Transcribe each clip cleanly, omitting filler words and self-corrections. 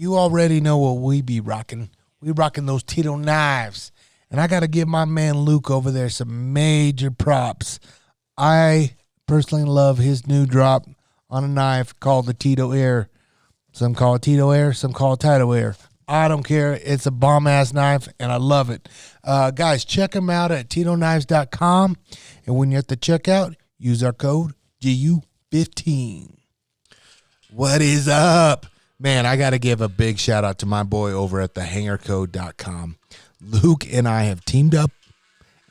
you already know what we be rocking. We rocking those Tito knives. And I got to give my man Luke over there some major props. I personally love his new drop on a knife called the Tito Air. Some call it Tito Air, some call it Tito Air. I don't care. It's a bomb-ass knife, and I love it. Guys, check them out at TitoKnives.com. And when you're at the checkout, use our code GU15. What is up? Man, I got to give a big shout-out to my boy over at thehangercode.com. Luke and I have teamed up,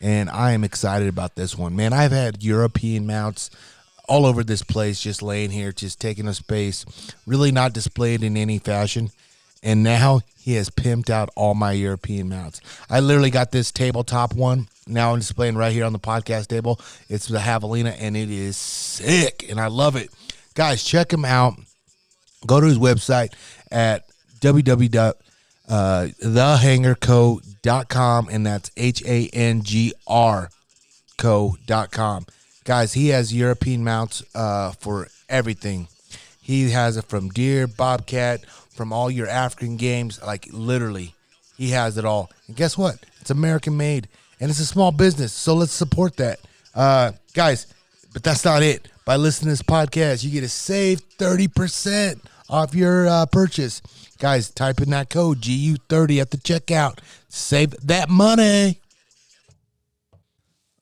and I am excited about this one. Man, I've had European mounts all over this place, just laying here, just taking up space, really not displayed in any fashion. And now he has pimped out all my European mounts. I literally got this tabletop one. Now I'm displaying right here on the podcast table. It's the Javelina, and it is sick, and I love it. Guys, check him out. Go to his website at www.thehangerco.com, and that's HANGR co.com. Guys, he has European mounts for everything. He has it from deer, bobcat, from all your African games. Like, literally, he has it all. And guess what? It's American made, and it's a small business, so let's support that. Guys, but that's not it. By listening to this podcast, you get to save 30% off your purchase. Guys, type in that code GU30 at the checkout. Save that money.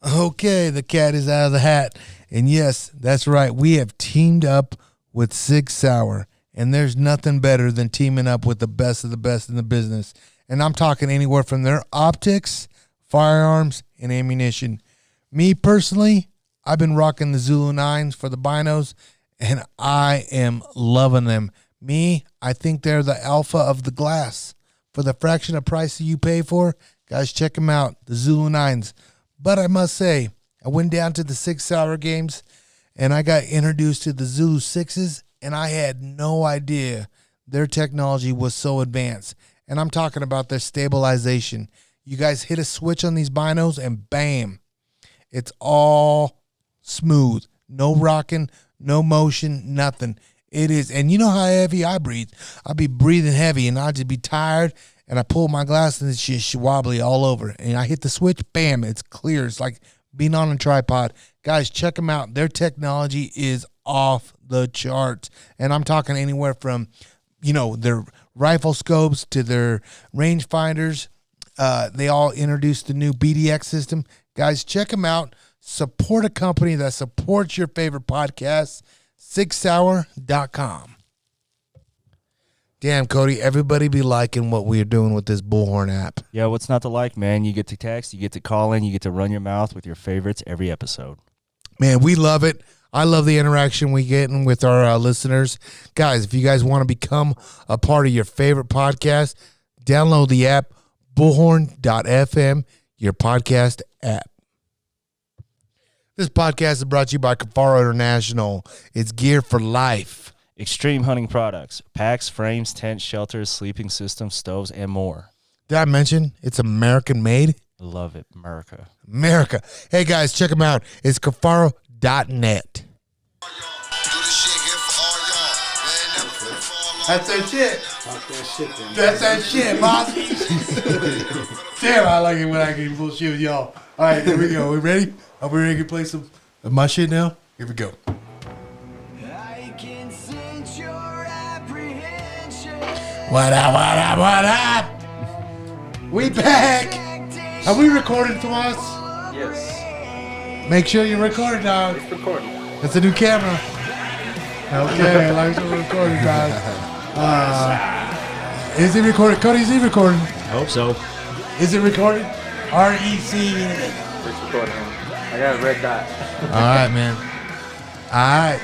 Okay, the cat is out of the hat. And yes, that's right. We have teamed up with Sig Sauer. And there's nothing better than teaming up with the best of the best in the business. And I'm talking anywhere from their optics, firearms, and ammunition. Me personally, I've been rocking the Zulu 9s for the binos, and I am loving them. I think they're the alpha of the glass. For the fraction of price that you pay for, guys, check them out, the Zulu 9s. But I must say, I went down to the Sig Sauer games, and I got introduced to the Zulu 6s, and I had no idea their technology was so advanced. And I'm talking about their stabilization. You guys hit a switch on these binos, and bam, it's all smooth. No rocking, no motion, nothing. It is. And you know how heavy I breathe. I'll be breathing heavy, and I'll just be tired, and I pull my glass, and it's just wobbly all over. And I hit the switch, bam, it's clear. It's like being on a tripod. Guys, check them out. Their technology is off the charts. And I'm talking anywhere from, their rifle scopes to their range finders. They all introduced the new BDX system. Guys, check them out. Support a company that supports your favorite podcasts. SigSauer.com. Damn, Cody, everybody be liking what we're doing with this Bullhorn app. Yeah, what's not to like, man? You get to text, you get to call in, you get to run your mouth with your favorites every episode. Man, we love it. I love the interaction we get with our listeners. Guys, if you guys want to become a part of your favorite podcast, download the app, bullhorn.fm, your podcast app. This podcast is brought to you by Kafaro International. It's gear for life. Extreme hunting products, packs, frames, tents, shelters, sleeping systems, stoves, and more. Did I mention it's American made? Love it, America. America. Hey, guys, check them out. It's Kafaro.net. That's that shit. Talk that shit, then. That's that shit, boss. Damn, I like it when I can bullshit with y'all. All right, here we go. We ready? Are we ready to play some of my shit now? Here we go. What up, what up, what up? We back. Are we recording, Tomas? Yes. Make sure you record, dog. It's recording. It's a new camera. Okay, like we're recording, guys. Is it recording? Cody, is he recording? I hope so. Is it recording? REC. It's recording. I got a red dot. All right, man. All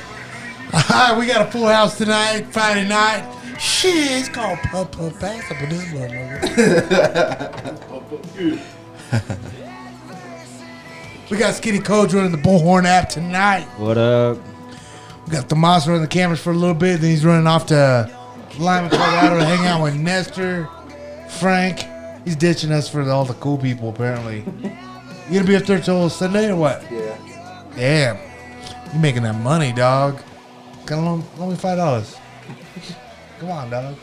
right, we got a full house tonight, Friday night. Shit, it's called Pup Pup Pass up in this motherfucker. We got Skinny Codes running the Bullhorn app tonight. What up? We got Tomas running the cameras for a little bit, then he's running off to Lima, Colorado to hang out with Nestor, Frank. He's ditching us for all the cool people, apparently. You gonna be up there till Sunday or what? Yeah. Damn. You making that money, dog. Got loan me $5. Come on, dog.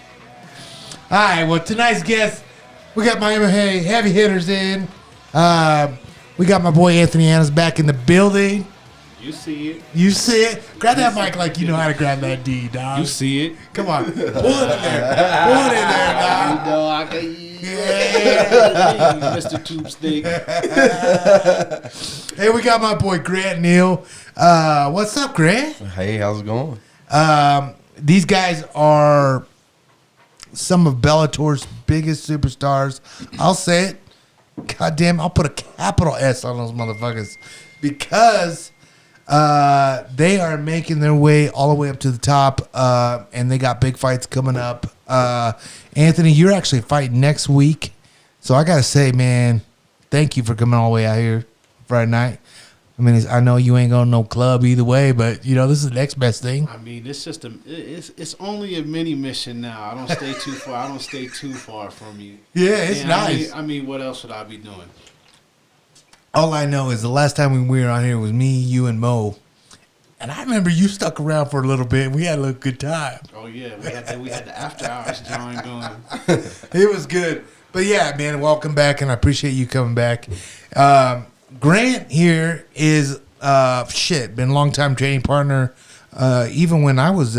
All right, well, tonight's guest, we got my heavy hitters in. We got my boy Anthony Annis back in the building. You see it. You see it? Grab that mic like you know how to grab that D, dog. You see it. Come on. Pull it in there. Pull it in there, dog. You know I can Mr. Tube Steak. Hey, we got my boy Grant Neal. What's up, Grant? Hey, how's it going? These guys are some of Bellator's biggest superstars. I'll say it. Goddamn, I'll put a capital S on those motherfuckers because they are making their way all the way up to the top, and they got big fights coming up. Anthony, you're actually fighting next week, so I gotta say, man, thank you for coming all the way out here Friday night. I mean, I know you ain't going to no club either way, but you know this is the next best thing. I mean, it's just it's only a mini mission now. I don't stay too far. I don't stay too far from you. Yeah, it's And nice. I mean, what else would I be doing? All I know is the last time we were on here was me, you, and Mo. And I remember you stuck around for a little bit. And we had a little good time. Oh yeah, we had the after hours joint going. It was good. But yeah, man, welcome back, and I appreciate you coming back. Grant here is been a long time training partner. Even when I was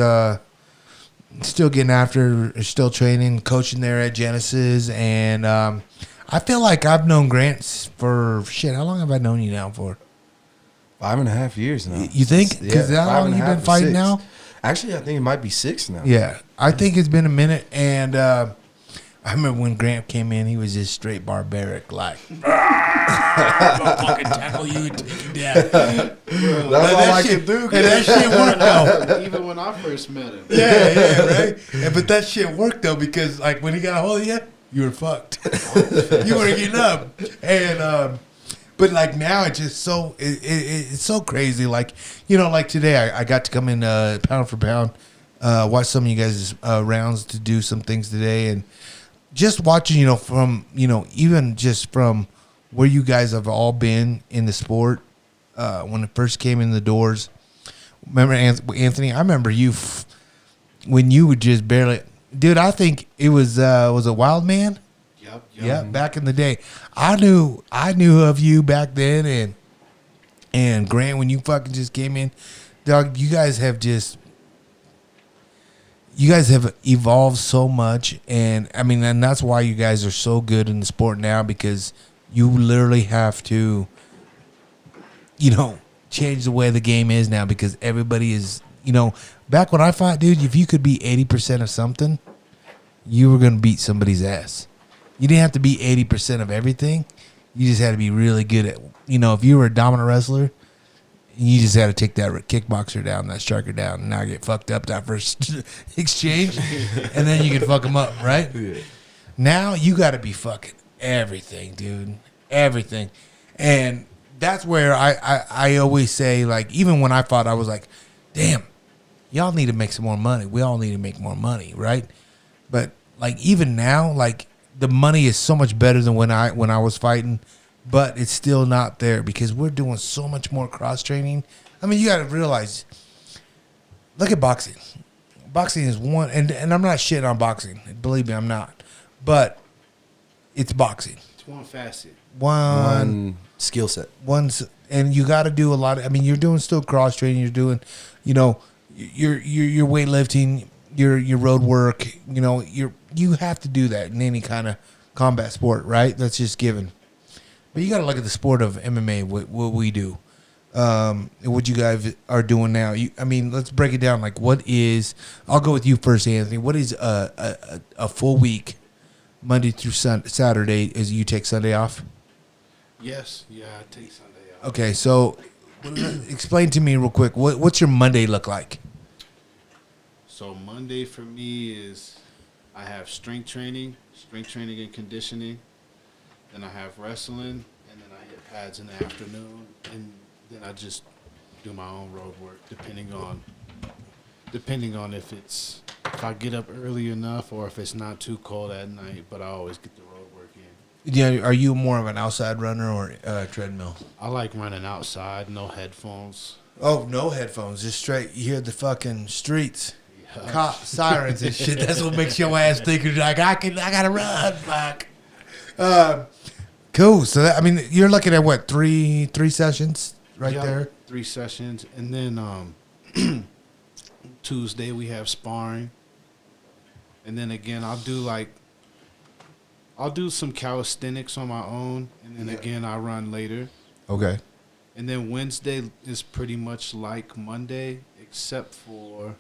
still getting after, still training, coaching there at Genesis, and I feel like I've known Grant for how long have I known you now for? 5.5 years now. You think? Because how long you been fighting 6. now? Actually, I think it might be 6 now. Yeah, I think it's been a minute, and I remember when Grant came in, he was just straight barbaric, like, I'm gonna fucking tackle you and take you down. That's all I can do. And that shit worked though. Even when I first met him. Yeah, right. But that shit worked though because like when he got a hold of you, you were fucked. You weren't getting up, and but like now it's just so it's so crazy. Like like today I got to come in pound for pound, watch some of you guys' rounds to do some things today, and just watching from even just from where you guys have all been in the sport when it first came in the doors. Remember Anthony? I remember you when you would just barely, dude. I think it was a Wild Man. Yep. Yeah, back in the day, I knew of you back then, and Grant when you fucking just came in, dog. You guys have evolved so much, and I mean, and that's why you guys are so good in the sport now because you literally have to, change the way the game is now because everybody is, back when I fought, dude, if you could be 80% of something, you were going to beat somebody's ass. You didn't have to be 80% of everything. You just had to be really good at, if you were a dominant wrestler, you just had to take that kickboxer down, that striker down, and not get fucked up that first exchange, and then you can fuck them up, right? Yeah. Now you got to be fucking everything, dude, everything, and that's where I always say, like, even when I fought, I was like, damn, y'all need to make some more money. We all need to make more money, right? But like even now, like the money is so much better than when I was fighting. But it's still not there because we're doing so much more cross training. I mean, you got to realize, look at boxing. Boxing is one, and I'm not shitting on boxing. Believe me, I'm not. But it's boxing. It's one facet. One skill set. And you got to do a lot of. I mean, you're doing still cross training. You're doing, your weightlifting, your road work. You have to do that in any kind of combat sport, right? That's just given. But you got to look at the sport of MMA, what we do, what you guys are doing now. Let's break it down. Like, I'll go with you first, Anthony. What is a full week, Monday through Saturday, is you take Sunday off? Yes. Yeah, I take Sunday off. Okay, so explain to me real quick. What's your Monday look like? So Monday for me is I have strength training and conditioning. Then I have wrestling, and then I hit pads in the afternoon, and then I just do my own road work, depending on if I get up early enough or if it's not too cold at night. But I always get the road work in. Yeah, are you more of an outside runner or treadmill? I like running outside, no headphones. Oh, no headphones, just straight. You hear the fucking streets. Yeah. cop sirens and shit. That's what makes your ass think you're like, I gotta run, fuck. Cool. So that, I mean, you're looking at what, three sessions right Yep, there. 3 sessions, and then Tuesday we have sparring, and then again I'll do some calisthenics on my own, and then again I run later, Okay. and then Wednesday is pretty much like Monday, except for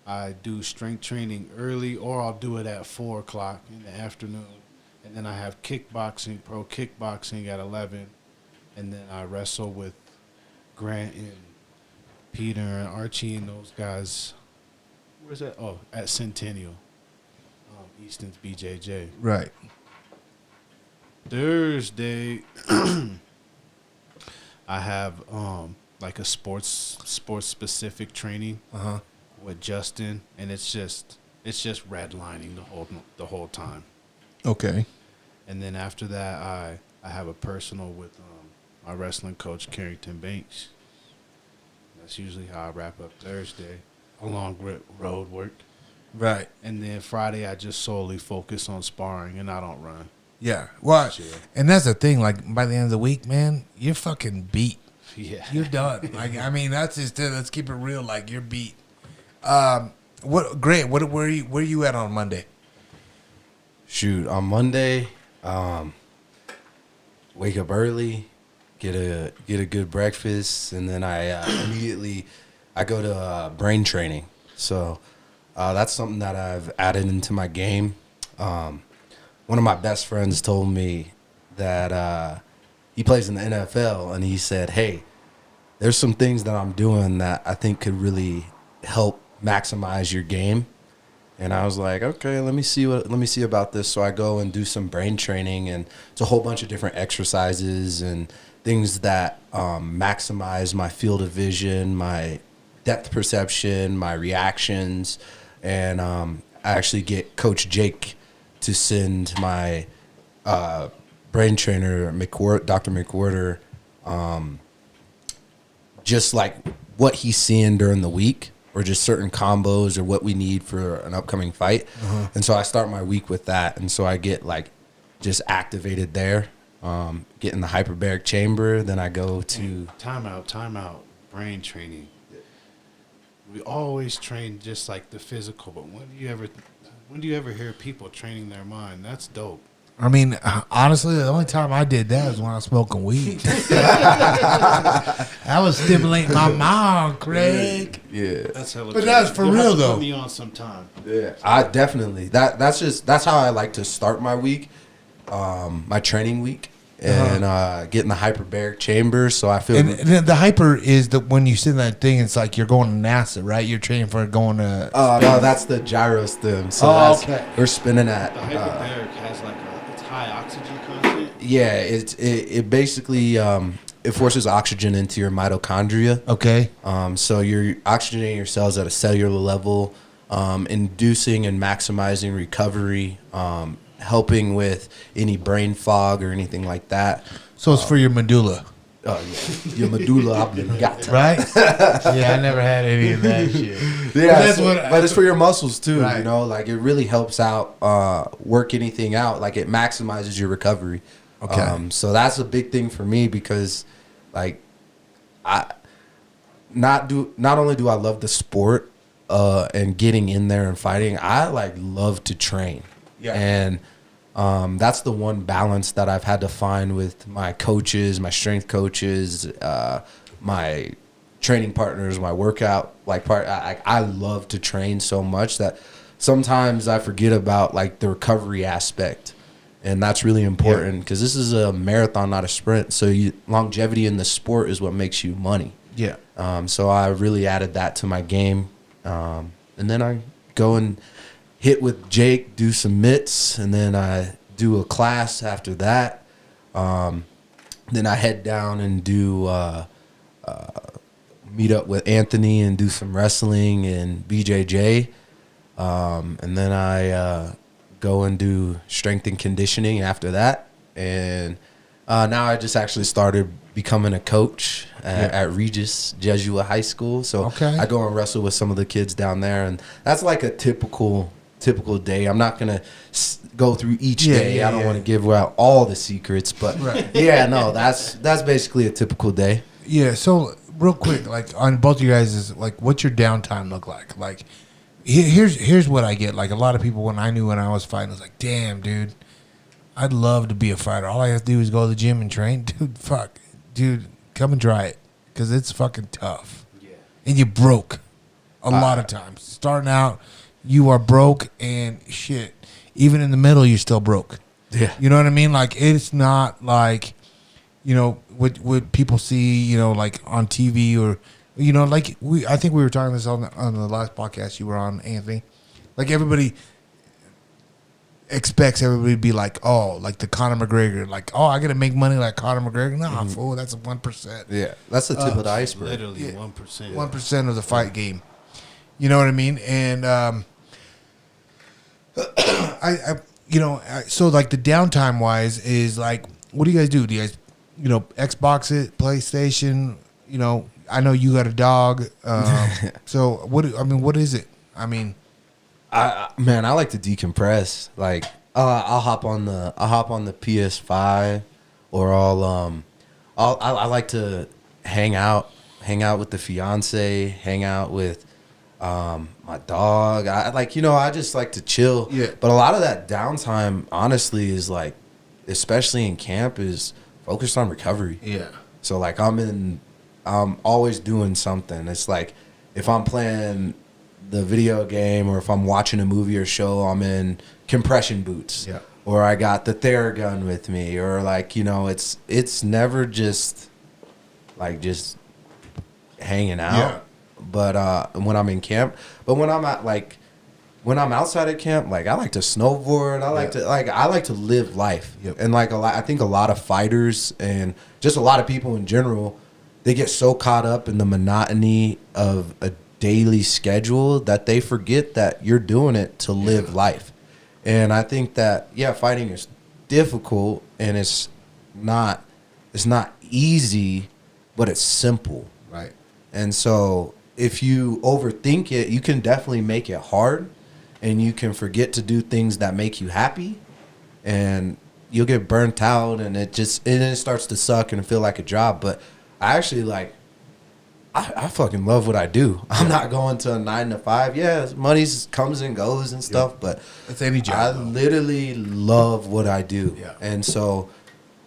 I do strength training early, or I'll do it at 4:00 in the afternoon, and then I have kickboxing, pro kickboxing at 11, and then I wrestle with Grant and Peter and Archie and those guys. Where's that? Oh, at Centennial, Easton's BJJ. Right. Thursday, I have like a sports specific training with Justin, and it's just redlining the whole time. Okay. And then after that, I have a personal with my wrestling coach, Carrington Banks. That's usually how I wrap up Thursday, along with road work. Right. And then Friday, I just solely focus on sparring, and I don't run. Yeah. Well, Yeah. and that's the thing. Like, by the end of the week, man, you're fucking beat. Yeah. You're done. Like, I mean, that's just it. Let's keep it real. Like, you're beat. Grant, where you at on Monday? Shoot, on Monday, wake up early, get a good breakfast, and then I immediately go to brain training. So that's something that I've added into my game. One of my best friends told me that he plays in the NFL, and he said, "Hey, there's some things that I'm doing that I think could really help maximize your game." And I was like, okay, let me see about this. So I go and do some brain training, and it's a whole bunch of different exercises and things that maximize my field of vision, my depth perception, my reactions. And I actually get Coach Jake to send my brain trainer, Dr. McWhorter, just like what he's seeing during the week, or just certain combos or what we need for an upcoming fight. And so I start my week with that. And so I get like just activated there, get in the hyperbaric chamber. Then I go to Time out. Brain training. We always train just like the physical, but when do you ever hear people training their mind? That's dope. I mean, honestly, the only time I did that was when I was smoking weed. I was stimulating my mind, Craig. yeah. That's hella But true. that's for You'll have real, to though. Put me on sometime. Yeah, I definitely that's how I like to start my week, my training week, and get in the hyperbaric chamber. So I feel And the hyper is the when you sit in that thing, it's like you're going to NASA, right? You're training for going to. no, that's the gyro stim. So okay. we're spinning at. The hyperbaric has like it's high oxygen content. Yeah, it basically it forces oxygen into your mitochondria. Okay. So you're oxygenating your cells at a cellular level, inducing and maximizing recovery, helping with any brain fog or anything like that. So it's for your medulla, Yeah, your medulla oblongata. right? Yeah, I never had any of that shit. Yeah, That's but it's for your muscles too. Right. You know, like it really helps out work anything out. Like it maximizes your recovery. Okay. So that's a big thing for me because, like, not only do I love the sport and getting in there and fighting, I like love to train. Yeah. And that's the one balance that I've had to find with my coaches, my strength coaches, my training partners, my workout I love to train so much that sometimes I forget about like the recovery aspect, and that's really important because this is a marathon, not a sprint. So longevity in the sport is what makes you money. Yeah. So I really added that to my game, and then I go and hit with Jake, do some mitts, and then I do a class after that. Then I head down and do meet up with Anthony and do some wrestling and BJJ. And then I go and do strength and conditioning after that. And now I just actually started becoming a coach at Regis Jesuit High School. So Okay. I go and wrestle with some of the kids down there, and that's like a typical day. I'm not gonna go through each day. I don't want to give out all the secrets, but yeah, no, that's basically a typical day. Yeah. So real quick, like on both of you guys, is like, what's your downtime look like? Like, here's what I get. Like a lot of people, when I was fighting, was like, damn, dude, I'd love to be a fighter. All I have to do is go to the gym and train. Dude, fuck. Dude, come and try it. Because it's fucking tough. Yeah. And you broke a lot of times. Starting out, you are broke and shit. Even in the middle, you're still broke. Yeah. You know what I mean? Like, it's not like, you know, what people see, you know, like on TV or, you know, like I think we were talking this on the last podcast you were on, Anthony. Like everybody expects everybody to be like, oh, like the Conor McGregor, like, oh, I got to make money like Conor McGregor. Nah, fool, that's 1%. Yeah, that's the tip of the iceberg. Literally 1%. 1% of the fight game. You know what I mean? And so like the downtime wise is like, what do you guys do? Do you guys, you know, Xbox it, PlayStation? You know, I know you got a dog. So what is it? I mean, I like to decompress. Like I'll hop on the PS5, or I like to hang out with the fiance, hang out with my dog. I just like to chill. Yeah. But a lot of that downtime, honestly, is like, especially in camp, is focused on recovery. yeah. So like I'm always doing something. It's like if I'm playing the video game or if I'm watching a movie or show, I'm in compression boots. Yeah. Or I got the Theragun with me, or like, you know, it's never just like just hanging out. Yeah. But when I'm in camp, but when I'm outside of camp, like I like to snowboard. I like to live life. Yep. And like I think a lot of fighters and just a lot of people in general, they get so caught up in the monotony of a daily schedule that they forget that you're doing it to live life. And I think that, yeah, fighting is difficult and it's not easy, but it's simple. Right. And so if you overthink it, you can definitely make it hard, and you can forget to do things that make you happy, and you'll get burnt out, and it starts to suck and feel like a job. But I actually I fucking love what I do. I'm not going to a 9 to 5. Yeah, money comes and goes and stuff, but It's any job. I literally love what I do. Yeah. And so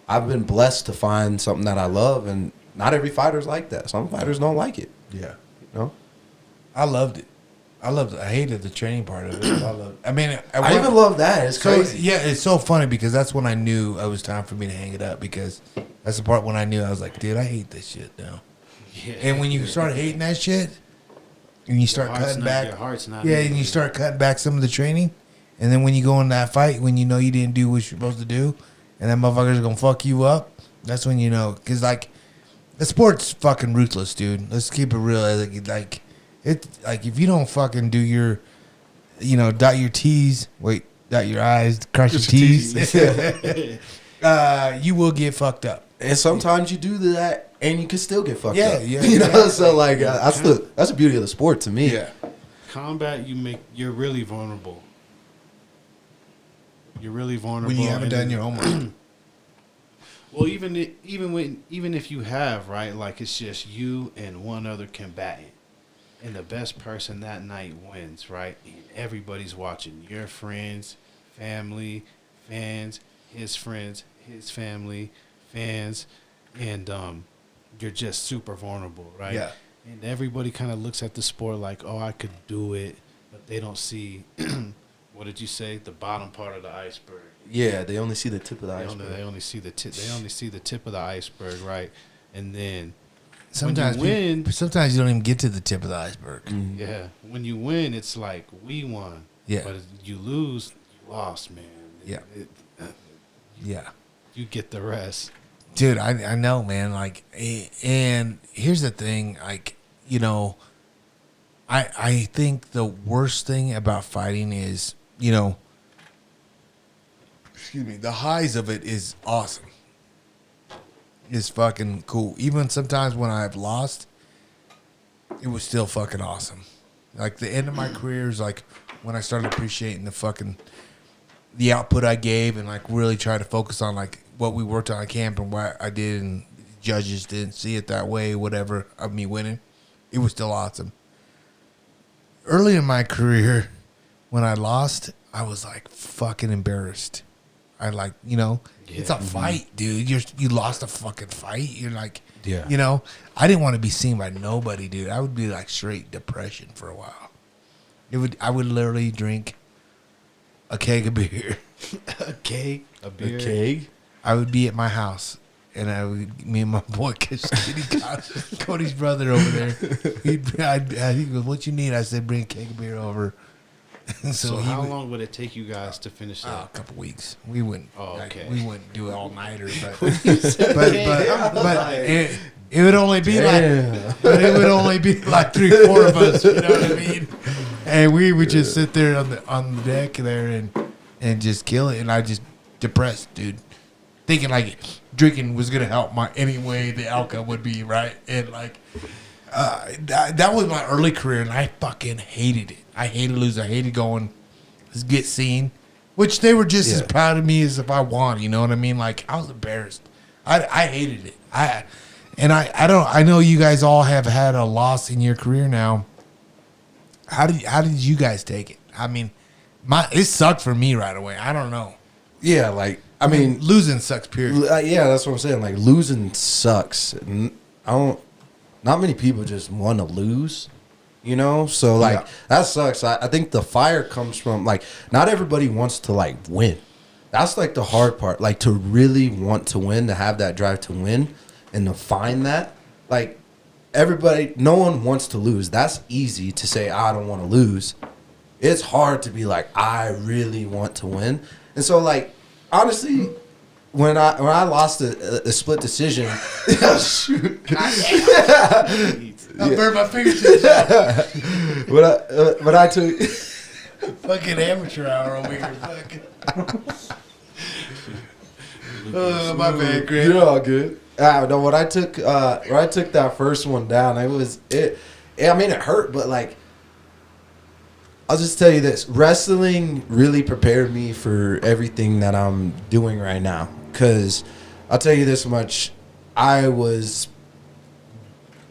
I've been blessed to find something that I love, and not every fighter's like that. Some fighters don't like it. Yeah. You know? I loved it. I hated the training part of it. I even love that. It's crazy. Yeah, it's so funny because that's when I knew it was time for me to hang it up, because that's the part when I knew I was like, dude, I hate this shit now. Yeah. And when you start hating that shit, and you start cutting back, Your heart's not. yeah, and you start cutting back some of the training, and then when you go in that fight, when you know you didn't do what you're supposed to do, and that motherfucker's gonna fuck you up, that's when you know. Because like, the sport's fucking ruthless, dude. Let's keep it real. Like if you don't fucking do your, you know, dot your T's, dot your I's, cross your T's, you will get fucked up. And sometimes you do that, and you can still get fucked up. Yeah, you know. yeah. So like, that's the beauty of the sport to me. Yeah. Combat, you're really vulnerable. You're really vulnerable When you haven't done your homework. Well, even if you have, right, like it's just you and one other combatant, and the best person that night wins, right? And everybody's watching. Your friends, family, fans, his friends, his family, fans, and you're just super vulnerable, right? Yeah. And everybody kind of looks at the sport like, oh, I could do it, but they don't see, what did you say? The bottom part of the iceberg. Yeah, they only see the tip of the iceberg. They only see the tip. They only see the tip of the iceberg, right? And then Sometimes when you win, sometimes you don't even get to the tip of the iceberg. yeah, when you win, it's like we won. Yeah. But if you lose, you lost, man. Yeah. Yeah. You get the rest. Dude, I know, man. Like, and here's the thing, like, you know, I think the worst thing about fighting is, you know, excuse me, the highs of it is awesome. is fucking cool. Even sometimes when I've lost, it was still fucking awesome. Like the end of my career is like when I started appreciating the output I gave and like really try to focus on like what we worked on at camp and what I did, and judges didn't see it that way, whatever, of me winning. It was still awesome. Early in my career, when I lost, I was like fucking embarrassed. I like, it's a fight, dude. You lost a fucking fight. You're like, I didn't want to be seen by nobody, dude. I would be like straight depression for a while. I would literally drink a keg of beer. A keg? A beer. A keg? I would be at my house, and me and my boy, Cody's brother over there. He goes, "What you need?" I said, "Bring a keg of beer over." So how long would it take you guys to finish that? A couple weeks. We wouldn't. Oh, okay. We wouldn't do it all nighter, but it would only be like 3-4 of us. You know what I mean? And we would just sit there on the deck there and just kill it. And I just depressed, dude, thinking like drinking was gonna help any way the alcohol would be, right? And like that was my early career, and I fucking hated it. I hated losing. I hated going get seen, which they were just as proud of me as if I won. You know what I mean? Like I was embarrassed. I hated it. I know you guys all have had a loss in your career now. How did you guys take it? I mean, it sucked for me right away. I don't know. Yeah, like I mean, losing sucks. Period. Yeah, that's what I'm saying. Like losing sucks. Not many people just want to lose. So like that sucks. I think the fire comes from like not everybody wants to like win. That's like the hard part. Like to really want to win, to have that drive to win, and to find that. Like no one wants to lose. That's easy to say. I don't want to lose. It's hard to be like I really want to win. And so like honestly, when I lost a split decision, shoot. I burned my fingertips out. But I took fucking amateur hour over here. Oh, my bad, Greg. You're all good. No, when I took that first one down, I mean, it hurt, but like, I'll just tell you this: wrestling really prepared me for everything that I'm doing right now. Because I'll tell you this much: I was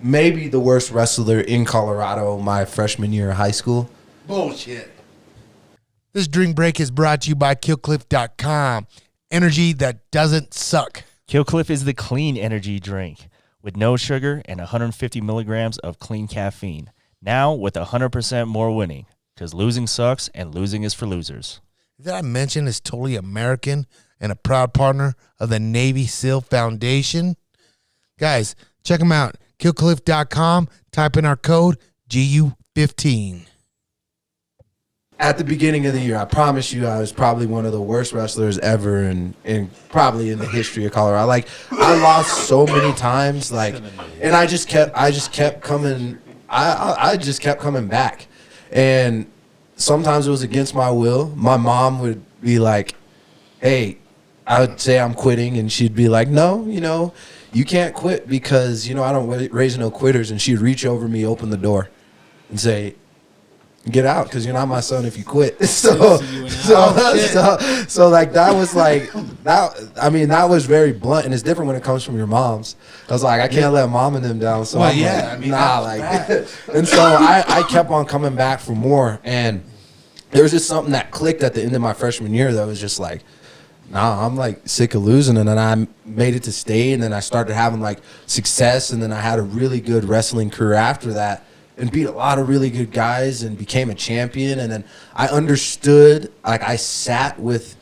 maybe the worst wrestler in Colorado my freshman year of high school. Bullshit. This drink break is brought to you by KillCliff.com. Energy that doesn't suck. Killcliff is the clean energy drink with no sugar and 150 milligrams of clean caffeine. Now with 100% more winning, because losing sucks and losing is for losers. Did I mention it's totally American and a proud partner of the Navy SEAL Foundation? Guys, check them out. KillCliff.com. Type in our code GU15. At the beginning of the year, I promise you, I was probably one of the worst wrestlers ever, and probably in the history of Colorado. Like I lost so many times, like, and I just kept coming. I just kept coming back, and sometimes it was against my will. My mom would be like, "Hey," I would say I'm quitting, and she'd be like, "No, you can't quit because I don't raise no quitters." And she'd reach over me, open the door, and say, "Get out, because you're not my son if you quit." So like that was like that. I mean, that was very blunt, and it's different when it comes from your moms. I was like, I can't let mom and them down. So well, I'm yeah, like, I mean, nah, like, and so I kept on coming back for more, and there was just something that clicked at the end of my freshman year that was just like, nah, I'm like sick of losing. And then I made it to state, and then I started having like success, and then I had a really good wrestling career after that. And beat a lot of really good guys and became a champion. And then I understood, like I sat with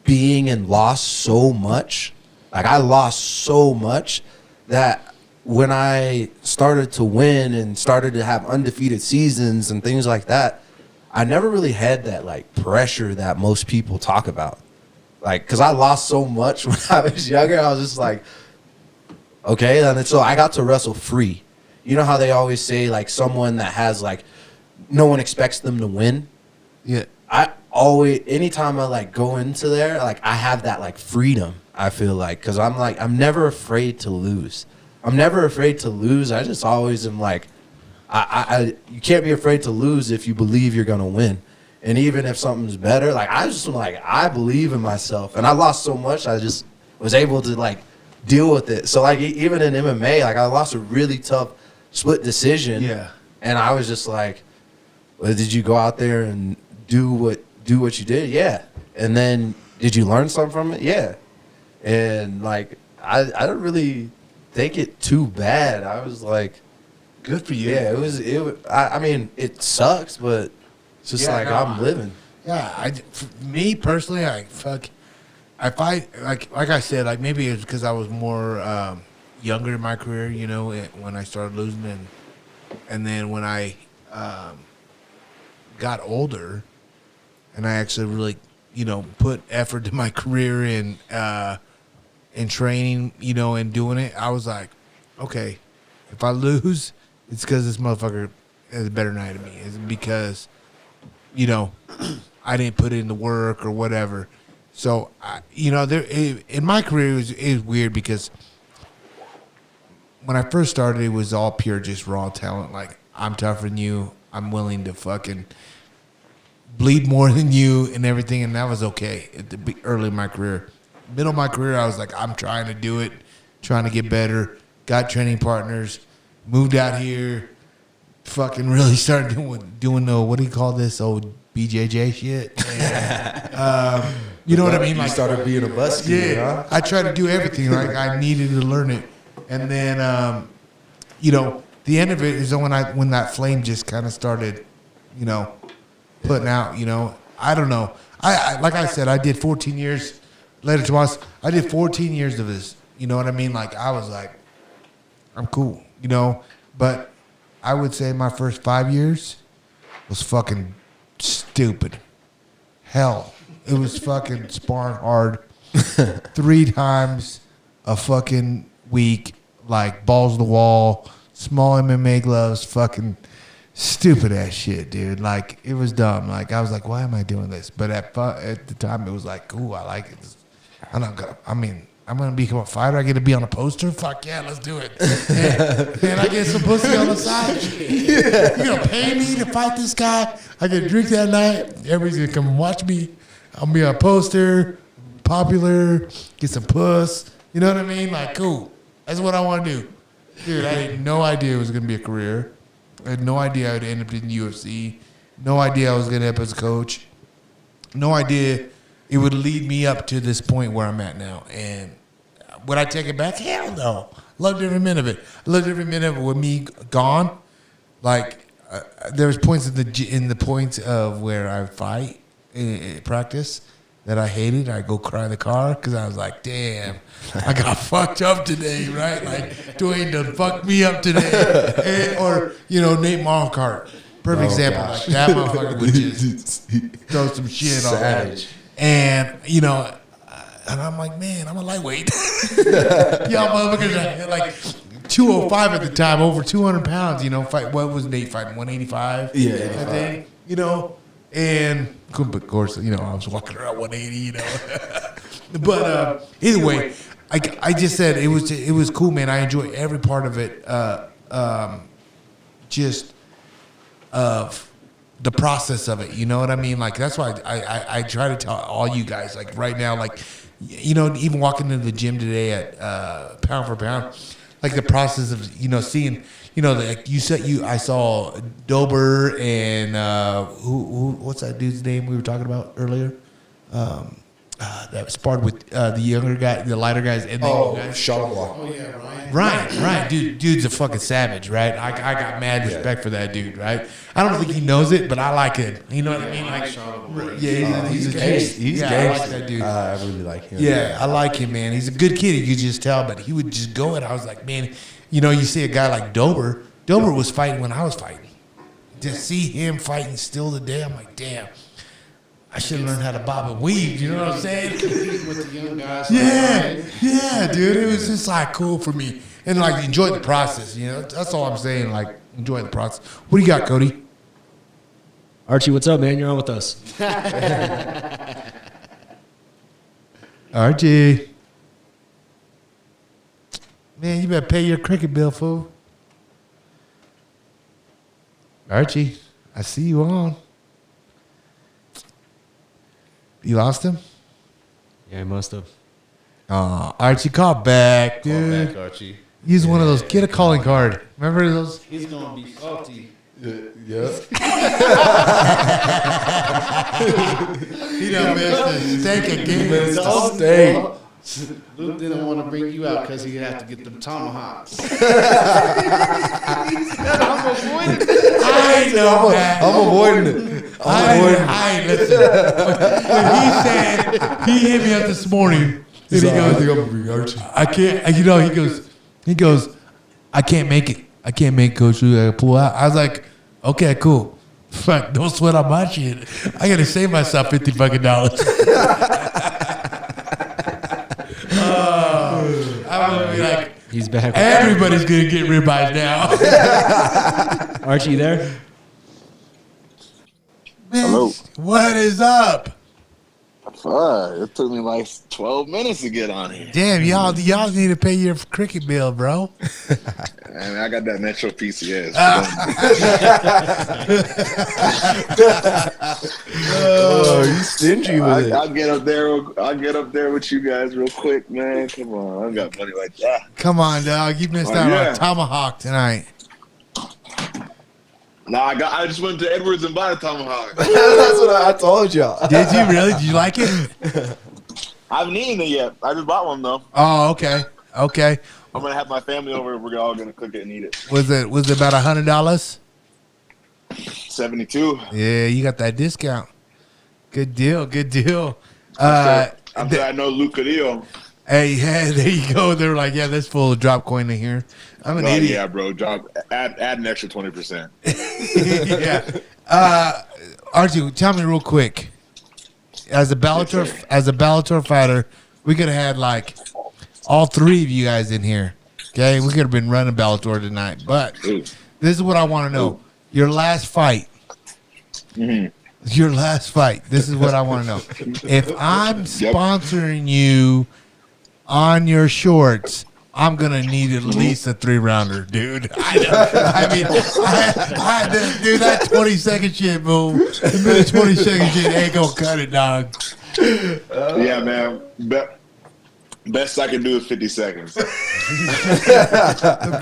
being and lost so much. Like I lost so much that when I started to win and started to have undefeated seasons and things like that, I never really had that like pressure that most people talk about. Like, cause I lost so much when I was younger, I was just like, okay. And so I got to wrestle free. You know how they always say, like, someone that has, like, no one expects them to win? Yeah. I always, anytime I, like, go into there, like, I have that, like, freedom. I feel like, because I'm never afraid to lose. I'm never afraid to lose. I just always am like, you can't be afraid to lose if you believe you're gonna win. And even if something's better, like I believe in myself. And I lost so much, I just was able to like deal with it. So like even in MMA, like I lost a really tough split decision. Yeah. And I was just like, well, did you go out there and do what you did? Yeah. And then did you learn something from it? Yeah. And like I don't really take it too bad. I was like, Good for you. yeah, I mean, it sucks, but it's just Yeah, like no, I'm living. Yeah, me personally, I fight like I said, like maybe it's because I was more younger in my career, you know, when I started losing, and then when I got older, and I actually really, you know, put effort to my career in training, you know, and doing it, I was like, okay, if I lose, it's because this motherfucker has a better night than me. It's because, you know, I didn't put in the work or whatever. So, you know, in my career, it was weird because when I first started, it was all pure, just raw talent. Like, I'm tougher than you. I'm willing to fucking bleed more than you and everything. And that was okay at the early in my career. Middle of my career, I was like, I'm trying to do it, trying to get better. Got training partners, moved out here, fucking really started doing the, what do you call this, old BJJ shit? And, you know what I mean? You Like, started being a busking, yeah, I tried to do everything. Like I needed to learn it, and then you know, the end of it is when that flame just kind of started, you know, putting out. You know, I don't know. I like I said, I did 14 years. Later to us, I did 14 years of this. You know what I mean? Like I was like, I'm cool, you know. But I would say my first 5 years was fucking stupid. Hell, it was fucking sparring hard 3 times a fucking week, like balls to the wall, small MMA gloves, fucking stupid ass shit, dude. Like it was dumb. Like I was like, why am I doing this? But at the time, it was like, ooh, I like it. I'm gonna become a fighter. I get to be on a poster. Fuck yeah, let's do it. And I get some pussy on the side. You gonna pay me to fight this guy? I get a drink that night. Everybody's gonna come and watch me. I'll be on a poster, popular, get some puss. You know what I mean? Like, cool. That's what I want to do. Dude, I had no idea it was gonna be a career. I had no idea I would end up in the UFC. No idea I was gonna end up as a coach. No idea it would lead me up to this point where I'm at now. And would I take it back? Hell no. Loved every minute of it. Loved every minute of it with me gone. Like there was points in the points of where I fight in practice that I hated. I go cry in the car because I was like, damn, I got fucked up today, right? Like Dwayne done fucked me up today, or you know Nate Marlcart, perfect example. Like that motherfucker would just throw some shit on me. And, you know, and I'm like, man, I'm a lightweight. Y'all motherfuckers are like 205 at the time, over 200 pounds, you know. What was Nate fighting, 185? Yeah, I think, you know. And, of course, you know, I was walking around 180, you know. But either way, I just said it was cool, man. I enjoyed every part of it, just of the process of it, you know what I mean? Like that's why I try to tell all you guys, like right now, like you know, even walking into the gym today at pound for pound, like the process of you know seeing, you know, like you said, I saw Dober and who what's that dude's name we were talking about earlier? That sparred with the younger guy, the lighter guys, and the guys. Charlotte. Oh yeah, Ryan. Right, dude's a fucking savage, right? I got mad respect for that dude, right? I don't think he knows it, but I like it. You know what I mean? Like, yeah, he's a gangster. He's I like that dude. I really like him. Yeah, I like him, man. He's a good kid. You could just tell, but he would just go, and I was like, man, you know, you see a guy like Dober. Dober was fighting when I was fighting. To see him fighting still today, I'm like, damn. I should have learned how to bob and weave. You know what I'm saying? With the young guys. Yeah, dude. It was just like cool for me, and like enjoy the process. You know, that's all I'm saying. Like enjoy the process. What do you got, Cody? Archie, what's up, man? You're on with us. Archie. Man, you better pay your cricket bill, fool. Archie, I see you on. You lost him? Yeah, I must have. Archie, call back, Call dude. back, Archie. Use one of those. Get a calling card. Remember those? He's gonna be salty. Yeah. He done missed a steak again. Stay. Luke didn't want to bring you out because he'd have to get them tomahawks. I know that. I'm avoiding it. I listen. When he said, he hit me up this morning, and he goes, I can't, he goes, I can't make it. I can't make Coach Lou. I gotta pull out. I was like, okay, cool. Fuck, don't sweat on my shit. I gotta save myself $50 fucking. I'm gonna be like, He's back. everybody's gonna get ribeyes now. Archie, you there? Hello. What is up? Fuck, it took me like 12 minutes to get on here. Damn, y'all need to pay your cricket bill, bro. And I got that Metro PCS. Oh, you stingy with it. I'll get up there with you guys real quick, man. Come on, I don't got money like that. Come on, dog. You missed Oh, out on yeah. a tomahawk tonight. Nah, I just went to Edwards and bought a tomahawk. That's what I told y'all. Did you really? Did you like it? I haven't eaten it yet. I just bought one though. Oh, okay. Okay. I'm gonna have my family over. We're all gonna cook it and eat it. Was it about $100? 72. Yeah, you got that discount. Good deal. Good deal. I'm sure I know Luke Cadillo. Hey, yeah, there you go. They were like, yeah, there's full of drop coin in here. I'm an idiot. Yeah, bro. Add an extra 20%. Yeah. Archie, tell me real quick. As a Bellator fighter, we could have had like all three of you guys in here. Okay, we could have been running Bellator tonight. But Ooh. this is what I want to know: your last fight. Mm-hmm. Your last fight. This is what I want to know. If I'm sponsoring you on your shorts, I'm gonna need at least a 3-rounder, dude. I mean, dude, that 20-second shit, boo. The minute 20-second shit ain't gonna cut it, dog. Yeah, man. Best I can do is 50 seconds. The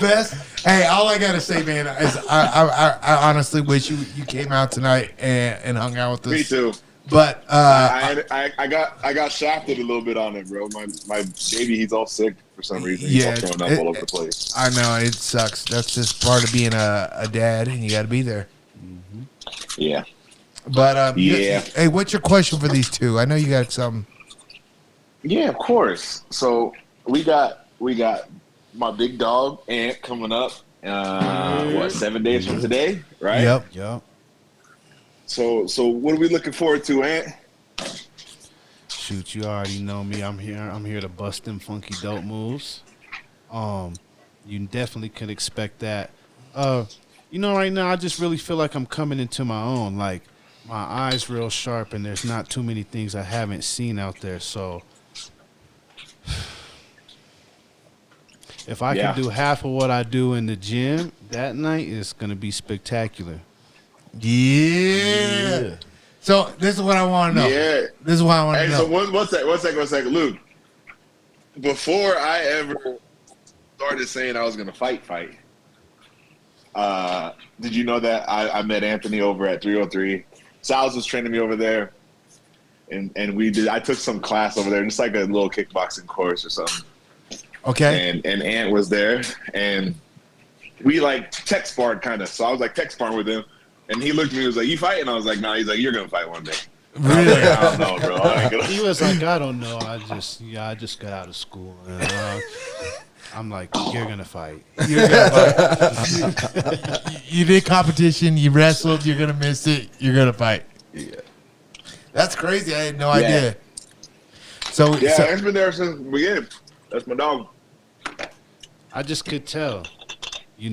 best. Hey, all I gotta say, man, is I honestly wish you came out tonight and hung out with us. Me too. But I got shafted a little bit on it, bro. My baby, he's all sick for some reason. He's all throwing up all over the place. I know it sucks. That's just part of being a dad, and you got to be there. Yeah. But yeah. Hey, what's your question for these two? I know you got some. Yeah, of course. So we got my big dog Ant coming up. 7 days from today, right? Yep. Yep. So what are we looking forward to, Ant? Shoot, you already know me. I'm here to bust them funky dope moves. You definitely could expect that. Right now I just really feel like I'm coming into my own. Like my eyes real sharp, and there's not too many things I haven't seen out there. So if I can do half of what I do in the gym that night, it's gonna be spectacular. Yeah. So this is what I want to know. Yeah. This is what I want to Hey, know. so one second, Luke. Before I ever started saying I was gonna fight, did you know that I met Anthony over at 303? Sal's was training me over there, and I took some class over there, just like a little kickboxing course or something. Okay. And Ant was there, and we like tech sparred kind of. So I was like tech sparring with him, and he looked at me and was like, "You fighting?" I was like, "Nah." He's like, "You're gonna fight one day." Really? I don't know, bro. I ain't gonna- He was like, I don't know. I just got out of school. And, I'm like, you're gonna fight. You did competition. You wrestled. You're gonna miss it. You're gonna fight. Yeah. That's crazy. I had no idea. So Yeah, Ant's been there since the beginning. That's my dog. I just could tell, he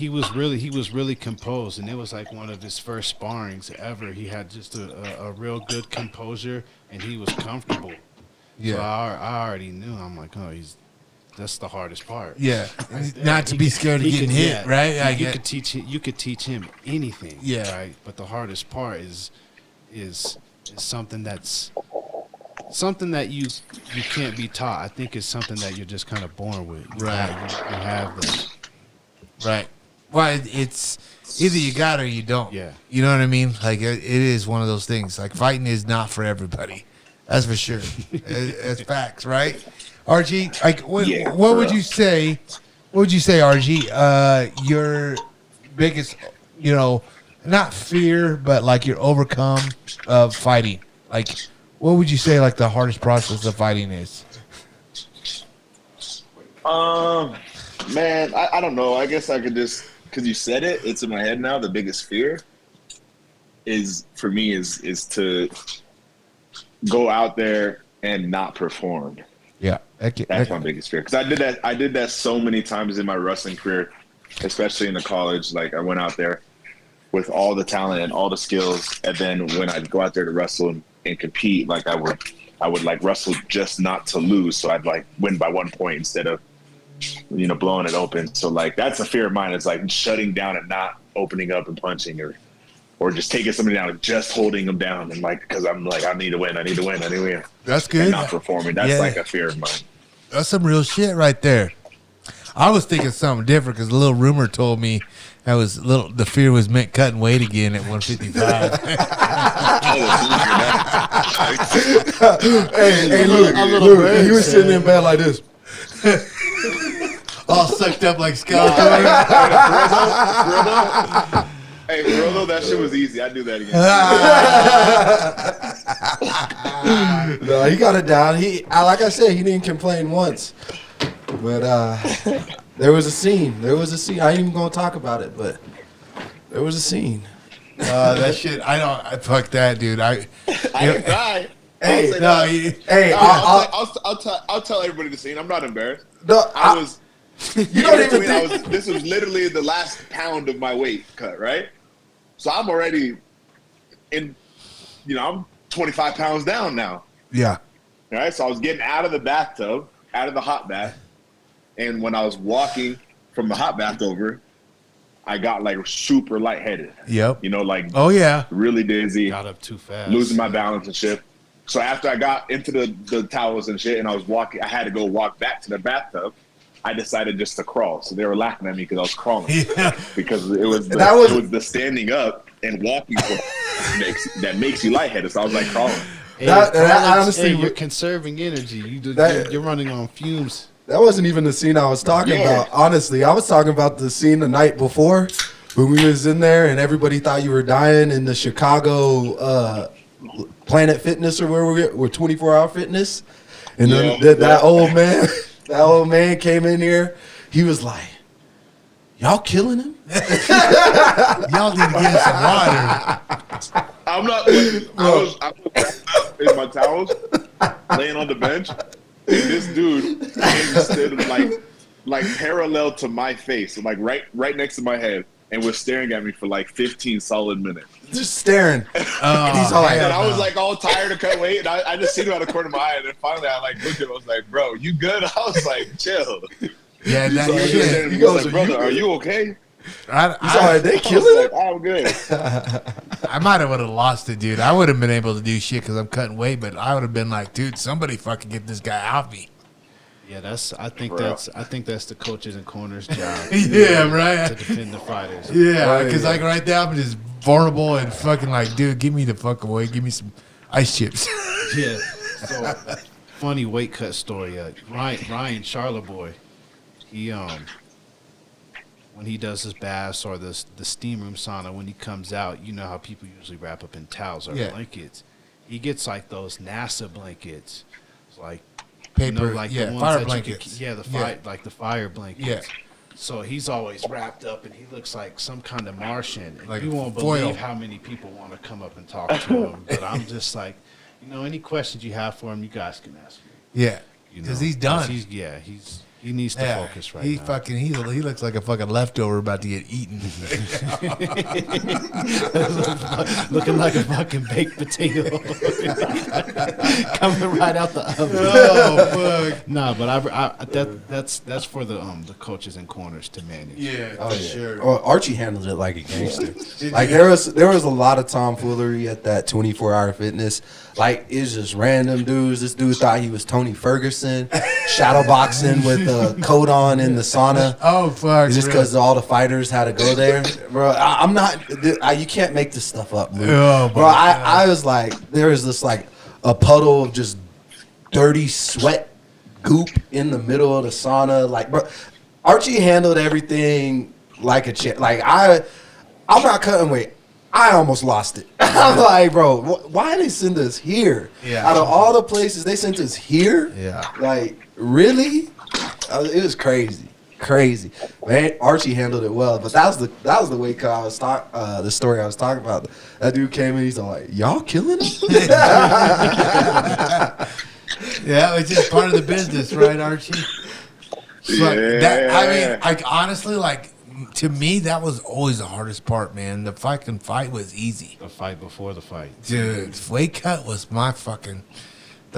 was really composed, and it was like one of his first sparrings ever. He had just a real good composure, and he was comfortable. Yeah. So I already knew. I'm like, oh, that's the hardest part. Yeah. Not to be scared of getting hit, right? I You get. could teach him anything. Yeah. Right. But the hardest part is something that's something that you can't be taught. I think it's something that you're just kind of born with. Right. You have that. Right. Well, it's either you got it or you don't. Yeah. You know what I mean? Like it is one of those things. Like fighting is not for everybody. That's for sure. It's facts, right? RG, like what would you say? What would you say, RG? Your biggest, not fear, but like your overcome of fighting. Like, what would you say? Like the hardest process of fighting is? Man, I don't know. I guess I could just, because you said it, it's in my head now. The biggest fear is for me is to go out there and not perform. Yeah, That's my biggest fear. Because I did that so many times in my wrestling career, especially in the college. Like I went out there with all the talent and all the skills, and then when I'd go out there to wrestle and compete, like I would like wrestle just not to lose. So I'd like win by 1 point instead of blowing it open. So like that's a fear of mine. It's like shutting down and not opening up and punching, or just taking somebody down and just holding them down, and like because I'm like I need to win. That's good. And not performing. That's like a fear of mine. That's some real shit right there. I was thinking something different because a little rumor told me the fear was meant cutting weight again at 155. Hey, look, he was sitting in bed like this. All sucked up like skeleton. Hey, for real though, that shit was easy. I'd do that again. No, he got it down. Like I said, he didn't complain once. But there was a scene. I ain't even gonna talk about it, but there was a scene. That shit. Fuck that, dude. I didn't cry. Hey, I'll tell everybody the scene. I'm not embarrassed. No, You don't even think this was literally the last pound of my weight cut, right? So I'm already I'm 25 pounds down now. Yeah. All right. So I was getting out of the bathtub, out of the hot bath. And when I was walking from the hot bath over, I got like super lightheaded. Yep. Oh yeah. Really dizzy. Got up too fast. Losing my balance and shit. So after I got into the towels and shit and I was walking, I had to go walk back to the bathtub. I decided just to crawl. So they were laughing at me because I was crawling. Yeah. Because it was the standing up and walking that makes you lightheaded. So I was like crawling. Honestly, you're conserving energy. You're running on fumes. That wasn't even the scene I was talking about. Honestly, I was talking about the scene the night before when we was in there and everybody thought you were dying in the Chicago Planet Fitness or where we were 24-hour fitness. And then that old man... That old man came in here. He was like, "Y'all killing him? Y'all need to get him some water." I'm not. I was in my towels, laying on the bench, and this dude came and stood like parallel to my face, like right next to my head, and was staring at me for like 15 solid minutes. Just staring. And he's all like, and I was like all tired of cut weight, and I just seen him out of the corner of my eye, and then finally I like looked at him. I was like, "Bro, you good?" I was like, "Chill." Yeah, he goes like, "Brother, are you okay?" He's all like, "They killing him." I'm good. I might have would have lost it, dude. I would have been able to do shit because I'm cutting weight, but I would have been like, "Dude, somebody fucking get this guy off me." Yeah, I think that's the coaches and corners' job. Yeah, right. To defend the fighters. Yeah, because like right now I'm just vulnerable and fucking like, dude, give me the fuck away. Give me some ice chips. Yeah. So funny weight cut story. Ryan Charleboy, he when he does his baths or the steam room sauna, when he comes out, you know how people usually wrap up in towels or blankets. He gets like those NASA blankets. It's like paper, like the ones fire that blankets. Like the fire blankets. Yeah. So he's always wrapped up, and he looks like some kind of Martian. And like you won't believe how many people want to come up and talk to him. But I'm just like, any questions you have for him, you guys can ask me. Yeah, because he's done. He's He needs to focus right he now. fucking he looks like a fucking leftover about to get eaten. Looking like a fucking baked potato coming right out the oven. Oh fuck. Nah, but that's for the coaches and corners to manage. Yeah, Oh, for yeah. sure. Well, Archie handled it like a gangster. Like there was a lot of tomfoolery at that 24-hour fitness. Like it's just random dudes. This dude thought he was Tony Ferguson, shadowboxing with the coat on in the sauna. Oh fuck. Just because all the fighters had to go there, bro. I'm not. You can't make this stuff up, Luke. Oh, bro. I was like, there was this like a puddle of just dirty sweat goop in the middle of the sauna. Like, bro, Archie handled everything like a chick. Like I'm not cutting weight. I almost lost it. I'm like, bro, why they send us here? Yeah. Out of all the places they sent us here, Yeah. like really, it was crazy. Man, Archie handled it well, but that was the weight cut I was the story I was talking about. That dude came in, he's like, y'all killing him? Yeah, it's just part of the business, right, Archie? Fuck, I mean, like honestly, like to me, that was always the hardest part, man. The fucking fight was easy, The fight before the fight. dude. Weight cut was the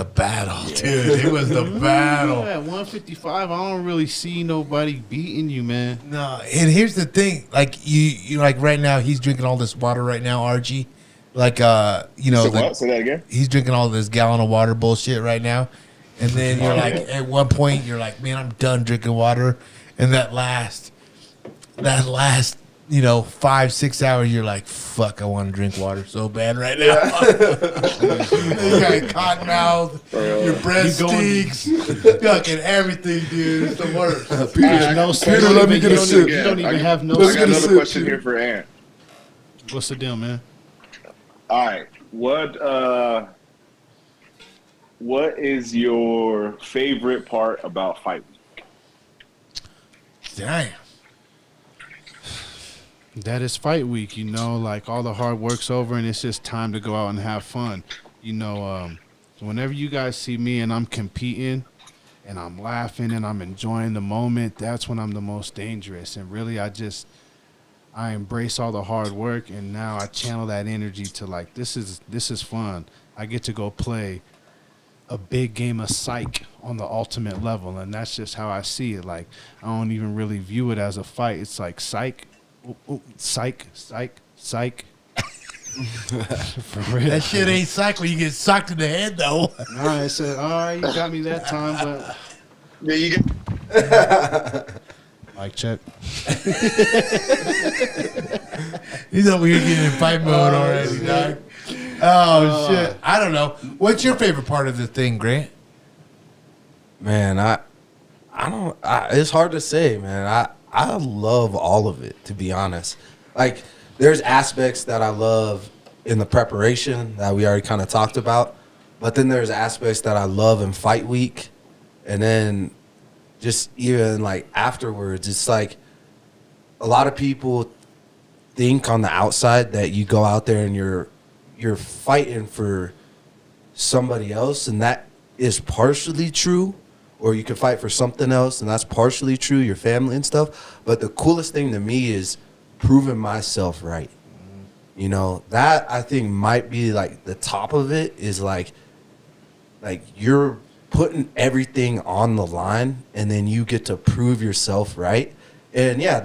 battle, dude. It was the battle. At 155, I don't really see nobody beating you, man. No, and here's the thing, like you like right now, he's drinking all this water right now, Archie. Like you know, So like, what? Say that again. he's drinking all this gallon of water bullshit right now. And then you're like, at one point, you're like, man, I'm done drinking water. And that last, 5-6 hours, you're like, fuck, I want to drink water so bad right now. You got cotton mouth, your breath stinks, fucking everything, dude. It's the worst. Peter, let me get a sip. You don't even have no I got sip. another question here for Ant. What's the deal, man? All right, what is your favorite part about fight week? Damn. That is fight week, like all the hard work's over and it's just time to go out and have fun. Whenever you guys see me and I'm competing and I'm laughing and I'm enjoying the moment, that's when I'm the most dangerous. And really, I embrace all the hard work and now I channel that energy to like, this is fun. I get to go play a big game of psych on the ultimate level. And that's just how I see it. Like, I don't even really view it as a fight. It's like psych. Psych. For real. That shit ain't psych when you get socked in the head, though. All right, I said, all right, you got me that time, but Yeah, you get. mic check. He's over here getting in fight mode already, dog. Oh, shit. I don't know. What's your favorite part of the thing, Grant? Man, I don't. It's hard to say, man. I love all of it, to be honest. Like, there's aspects that I love in the preparation that we already kind of talked about, but then there's aspects that I love in fight week, and then just even like afterwards, it's like a lot of people think on the outside that you go out there and you're fighting for somebody else, and that is partially true. Or you could fight for something else, and that's partially true, your family and stuff. But the coolest thing to me is proving myself right. That I think might be like the top of it is like you're putting everything on the line, and then you get to prove yourself right. And yeah,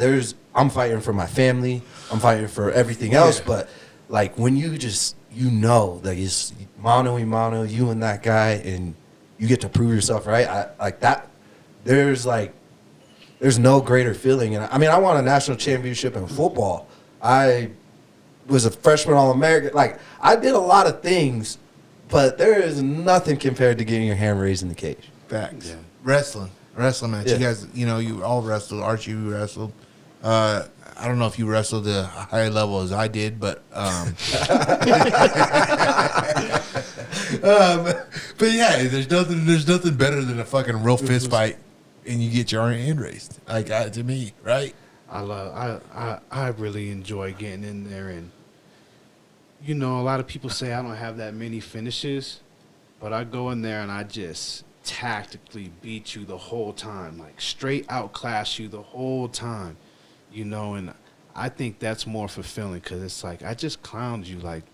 I'm fighting for my family, I'm fighting for everything else, but like when you just that it's mano y mano, you and that guy, and you get to prove yourself right. I like that. There's no greater feeling. And I won a national championship in football. I was a freshman All-American. Like, I did a lot of things, but there is nothing compared to getting your hand raised in the cage. Facts. Yeah. Wrestling match. Yeah. You guys, you all wrestled. Archie, you wrestled. I don't know if you wrestled at a higher level as I did, but but yeah, there's nothing better than a fucking real fist fight, and you get your hand raised. Like to me, right? I really enjoy getting in there, and a lot of people say I don't have that many finishes, but I go in there and I just tactically beat you the whole time, like straight outclass you the whole time, you know. And I think that's more fulfilling because it's like I just clowned you, like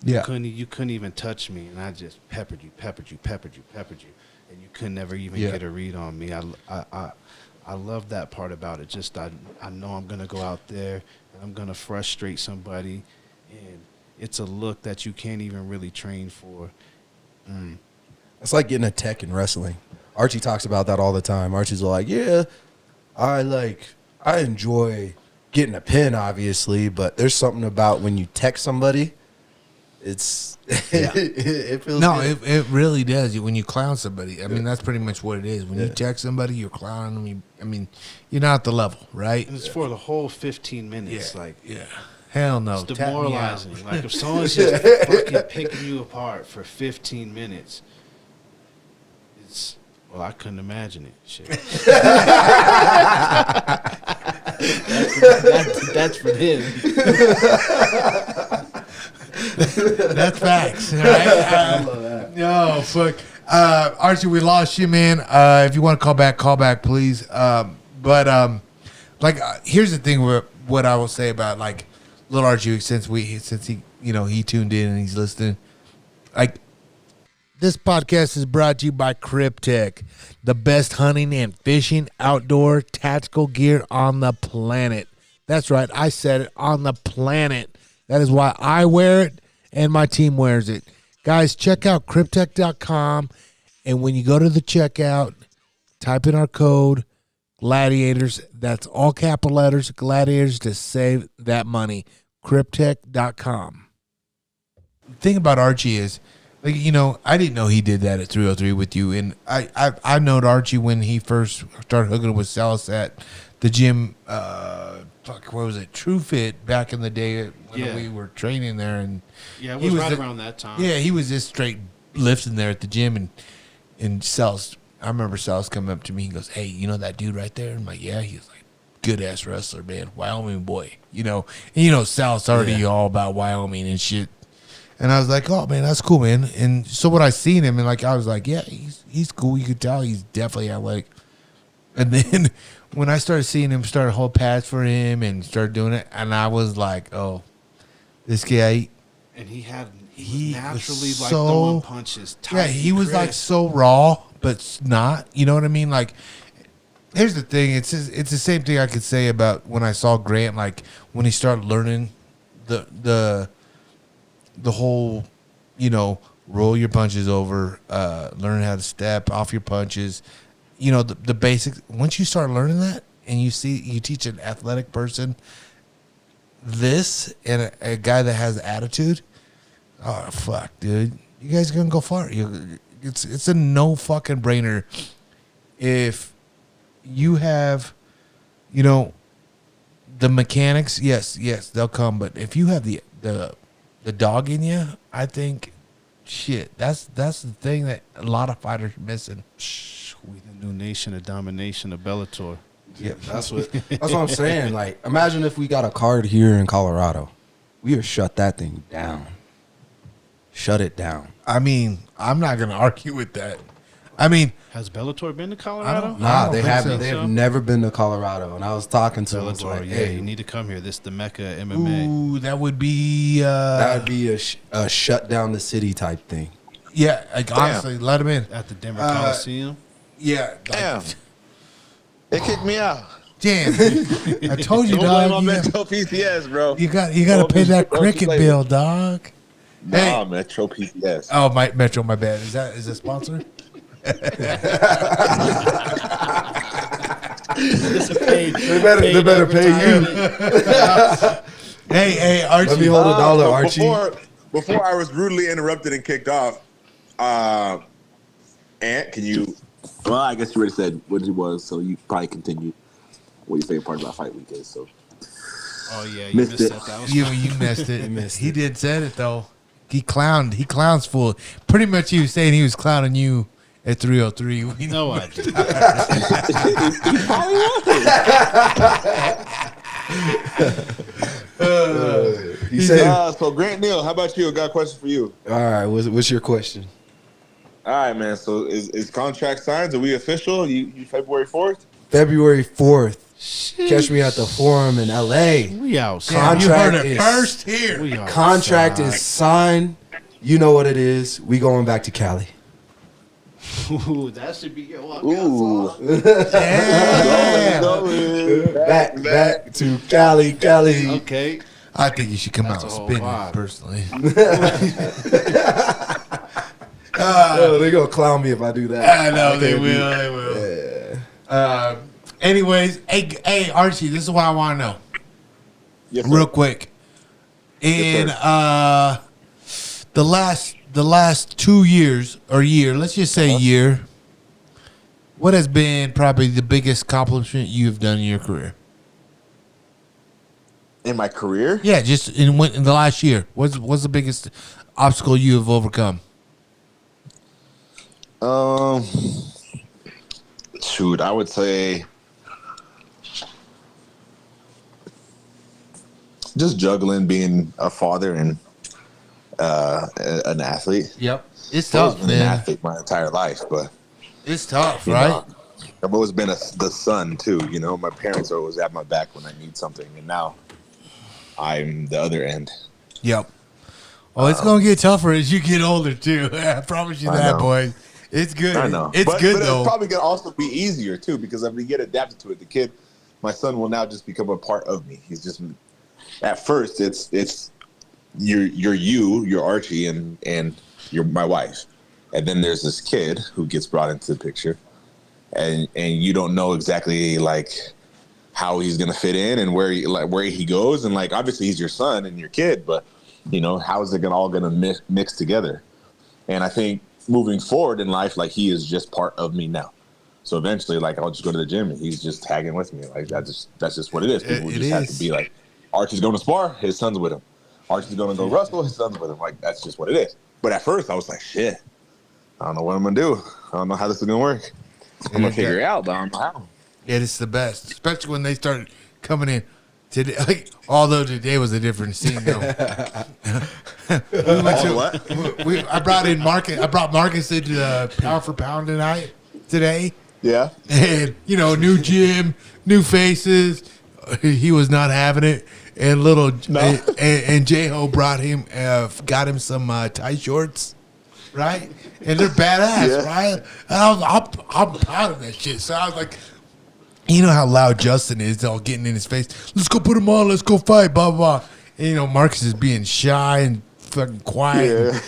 Yeah. you couldn't even touch me, and I just peppered you, and you could never even Yeah. get a read on me. I love that part about it. Just I know I'm gonna go out there and I'm gonna frustrate somebody, and it's a look that you can't even really train for. It's like getting a tech in wrestling. Archie talks about that all the time. Archie's like, yeah, I enjoy getting a pin, obviously, but there's something about when you tech somebody, it's it feels No, good. it really does. When you clown somebody, I mean, that's pretty much what it is. When you text somebody, you're clowning them. You're not at the level, right? And it's for the whole 15 minutes. Like, yeah. Hell no. it's Tap me out. demoralizing. Like, if someone's just fucking picking you apart for 15 minutes, it's, well, I couldn't imagine it. Shit. that's for them. That's facts, right? No, fuck. Archie, we lost you, man. If you want to call back, please. Here's the thing with what I will say about like little Archie, since he he tuned in and he's listening. Like, this podcast is brought to you by Cryptech, the best hunting and fishing outdoor tactical gear on the planet. That's right, I said it, on the planet. That is why I wear it and my team wears it. Guys, check out cryptech.com, and when you go to the checkout, type in our code, Gladiators. That's all capital letters, Gladiators, to save that money. Cryptech.com. The thing about Archie is, like, I didn't know he did that at 303 with you. And I known Archie when he first started hooking up with Salas at the gym. What was it? True Fit back in the day when we were training there. And Yeah, it was right around that time. yeah, he was just straight lifting there at the gym. And Salas, I remember Salas coming up to me. He goes, "Hey, you know that dude right there?" And I'm like, "Yeah." He was like, "Good ass wrestler, man. Wyoming boy." And Salas already all about Wyoming and shit. And I was like, "Oh man, that's cool, man." And so when I seen him, and I was like, "Yeah, he's cool." You could tell he's definitely athletic. And then when I started seeing him start a whole pads for him and started doing it, and I was like, "Oh, this guy." And he He naturally was like so- throwing punches. Tight, Yeah, he was like crisp. so raw, but not. You know what I mean? Like, here's the thing. It's the same thing I could say about when I saw Grant. Like when he started learning the whole, roll your punches over, learn how to step off your punches. The basics. Once you start learning that, and you teach an athletic person this, and a guy that has attitude. Oh fuck, dude! You guys are gonna go far. It's a no fucking brainer. If you have, the mechanics, yes, they'll come. But if you have the dog in you, I think, shit, that's the thing that a lot of fighters are missing. We the new nation of domination of Bellator. Yeah, that's what I'm saying. Like, imagine if we got a card here in Colorado. We would shut that thing down. Shut it down. I mean, I'm not gonna argue with that. I mean, Has Bellator been to Colorado? Nah, don't they think haven't. so. They have never been to Colorado. And I was talking to them. Bellator, Like, yeah, hey, you need to come here. This is the Mecca of MMA. ooh, that would be that would be a shut down the city type thing. yeah. Like, honestly, let him in. At the Denver Coliseum. Yeah. Like, Damn. They kicked me out. damn. I told you, Don't blame dog. my Metro PCS, bro. You got to pay that cricket bill, dog. Nah, Metro PCS. Oh, my Metro, my bad. Is that sponsor? They better pay you. Hey, Archie. Let me hold $1, Archie. Before I was rudely interrupted and kicked off, Ant, can you? Well, I guess you already said what it was, so you probably continued what your favorite part about Fight Week is. So, Oh yeah, you Missed missed it. that. That was You missed it. He did said it though. He clowns full. Pretty much he was saying he was clowning you at 303. We no idea. He said, so Grant Neal, how about you? I got a question for you. all right, what's your question? All right, man. So is contract signed? Are we official? You February 4th? February 4th. Catch me at the Forum in LA. We outside. Damn, you heard it is- first here. We outside. Contract is signed. You know what it is. We going back to Cali. Ooh, that should be your walkout Ooh. song. Damn. Back to Cali. Okay. I think you should come That's out a whole spinning, vibe. personally. Oh, they gonna clown me if I do that. I know they can't do- will. They will. Anyways, hey, Archie, this is what I want to know, Yes, sir. real quick. In the last 2 years or year, let's just say year, what has been probably the biggest accomplishment you've done in your career? In my career? Yeah, just in the last year. What's the biggest obstacle you have overcome? Shoot, I would say just juggling being a father and an athlete. Yep, it's I've always tough, been an man. athlete my entire life, but It's tough, you right? know, I've always been the son too. You know, my parents are always at my back when I need something, and now I'm the other end. Yep. Oh, it's gonna get tougher as you get older too. I promise you I that, know. boy. It's good. I know. It's but, good but though. It's probably gonna also be easier too because if we get adapted to it, the kid, my son, will now just become a part of me. He's just at first it's you're Archie and you're my wife, and then there's this kid who gets brought into the picture, and you don't know exactly like how he's gonna fit in and where he goes, and like obviously he's your son and your kid, but you know how is it all gonna mix together? And I think moving forward in life, like he is just part of me now. So eventually, like I'll just go to the gym and he's just tagging with me. Like that's just what it is. People It just have is. to be like, Archie's going to spar, his son's with him. Archie's going to go wrestle, his son's with him. Like that's just what it is. But at first, I was like, shit, I don't know what I'm gonna do. I don't know how this is gonna work. I'm gonna figure it out, but I don't know how. Yeah, it's the best, especially when they started coming in today. Like, although today was a different scene, though. We went to, What? I brought Marcus into Pound for Pound today, Yeah. and you know, new gym, new faces. He was not having it, and and J-Ho brought him, got him some tight shorts, right? And they're badass, Yeah. right? And I'm proud of that shit. So I was like, you know how loud Justin is, all getting in his face. Let's go put him on. Let's go fight. Blah blah blah. And, you know, Marcus is being shy and fucking quiet. Yeah.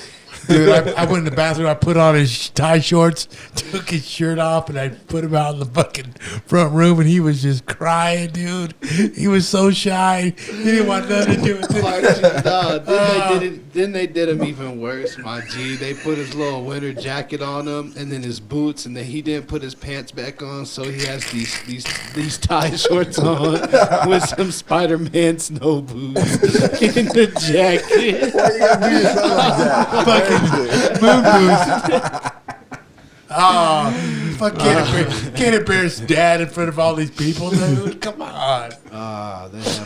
Dude, I went in the bathroom. I put on his tie shorts, took his shirt off, and I put him out in the fucking front room. And he was just crying, dude. He was so shy. He didn't want nothing to do with it. Then they did him even worse, my G. They put his little winter jacket on him, and then his boots, and then he didn't put his pants back on, so he has these tie shorts on with some Spider-Man snow boots in the jacket. Why you gotta do yourself like that? Fucking moon boost. Oh, fuck! Can't embarrass Dad in front of all these people, dude. Come on. They have my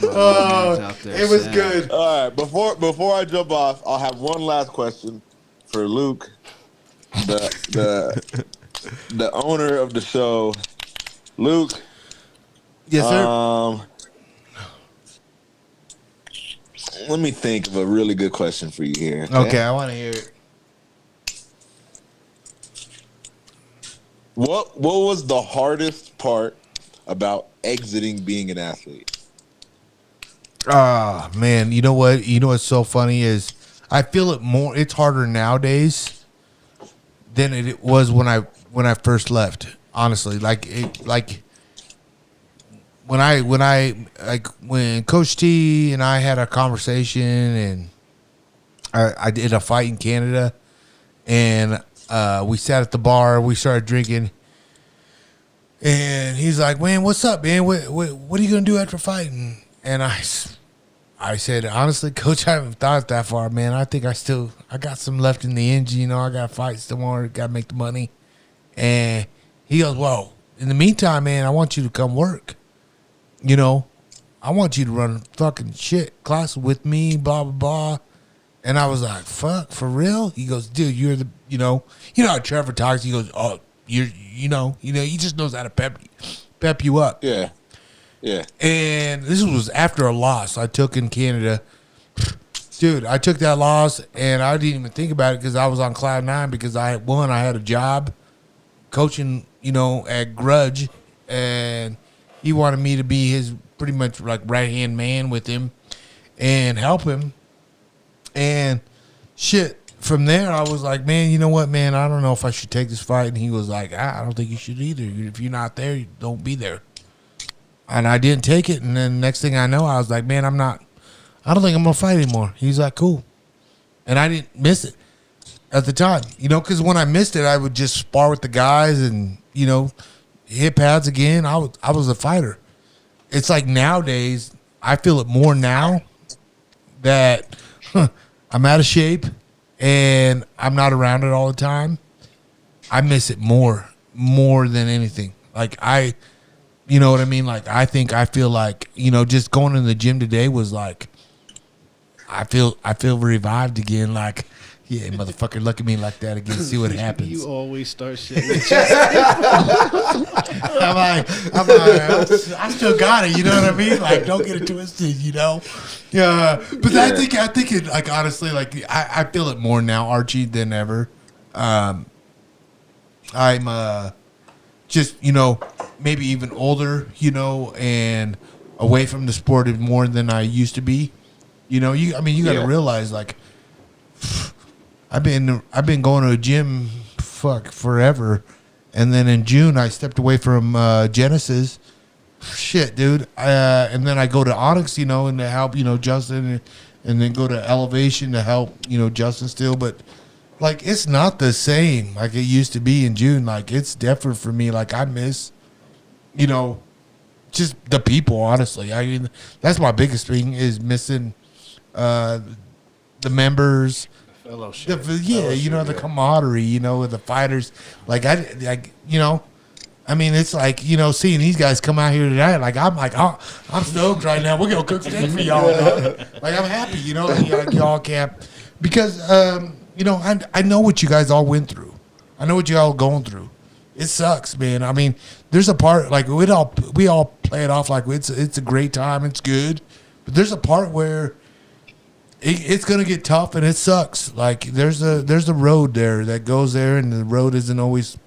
little man's out there. It was sad. good. All right, before I jump off, I'll have one last question for Luke, the owner of the show. Luke, Yes, sir. let me think of a really good question for you here. Okay, I want to hear it. What was the hardest part about exiting being an athlete? Ah, man, you know what? You know what's so funny is I feel it more. It's harder nowadays than it was when I first left. Honestly, when Coach T and I had a conversation, and I did a fight in Canada, and we sat at the bar, we started drinking, and he's like, "Man, what's up, man? What are you gonna do after fighting?" And I said, honestly, Coach, I haven't thought that far, man. I think I got some left in the engine. You know, I got to fight some more, got to make the money. And he goes, well, in the meantime, man, I want you to come work. You know, I want you to run fucking shit class with me, blah, blah, blah. And I was like, fuck, for real? He goes, dude, you're the, you know how Trevor talks. He goes, oh, you know, he just knows how to pep you up. Yeah. Yeah. And this was after a loss I took in Canada. Dude, I took that loss and I didn't even think about it because I was on cloud nine because I had a job coaching, at Grudge, and he wanted me to be his pretty much like right-hand man with him and help him. And shit, from there, I was like, man, you know what, man? I don't know if I should take this fight. And he was like, I don't think you should either. If you're not there, you don't be there. And I didn't take it. And then next thing I know, I was like, man, I don't think I'm going to fight anymore. He's like, cool. And I didn't miss it at the time, because when I missed it, I would just spar with the guys and, hit pads again. I was a fighter. It's like nowadays, I feel it more now that I'm out of shape and I'm not around it all the time. I miss it more than anything. Like you know what I mean? Like I feel like, just going to the gym today was like, I feel revived again. Like, yeah, motherfucker, look at me like that again. See what happens. You always start shit. I'm like, I still got it. You know what I mean? Like, don't get it twisted. Yeah, but I think it, like, honestly, like, I feel it more now, Archie, than ever. I'm just, maybe even older, and away from the sport more than I used to be. You got to realize, like, I've been going to a gym forever, and then in June I stepped away from Genesis. Shit, dude. And then I go to Onyx, and to help, Justin, and then go to Elevation to help, Justin still. But like, it's not the same like it used to be in June. Like, it's different for me. Like, I miss, just the people. Honestly, I mean, that's my biggest thing is missing the members. Fellowship. The camaraderie, with the fighters. Like, it's like, seeing these guys come out here tonight, like, I'm stoked right now. We're going to cook steak for y'all, dog. Like, I'm happy, y'all can't. Because, I know what you guys all went through. I know what you all going through. It sucks, man. I mean, there's a part, like, we all play it off like it's a great time, it's good. But there's a part where it's gonna get tough and it sucks. Like there's a road there that goes there, and the road isn't always,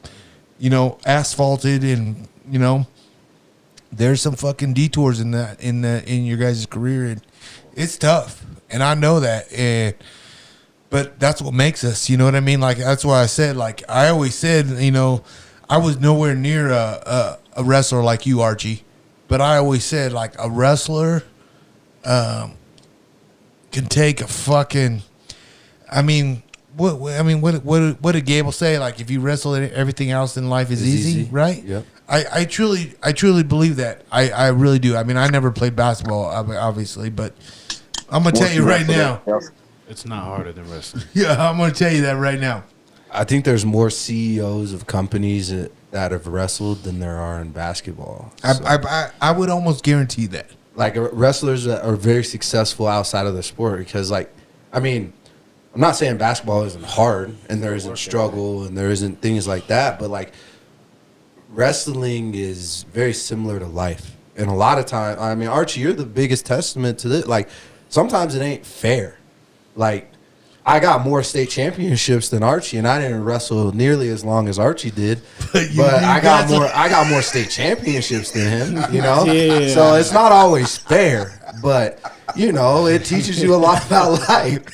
asphalted, and there's some fucking detours in your guys' career, and it's tough, and I know that, but that's what makes us. You know what I mean? Like that's why I said, like I always said, I was nowhere near a wrestler like you, Archie, but I always said like a wrestler. Can take a fucking. What did Gable say? Like, if you wrestle, everything else in life is easy, right? Yep. I truly believe that. I really do. I mean, I never played basketball, obviously, but I'm gonna tell you right now, it's not harder than wrestling. Yeah, I'm gonna tell you that right now. I think there's more CEOs of companies that have wrestled than there are in basketball. So. I would almost guarantee that. Like wrestlers that are very successful outside of the sport, because I'm not saying basketball isn't hard and there isn't struggle and there isn't things like that, but like wrestling is very similar to life. And a lot of time, Archie, you're the biggest testament to this. Like sometimes it ain't fair. Like I got more state championships than Archie, and I didn't wrestle nearly as long as Archie did. But I got more state championships than him, Yeah. So it's not always fair, but it teaches you a lot about life.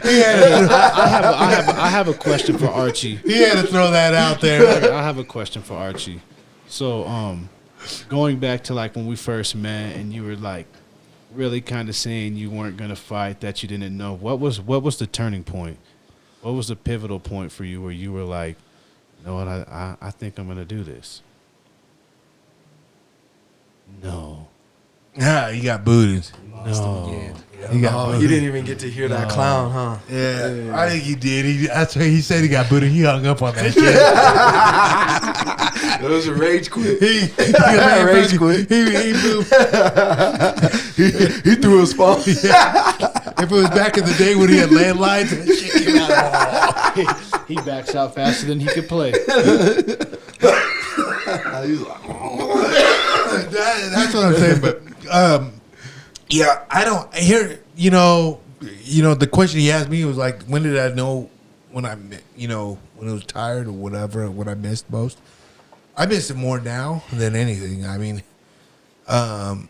I have a question for Archie. He had to throw that out there. I have a question for Archie. So, going back to like when we first met, and you were like really kind of saying you weren't gonna fight, that you didn't know. What was the turning point? What was the pivotal point for you where you were like, you know what, I think I'm gonna do this? No. Yeah, you got booted. No. You didn't even get to hear that clown, huh? Yeah, I think he did. That's why he said he got booted. He hung up on that It was a rage quit. He Rage quit. He moved. He threw his phone. If it was back in the day when he had landlines, and that shit came out. He backs out faster than he could play. That's what I'm saying. But yeah, I don't hear. You know, the question he asked me was like, when did I know when I, when I was tired or whatever, what I missed most? I miss it more now than anything. I mean, and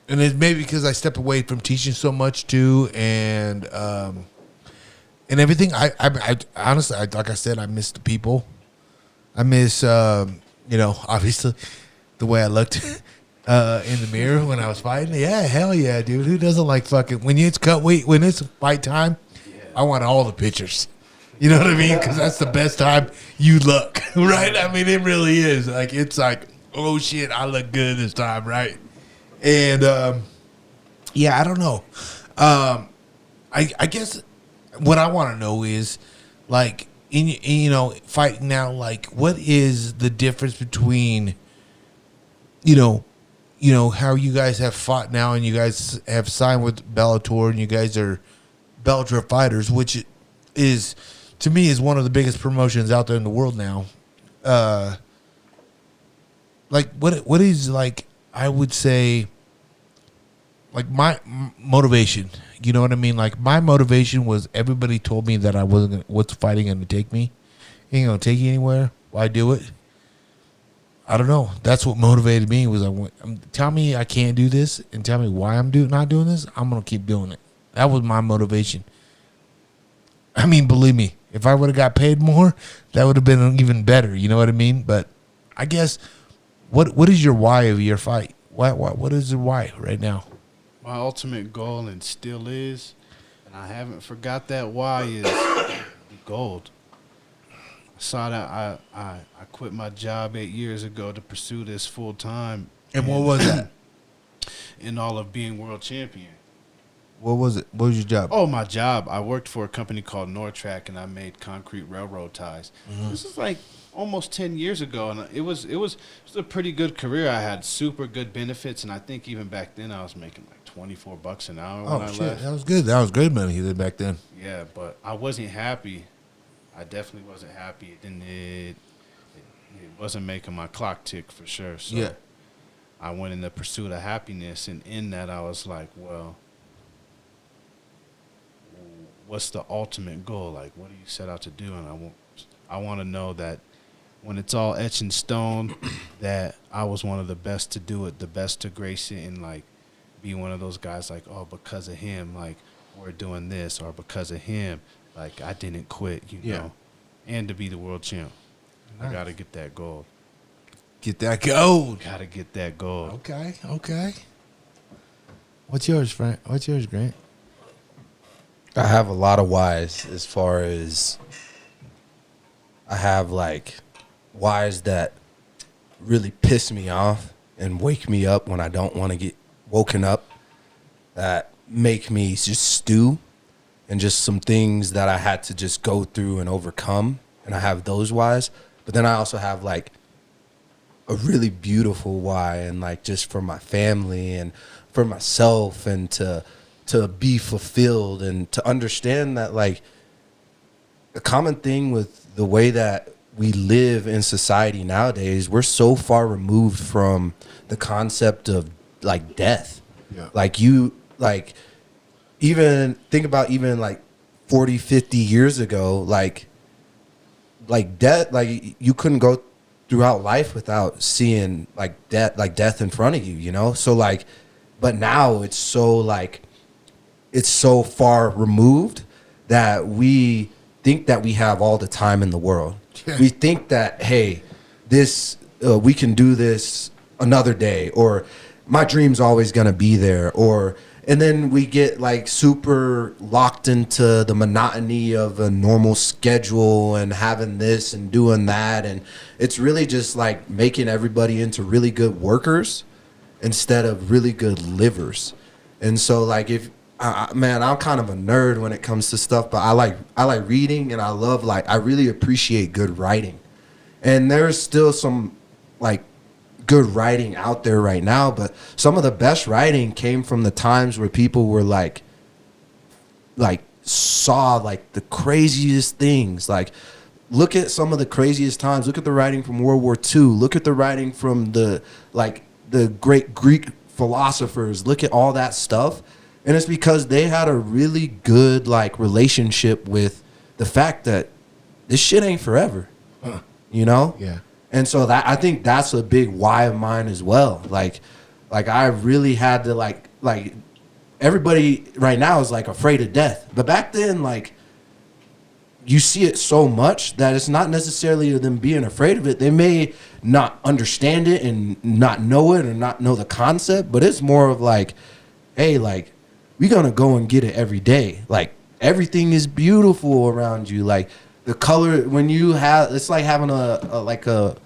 it's maybe because I stepped away from teaching so much too, and everything. I honestly, like I said, I miss the people. I miss, obviously, the way I looked in the mirror when I was fighting. Yeah, hell yeah, dude. Who doesn't like fucking when it's when it's fight time? I want all the pictures. You know what I mean? Because that's the best time you look, right? I mean, it really is. Like, it's like, oh shit, I look good this time, right? And yeah, I don't know. I guess what I want to know is, like, fighting now, like, what is the difference between, how you guys have fought now and you guys have signed with Bellator and you guys are Bellator fighters, which is, to me, is one of the biggest promotions out there in the world now. Like, what is, like, I would say, like, my motivation, you know what I mean? Like, my motivation was everybody told me that I wasn't gonna, what's fighting going to take me? Ain't going to take you anywhere. Why do it? I don't know. That's what motivated me was tell me I can't do this and tell me why I'm not doing this. I'm going to keep doing it. That was my motivation. I mean, believe me, if I would have got paid more, that would have been even better. You know what I mean? But I guess, what is your why of your fight? What is your why right now? My ultimate goal, and still is, and I haven't forgot that why, is the gold. I saw that I quit my job 8 years ago to pursue this full time. And what was that? In all of being world champion. What was it? What was your job? Oh, my job. I worked for a company called Nortrack, and I made concrete railroad ties. Mm-hmm. This is like almost 10 years ago, and it was a pretty good career. I had super good benefits, and I think even back then I was making like $24 an hour when I left. That was good. That was good money you did back then. Yeah, but I wasn't happy. I definitely wasn't happy. It wasn't making my clock tick for sure. So yeah. I went in the pursuit of happiness, and in that I was like, well, what's the ultimate goal? Like, what do you set out to do? And I want to know that when it's all etched in stone, that I was one of the best to do it, the best to grace it, and like be one of those guys like, oh, because of him, like we're doing this, or because of him, like I didn't quit, you know, and to be the world champ. Nice. I got to get that gold. Get that gold. Got to get that gold. Okay. What's yours, Frank? What's yours, Grant? I have a lot of whys as far as I have like whys that really piss me off and wake me up when I don't want to get woken up, that make me just stew, and just some things that I had to just go through and overcome. And I have those whys. But then I also have like a really beautiful why, and like just for my family and for myself, and to be fulfilled, and to understand that like the common thing with the way that we live in society nowadays, we're so far removed from the concept of like death. Yeah. Like even think about even like 40, 50 years ago, like death, like you couldn't go throughout life without seeing like death in front of you, you know? So like, but now it's so far removed that we think that we have all the time in the world. Yeah. We think that, hey, we can do this another day, or my dream's always going to be there, and then we get like super locked into the monotony of a normal schedule and having this and doing that. And it's really just like making everybody into really good workers instead of really good livers. And so like man, I'm kind of a nerd when it comes to stuff, but I like reading, and I really appreciate good writing. And there's still some like good writing out there right now, but some of the best writing came from the times where people were like saw like the craziest things. Like, look at some of the craziest times. Look at the writing from World War II. Look at the writing from the great Greek philosophers. Look at all that stuff. And it's because they had a really good like relationship with the fact that this shit ain't forever. You know? Yeah. And so that, I think that's a big why of mine as well. Like I really had to like everybody right now is like afraid of death. But back then, like, you see it so much that it's not necessarily them being afraid of it. They may not understand it and not know it or not know the concept, but it's more of like, hey, like, we're going to go and get it every day. Like, everything is beautiful around you. Like, the color, when you have, it's like having an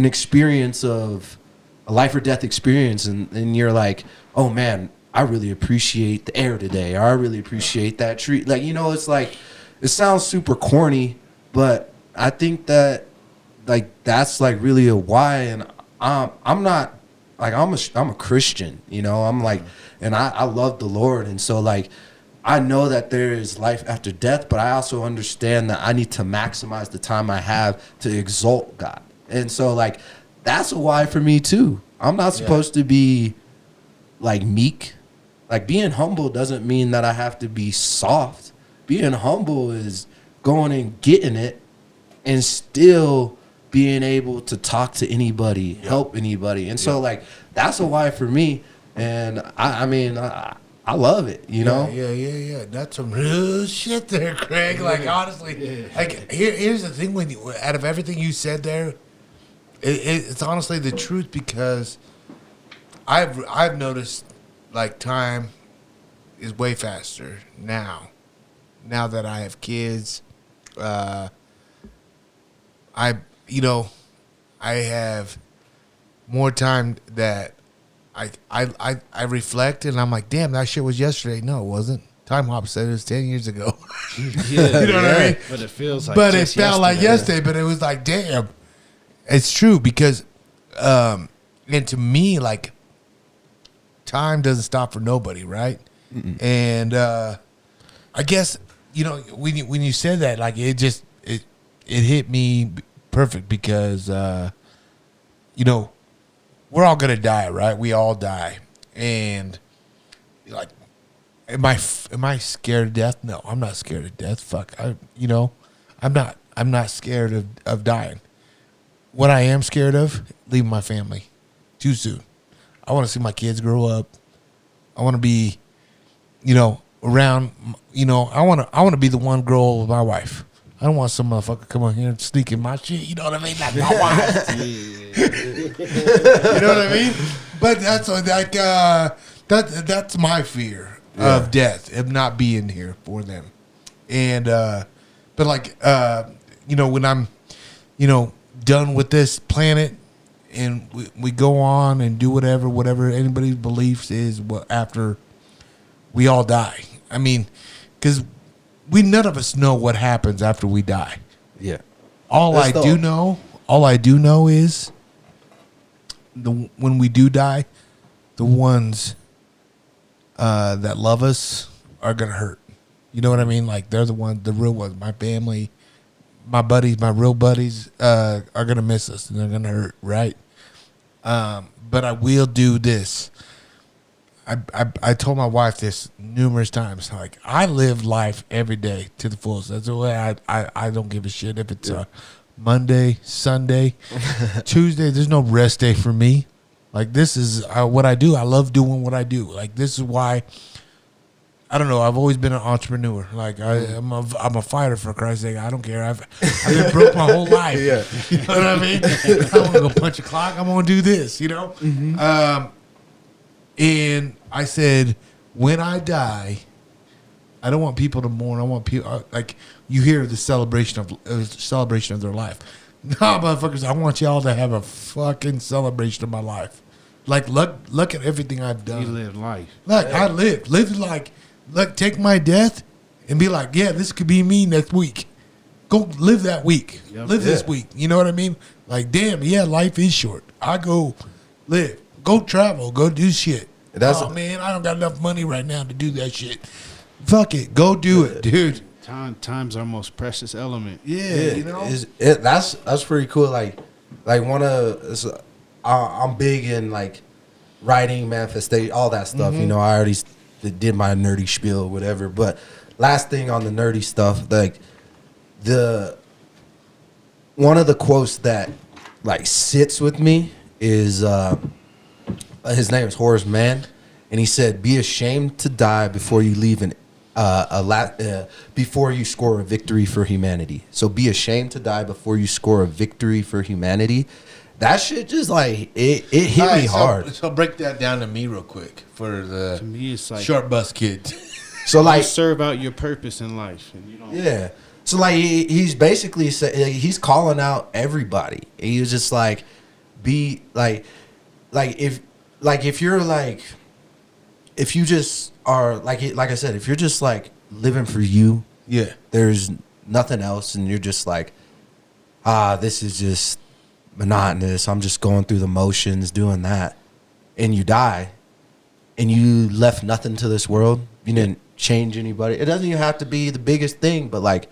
experience of a life or death experience. And you're like, oh man, I really appreciate the air today. Or I really appreciate that tree. Like, you know, it's like, it sounds super corny, but I think that like that's like really a why. And I'm not like I'm a Christian, you know. I'm like, and I love the Lord, and so like I know that there is life after death, but I also understand that I need to maximize the time I have to exalt God, and so like that's a why for me too. I'm not supposed to be like meek. Like, being humble doesn't mean that I have to be soft. Being humble is going and getting it and still being able to talk to anybody, help anybody. And so, like, that's a why for me. And, I mean, I love it, you know? Yeah. That's some real shit there, Craig. Like, honestly, like, here's the thing. When you, out of everything you said there, it's honestly the truth, because I've noticed, like, time is way faster now that I have kids. I have more time that I reflect, and I'm like, damn, that shit was yesterday. No, it wasn't. Time Hop said it was 10 years ago. You know what I mean? But it feels like But it felt like yesterday, but it was like, damn. It's true, because and to me, like, time doesn't stop for nobody, right? Mm-mm. And I guess, you know, when you said that, like, it hit me perfect, because you know, we're all gonna die, right? We all die, and like, am I scared of death? No, I'm not scared of death. Fuck, I'm not scared of dying. What I am scared of, leaving my family too soon. I want to see my kids grow up. I want to be, you know, around. You know, I want to be the one grow old with my wife. I don't want some motherfucker come on here and sneak in my shit. You know what I mean? That's my wife. You know what I mean? But that's like that's my fear of death, of not being here for them. And but like you know, when I'm, you know, done with this planet, and we go on and do whatever anybody's beliefs is after we all die. I mean, because none of us know what happens after we die. Yeah. All I do know is when we do die, the ones that love us are gonna hurt. You know what I mean? Like, they're the real ones. My family, my buddies, my real buddies are gonna miss us, and they're gonna hurt, right? But I will do this. I told my wife this numerous times. Like, I live life every day to the fullest. That's the way I don't give a shit if it's Monday, Sunday, Tuesday. There's no rest day for me. Like, this is what I do. I love doing what I do. Like, this is why, I don't know, I've always been an entrepreneur. Like, I'm a fighter, for Christ's sake. I don't care. I've been broke my whole life. Yeah. You know what I mean? I want to go punch a clock. I'm going to do this, you know? Mm-hmm. And I said, when I die, I don't want people to mourn. I want people, like, you hear the celebration of their life. Nah, motherfuckers, I want y'all to have a fucking celebration of my life. Like, look at everything I've done. You live life. Look, I lived like, look, take my death and be like, yeah, this could be me next week. Go live that week. Yep. Live this week. You know what I mean? Like, damn, yeah, life is short. I go live, go travel, go do shit. Man, I don't got enough money right now to do that shit. Fuck it, go do it, dude. Time's our most precious element. Yeah, you know. That's pretty cool. Like I'm big in like writing, manifestation, all that stuff. You know, I already did my nerdy spiel, whatever. But last thing on the nerdy stuff, like one of the quotes that like sits with me is his name is Horace Mann, and he said, "Be ashamed to die before you leave before you score a victory for humanity." So be ashamed to die before you score a victory for humanity. That shit just like it hit me hard. So break that down to me real quick for the To me, it's like short bus kids. So you like serve out your purpose in life, and you don't. yeah. So like he's basically he's calling out everybody. He was just like, be like if you're like, if you just are like I said, if you're just like living for you, Yeah. there's nothing else, and you're just like, this is just monotonous. I'm just going through the motions, doing that, and you die, and you left nothing to this world. You didn't change anybody. It doesn't even have to be the biggest thing, but like,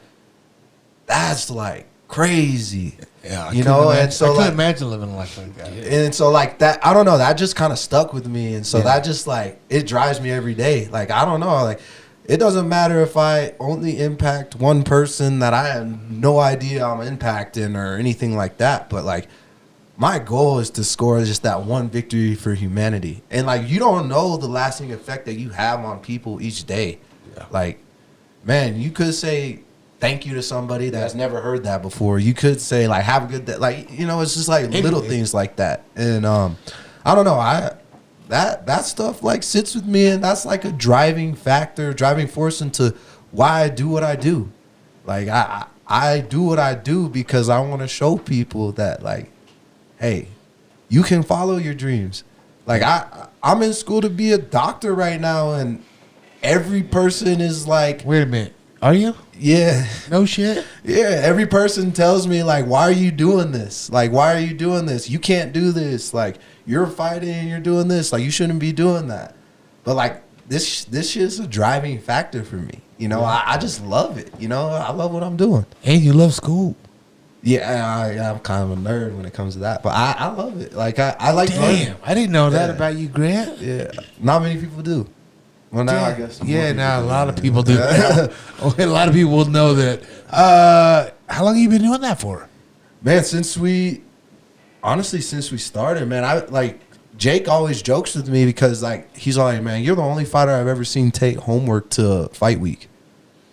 that's like crazy. Yeah, you know, imagine, and so I couldn't like, imagine living a life like that. and so like that, I don't know, that just kind of stuck with me, and so that just like it drives me every day. Like I don't know, like it doesn't matter if I only impact one person that I have no idea I'm impacting or anything like that, but like my goal is to score just that one victory for humanity. And like you don't know the lasting effect that you have on people each day. Yeah. Like, man, you could say thank you to somebody that's never heard that before. You could say like have a good day. Like, you know, it's just like little things like that. And I don't know, that stuff like sits with me, and that's like a driving force into why I do what I do. Like I do what I do because I want to show people that like, hey, you can follow your dreams. Like I'm in school to be a doctor right now, and every person is like, wait a minute, are you? Yeah. No shit? Yeah, every person tells me, like, why are you doing this? Like, why are you doing this? You can't do this. Like, you're fighting and you're doing this. Like, you shouldn't be doing that. But, like, this shit's a driving factor for me. You know, I just love it. You know, I love what I'm doing. And you love school. Yeah, I'm kind of a nerd when it comes to that. But I love it. Like, I like learning. Damn, I didn't know that about you, Grant. Yeah, not many people do. Well, now I guess. Yeah, now a lot of people do. A lot of people will know that. How long have you been doing that for? Man, since we started, man, I like Jake always jokes with me because like he's like, man, you're the only fighter I've ever seen take homework to fight week.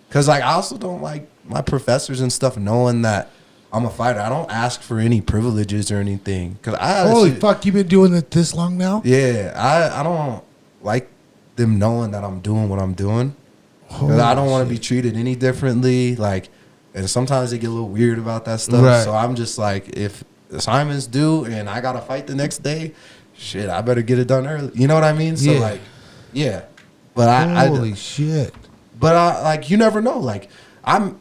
Cause like I also don't like my professors and stuff knowing that I'm a fighter. I don't ask for any privileges or anything. Cause holy fuck, you been doing it this long now? Yeah, I don't like them knowing that I'm doing what I'm doing. I don't want to be treated any differently. Like, and sometimes they get a little weird about that stuff. Right. So I'm just like, if assignments due and I gotta fight the next day, shit, I better get it done early. You know what I mean? So like, yeah. But holy shit. But I like, you never know. Like, I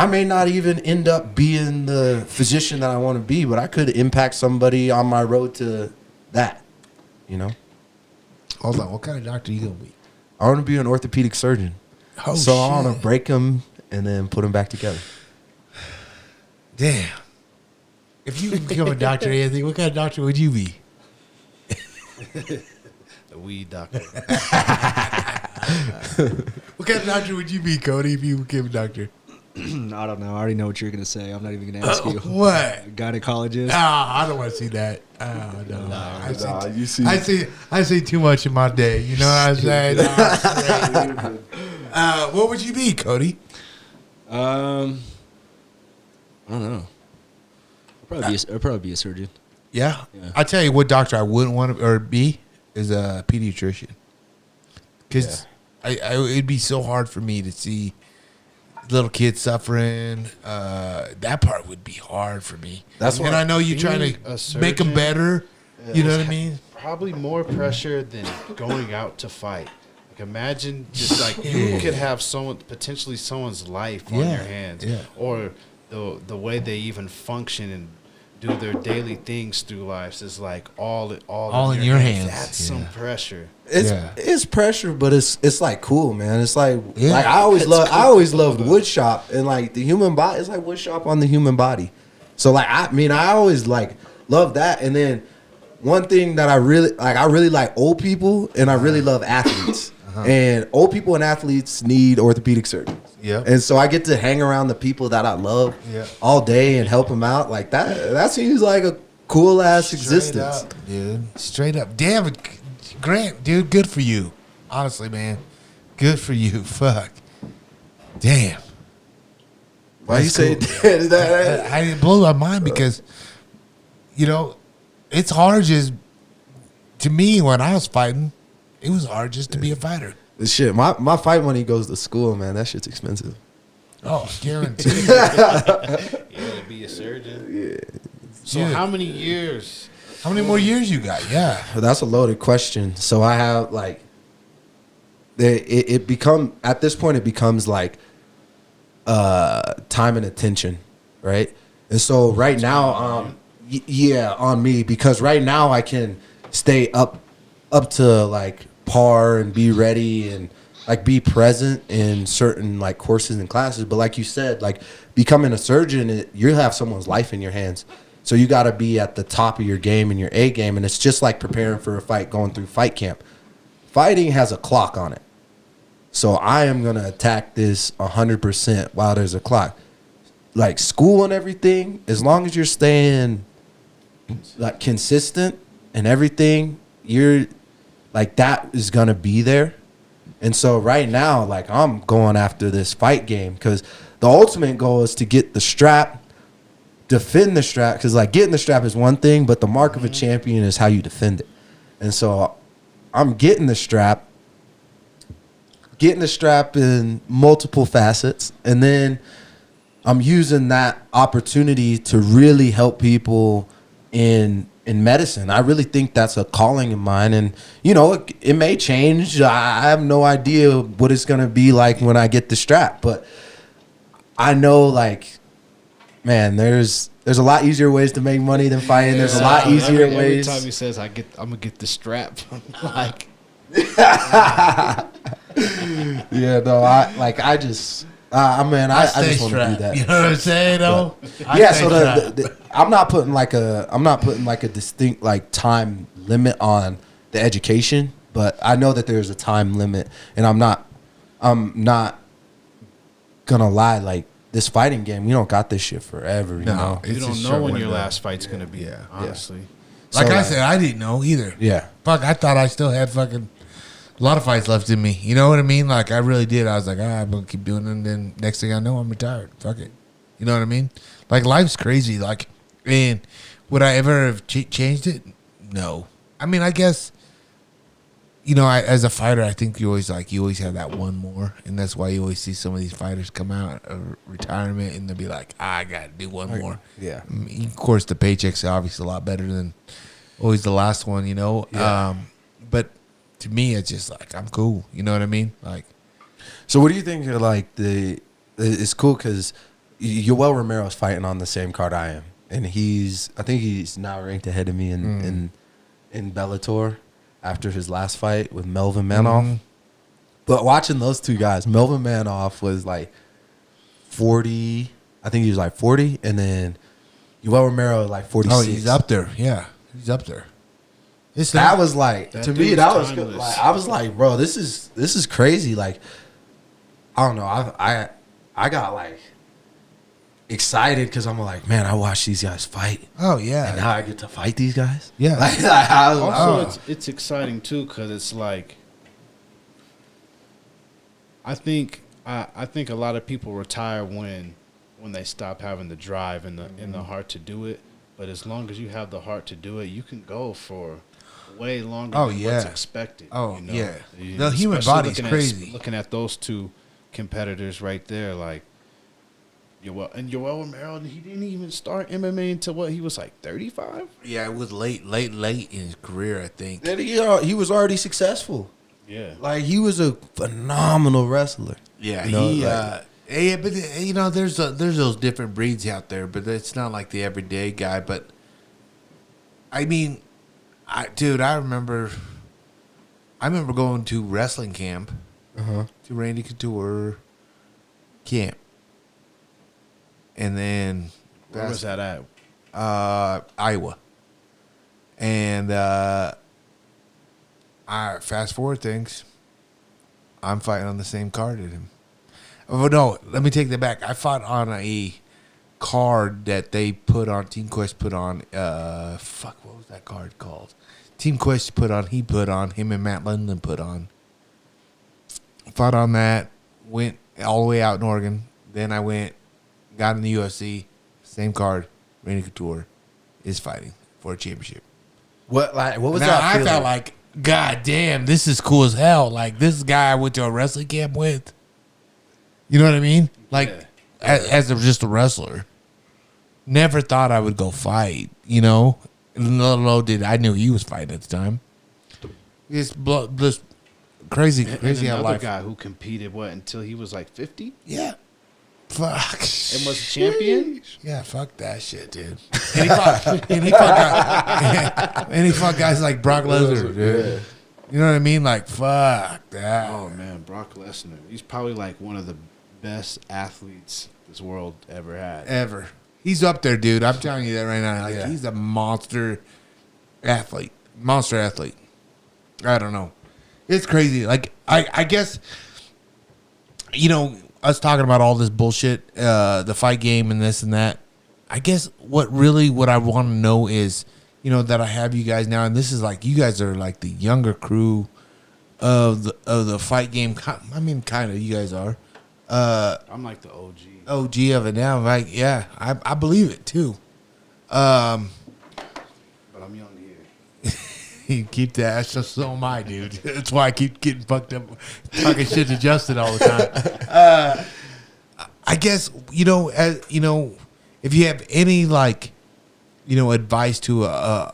may not even end up being the physician that I want to be, but I could impact somebody on my road to that. You know. Hold on, what kind of doctor are you gonna be? I want to be an orthopedic surgeon. Oh, so I want to break them and then put them back together. Damn. If you become a doctor, Anthony, what kind of doctor would you be? A weed doctor. What kind of doctor would you be, Cody, if you became a doctor? I don't know. I already know what you're going to say. I'm not even going to ask you. What? Gynecologist? I don't want to see that. No. I see too much in my day. You know what I'm saying? What would you be, Cody? I don't know. I'd probably be a surgeon. Yeah? I'll tell you what doctor I wouldn't want to be is a pediatrician. Because it'd be so hard for me to see little kids suffering. That part would be hard for me. And I know you're trying to make them better. You know what I mean? Probably more pressure than going out to fight. Like imagine just like you could have potentially someone's life on your hands, or the way they even function and do their daily things through life. It's like all in your hands. That's some pressure. It's pressure, but it's like cool, man. It's like Yeah. like I always loved wood shop, and like the human body. It's like wood shop on the human body. So like I always like love that. And then one thing that I really like old people, and I really love athletes. And old people and athletes need orthopedic surgeons. Yeah. And so I get to hang around the people that I love all day and help them out. Like that seems like a cool ass existence. Up, dude. Straight up. Damn it, Grant, dude, good for you. Honestly, man. Good for you. Fuck. Damn. Why you say that? It blew my mind because, you know, it's hard just, to me, when I was fighting, it was hard just to be a fighter. Shit, my fight money goes to school, man. That shit's expensive. Oh, guaranteed. To be a surgeon. Yeah. So how many years? How many more years you got? Yeah. That's a loaded question. So I have like, it become at this point it becomes like, time and attention, right? And so right now, on me, because right now I can stay up to like par and be ready and like be present in certain like courses and classes. But like you said, like becoming a surgeon, you have someone's life in your hands. So you got to be at the top of your game and your A game. And it's just like preparing for a fight, going through fight camp. Fighting has a clock on it. So I am going to attack this 100% while there's a clock. Like school and everything, as long as you're staying like consistent and everything, you're like that is going to be there. And so right now, like I'm going after this fight game because the ultimate goal is to get the strap, defend the strap, because like getting the strap is one thing, but the mark of a champion is how you defend it. And so I'm getting the strap in multiple facets, and then I'm using that opportunity to really help people in medicine. I really think that's a calling of mine, and you know it may change. I have no idea what it's gonna be like when I get the strap, but I know like, man, there's a lot easier ways to make money than fighting. There's a lot easier ways. Every time he says I'm gonna get the strap, like. Yeah, no, I just want to do that. You know what I'm saying, though? Yeah, so I'm not putting like a distinct like time limit on the education, but I know that there's a time limit, and I'm not gonna lie, like this fighting game, you don't got this shit forever. You know, you don't know when your last fight's gonna be. Honestly, like I said, I didn't know either. Yeah, fuck, I thought I still had fucking a lot of fights left in me. You know what I mean? Like I really did. I was like, I'm gonna keep doing it. And then next thing I know, I'm retired. Fuck it. You know what I mean? Like life's crazy. Like, and would I ever have changed it? No. I mean, I guess. You know, as a fighter, I think you always have that one more, and that's why you always see some of these fighters come out of retirement and they'll be like, I got to do one more. Yeah. Of course, the paycheck's obviously a lot better than always the last one, you know. Yeah. But to me, it's just like I'm cool. You know what I mean? Like, so what do you think? Like it's cool because Yoel Romero's fighting on the same card I am, and I think he's now ranked ahead of me in Bellator. After his last fight with Melvin Manoff. Mm-hmm. But watching those two guys, Melvin Manoff was like 40. I think he was like 40. And then Yoel Romero was like 46. Oh, he's up there. Yeah, he's up there. That was like, to me, that was good. Like, I was like, bro, this is crazy. Like, I don't know. I got like excited because I'm like, man, I watched these guys fight. Oh yeah, and now I get to fight these guys. Yeah. Also, it's exciting too because it's like, I think a lot of people retire when they stop having the drive and the heart to do it. But as long as you have the heart to do it, you can go for way longer than what's expected. Oh you know? yeah, the human body's crazy. Looking at those two competitors right there, like. Yoel Romero, he didn't even start MMA until what, he was like 35? Yeah, it was late in his career, I think. Then he was already successful. Yeah. Like he was a phenomenal wrestler. Yeah, you know, Yeah, but you know, there's those different breeds out there, but it's not like the everyday guy. But I mean, I remember going to wrestling camp, to Randy Couture camp, and then Where was that at? Iowa, and I fast forward things. I'm fighting on the same card as him. Oh no, let me take that back. I fought on a card that they put on, Team Quest put on. What was that card called? Team Quest put on. He put on. Him and Matt London put on. Fought on that. Went all the way out in Oregon. Then I got in the UFC. Same card. Randy Couture is fighting for a championship. What was Now, that? I felt like, God damn, this is cool as hell. Like, this guy I went to a wrestling camp with. You know what I mean? Like, as just a wrestler. Never thought I would go fight, you know? No, I knew he was fighting at the time. It's just crazy And how another life. guy who competed, until he was like 50? Yeah. Fuck. And was a champion? Yeah, fuck that shit, dude. And he fought guys like Brock Lesnar, dude. You know what I mean? Like, fuck that. Oh, man, Brock Lesnar. He's probably like one of the best athletes this world ever had. Ever. He's up there, dude. I'm telling you that right now. Like, he's a monster athlete. Monster athlete. I don't know. It's crazy. Like, I guess, you know, us talking about all this bullshit, the fight game and this and that. I guess what I want to know is, you know, that I have you guys now, and this is like, you guys are like the younger crew of the fight game. I mean, kind of, you guys are. I'm like the OG. OG of it now. Like, yeah, I believe it too. But I'm young here. You keep that. So am I, dude. That's why I keep getting fucked up, talking shit to Justin all the time. I guess, you know, if you have any, like, you know, advice to a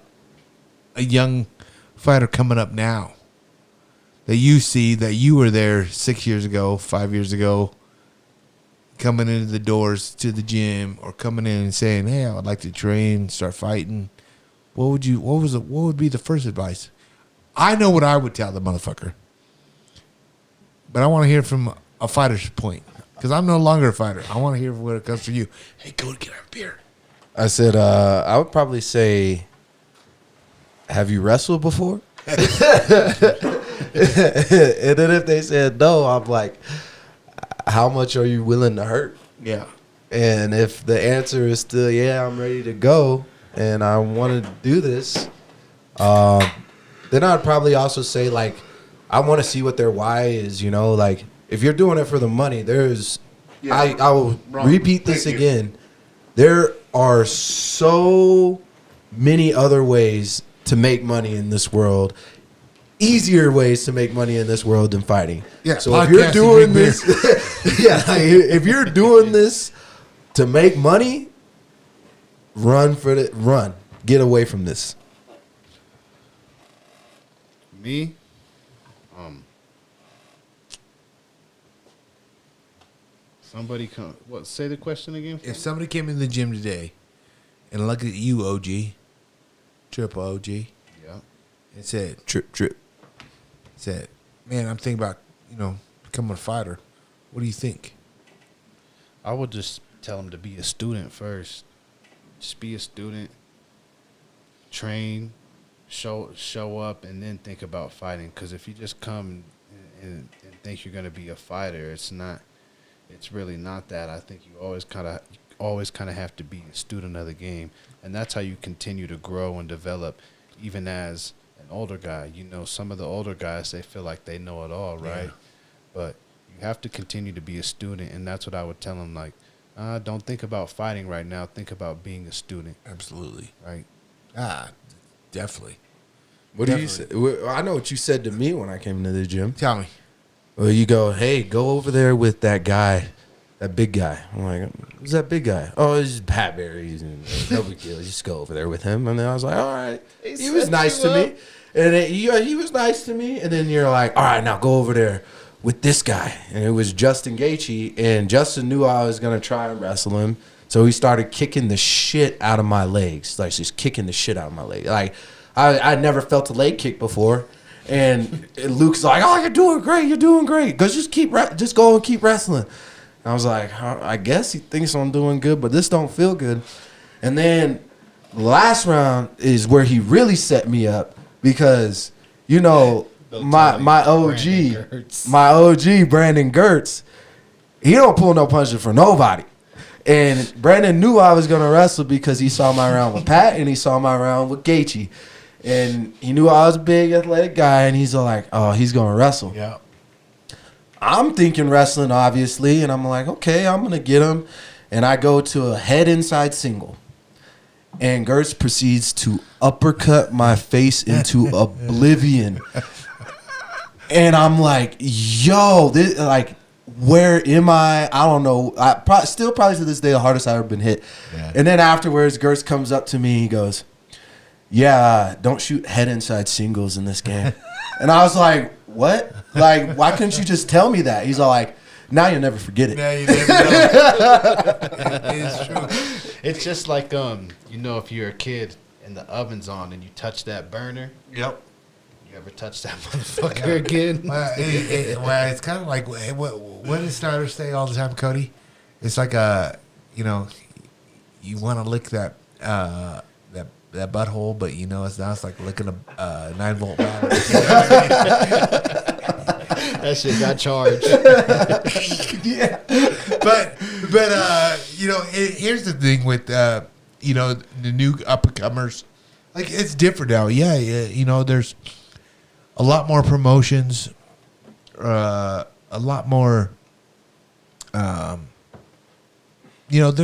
young fighter coming up now that you see, that you were there 6 years ago, 5 years ago, coming into the doors to the gym, or coming in and saying, "Hey, I would like to train, start fighting." What would be the first advice? I know what I would tell the motherfucker, but I want to hear from a fighter's point, because I'm no longer a fighter. I want to hear what it comes from you. Hey, go get our beer. I said, I would probably say, have you wrestled before? And then if they said no, I'm like, how much are you willing to hurt? Yeah. And if the answer is still, yeah, I'm ready to go and I want to do this, then I'd probably also say, like, I want to see what their why is, you know? Like, if you're doing it for the money, I will repeat this again. There are so many other ways to make money in this world, easier ways to make money in this world than fighting. Yeah, so if you're doing this, if you're doing this to make money, run. Get away from this. Me? Somebody come. What? Say the question again. If somebody came in the gym today and looked at you, OG, triple OG, Yeah. and said, said, "Man, I'm thinking about, you know, becoming a fighter. What do you think?" I would just tell them to be a student first. Just be a student. Train, show up, and then think about fighting. Because if you just come and think you're gonna be a fighter, it's not. It's really not that. I think you always kind of have to be a student of the game, and that's how you continue to grow and develop, even as an older guy. You know, some of the older guys, they feel like they know it all, right? Yeah. But you have to continue to be a student, and that's what I would tell them. Like, don't think about fighting right now. Think about being a student. Absolutely. Right. Definitely. What do you say? I know what you said to me when I came into the gym. Tell me. Well, you go, hey, go over there with that guy, that big guy. I'm like, who's that big guy? Oh, it's just Pat Berries, and no big deal. Just go over there with him. And then I was like, all right. He was nice to me. And he was nice to me. And then you're like, all right, now go over there with this guy, and it was Justin Gaethje, and Justin knew I was gonna try and wrestle him, so he started kicking the shit out of my legs, like just kicking the shit out of my leg. Like I never felt a leg kick before, and Luke's like, "Oh, you're doing great. Just go and keep wrestling." And I was like, I guess he thinks I'm doing good, but this don't feel good. And then last round is where he really set me up because my OG Brandon Gertz, he don't pull no punches for nobody. And Brandon knew I was gonna wrestle because he saw my round with Pat and he saw my round with Gaethje, and he knew I was a big athletic guy, and he's all like, "Oh, he's gonna wrestle." Yeah. I'm thinking wrestling, obviously, and I'm like, okay, I'm gonna get him, and I go to a head inside single. And Gertz proceeds to uppercut my face into oblivion. And I'm like, yo, this, like, where am I? I don't know. Still probably to this day the hardest I've ever been hit. Yeah. And then afterwards, Gertz comes up to me. He goes, yeah, don't shoot head inside singles in this game. And I was like, what? Like, why couldn't you just tell me that? He's all like, now you'll never forget it. Now you never know. It is true. It's just like if you're a kid and the oven's on and you touch that burner. Yep. You ever touch that motherfucker again? Well, it's kind of like what does Snyder say all the time, Cody? It's like you want to lick that that butthole, but it's like licking a 9-volt battery. You know what I mean? That shit got charged. Yeah, but here's the thing with the new up-and-comers. Like, it's different now. Yeah, there's a lot more promotions, a lot more. There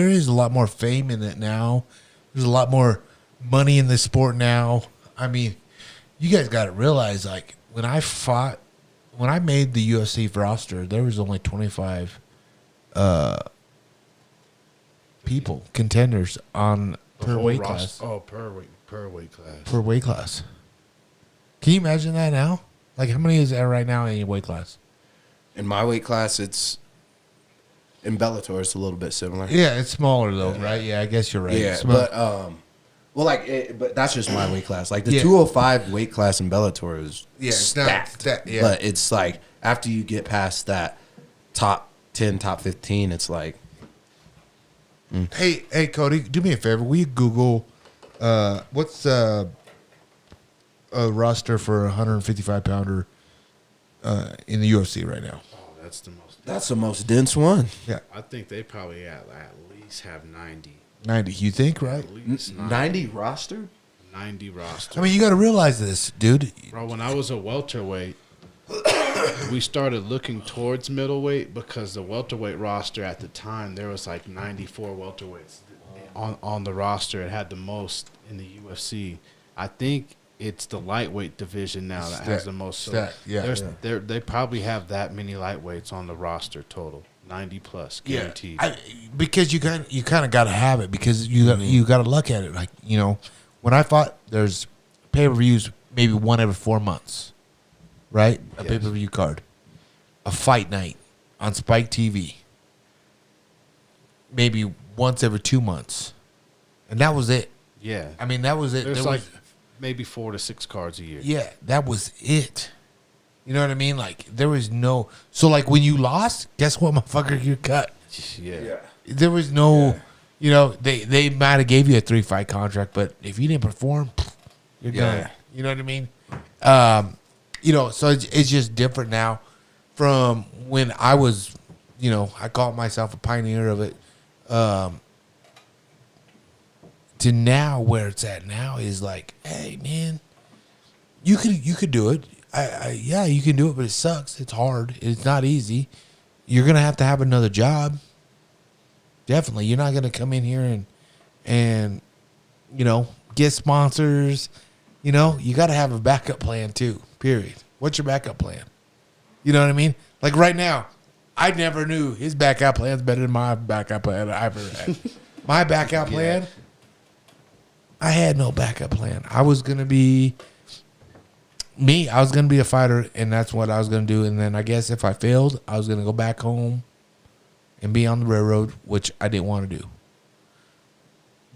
is a lot more fame in it now. There's a lot more money in this sport now. I mean, you guys got to realize, like, when I made the UFC roster, there was only 25 contenders on per weight class. Oh, per weight class. Per weight class. Can you imagine that now? Like, how many is there right now in your weight class? In my weight class, in Bellator, it's a little bit similar. Yeah, it's smaller though, right? Yeah, I guess you're right. Yeah, but that's just my weight class. Like the 205 weight class in Bellator is stacked. But it's like after you get past that top 10, top 15, it's like. Hey, Cody, do me a favor. Will you Google what's a roster for a 155-pounder in the UFC right now? Oh, that's the most. That's the most dense one. Yeah, I think they probably at least have 90. 90, you think, right? At least 90 roster? 90 roster. I mean, you got to realize this, dude. Bro, when I was a welterweight, we started looking towards middleweight because the welterweight roster at the time, there was like 94 welterweights on the roster. It had the most in the UFC. I think it's the lightweight division now that has the most. So they probably have that many lightweights on the roster total. 90 plus guaranteed. Yeah, because you kind of got to have it because you got to look at it like when I fought, there's pay-per-views maybe one every 4 months, right? A pay-per-view card, a fight night on Spike TV, maybe once every 2 months, and that was it. Yeah, I mean that was it. There's like maybe 4 to 6 cards a year. Yeah, that was it. You know what I mean? Like, there was no... So, like, when you lost, guess what, motherfucker? You're cut. Yeah. There was no... They might have gave you a 3-fight contract, but if you didn't perform, you're done. You know what I mean? So it's just different now from when I was, I called myself a pioneer of it, to now where it's at now is like, hey, man, you could do it. You can do it, but it sucks. It's hard. It's not easy. You're gonna have to have another job. Definitely, you're not gonna come in here and get sponsors. You got to have a backup plan too. Period. What's your backup plan? You know what I mean? Like right now, I never knew his backup plan's better than my backup plan I've ever had. My backup plan, I had no backup plan. I was gonna be me, I was gonna be a fighter, and that's what I was gonna do. And then I guess if I failed, I was gonna go back home and be on the railroad, which I didn't want to do.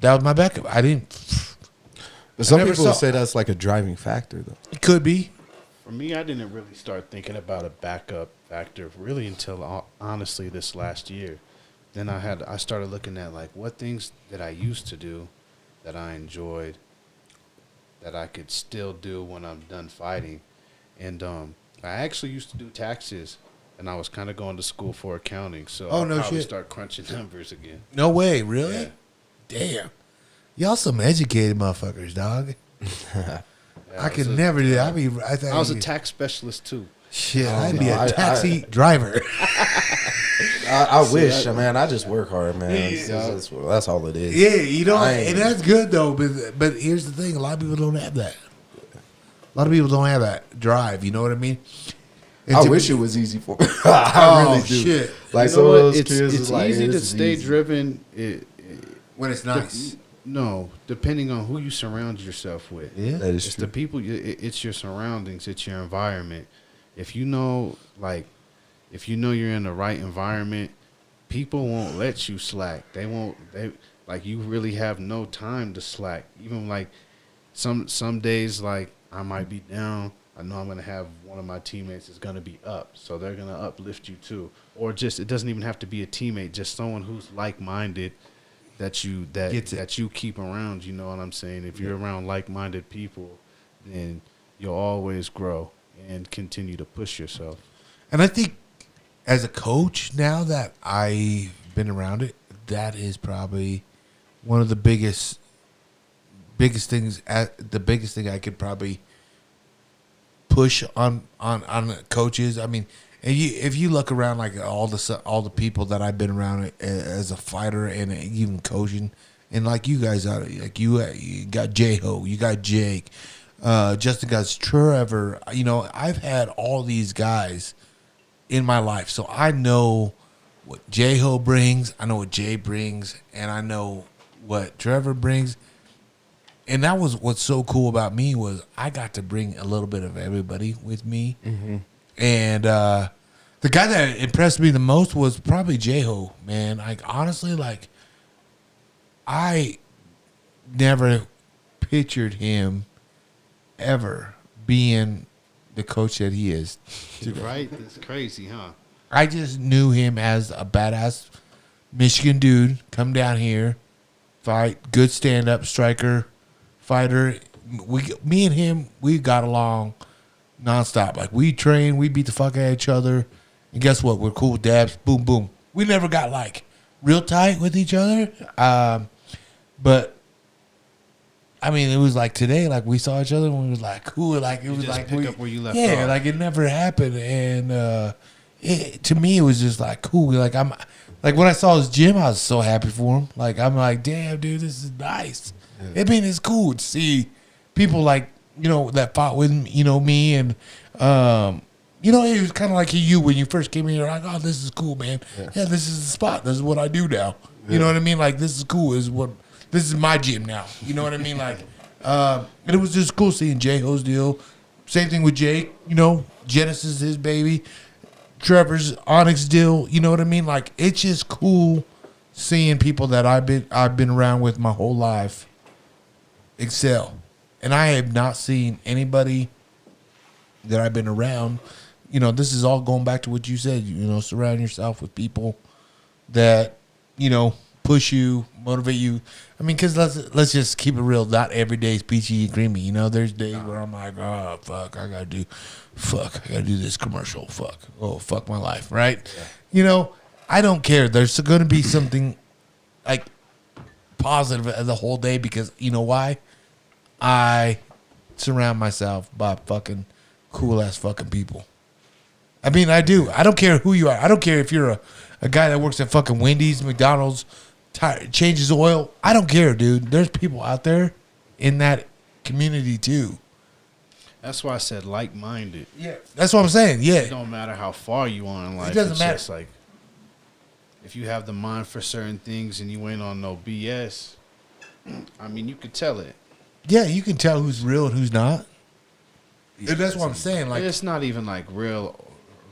That was my backup. I didn't. But some never people saw- say that's like a driving factor, though. It could be. For me, I didn't really start thinking about a backup factor really until honestly this last year. Then I started looking at like what things that I used to do that I enjoyed that I could still do when I'm done fighting. And I actually used to do taxes, and I was kind of going to school for accounting. So Oh, I'll no probably shit. start crunching numbers again. No way, really? Yeah. Damn. Y'all some educated motherfuckers, dog. Yeah, I could never do that. I was a tax specialist too. Shit, I'd no, be a taxi driver. I wish, man. I just work hard, man. That's all it is. Yeah, you know, I ain't- and that's good though. But here's the thing: a lot of people don't have that. A lot of people don't have that drive. You know what I mean? And I to wish me- it was easy for me. I really do. Shit. Like You some know of what? those It's kids is like, easy yeah, to this is stay easy. driven. When it's nice. No, depending on who you surround yourself with. Yeah. That is It's true. the people. It's your surroundings. It's your environment. If you know, you're in the right environment, people won't let you slack. They won't. They like you really have no time to slack. Even like some days, like I might be down. I know I'm gonna have one of my teammates is gonna be up, so they're gonna uplift you too. Or just it doesn't even have to be a teammate. Just someone who's like minded. That you keep around, you know what I'm saying? If you're around like-minded people, then you'll always grow and continue to push yourself. And I think as a coach, now that I've been around it, that is probably one of the biggest things. The biggest thing I could probably push on coaches. I mean, if you look around, like all the people that I've been around as a fighter and even coaching, and like you guys are, like you got J-Ho, you got Jake, Justin, guys, Trevor. You know, I've had all these guys in my life, so I know what J-Ho brings, I know what Jay brings, and I know what Trevor brings. And that was what's so cool about me was I got to bring a little bit of everybody with me. Mm-hmm. And the guy that impressed me the most was probably J-Ho, man. Like, honestly, like, I never pictured him ever being the coach that he is today. Right? It's crazy, huh? I just knew him as a badass Michigan dude, come down here, fight, good stand-up striker, fighter. Me and him, we got along nonstop. Like, we train, we beat the fuck out of each other, and guess what? We're cool dabs, boom, boom. We never got, like, real tight with each other, but I mean, it was like today, like we saw each other and we was like cool, like it was just like pick up where you left yeah, off. like it never happened, and to me it was just like cool. Like I'm, like when I saw his gym, I was so happy for him. Like I'm like, damn, dude, this is nice. I mean, it's cool to see people like that fought with me and it was kind of like you when you first came in. You're like, oh, this is cool, man. Yeah, this is the spot. This is what I do now. You know what I mean? Like, this is cool. This is my gym now. You know what I mean? Like, and it was just cool seeing J-Ho's deal. Same thing with Jake. Genesis, his baby. Trevor's Onyx deal. You know what I mean? Like, it's just cool seeing people that I've been around with my whole life excel. And I have not seen anybody that I've been around. This is all going back to what you said. Surround yourself with people that push you, motivate you. I mean, because let's just keep it real. Not every day is peachy and creamy. There's days where I'm like, oh fuck, I gotta do this commercial. Fuck my life, right? Yeah. I don't care. There's going to be something like positive the whole day because you know why? I surround myself by fucking cool ass fucking people. I mean, I do. I don't care who you are. I don't care if you're a guy that works at fucking Wendy's, McDonald's, changes oil. I don't care, dude. There's people out there in that community too. That's why I said like-minded. Yeah, that's what I'm saying. Yeah, It don't matter how far you are in life. It doesn't it's matter. Just like if you have the mind for certain things and you ain't on no BS, I mean, you could tell it. yeah. You can tell who's real and who's not. And that's what I'm saying. Like, it's not even like real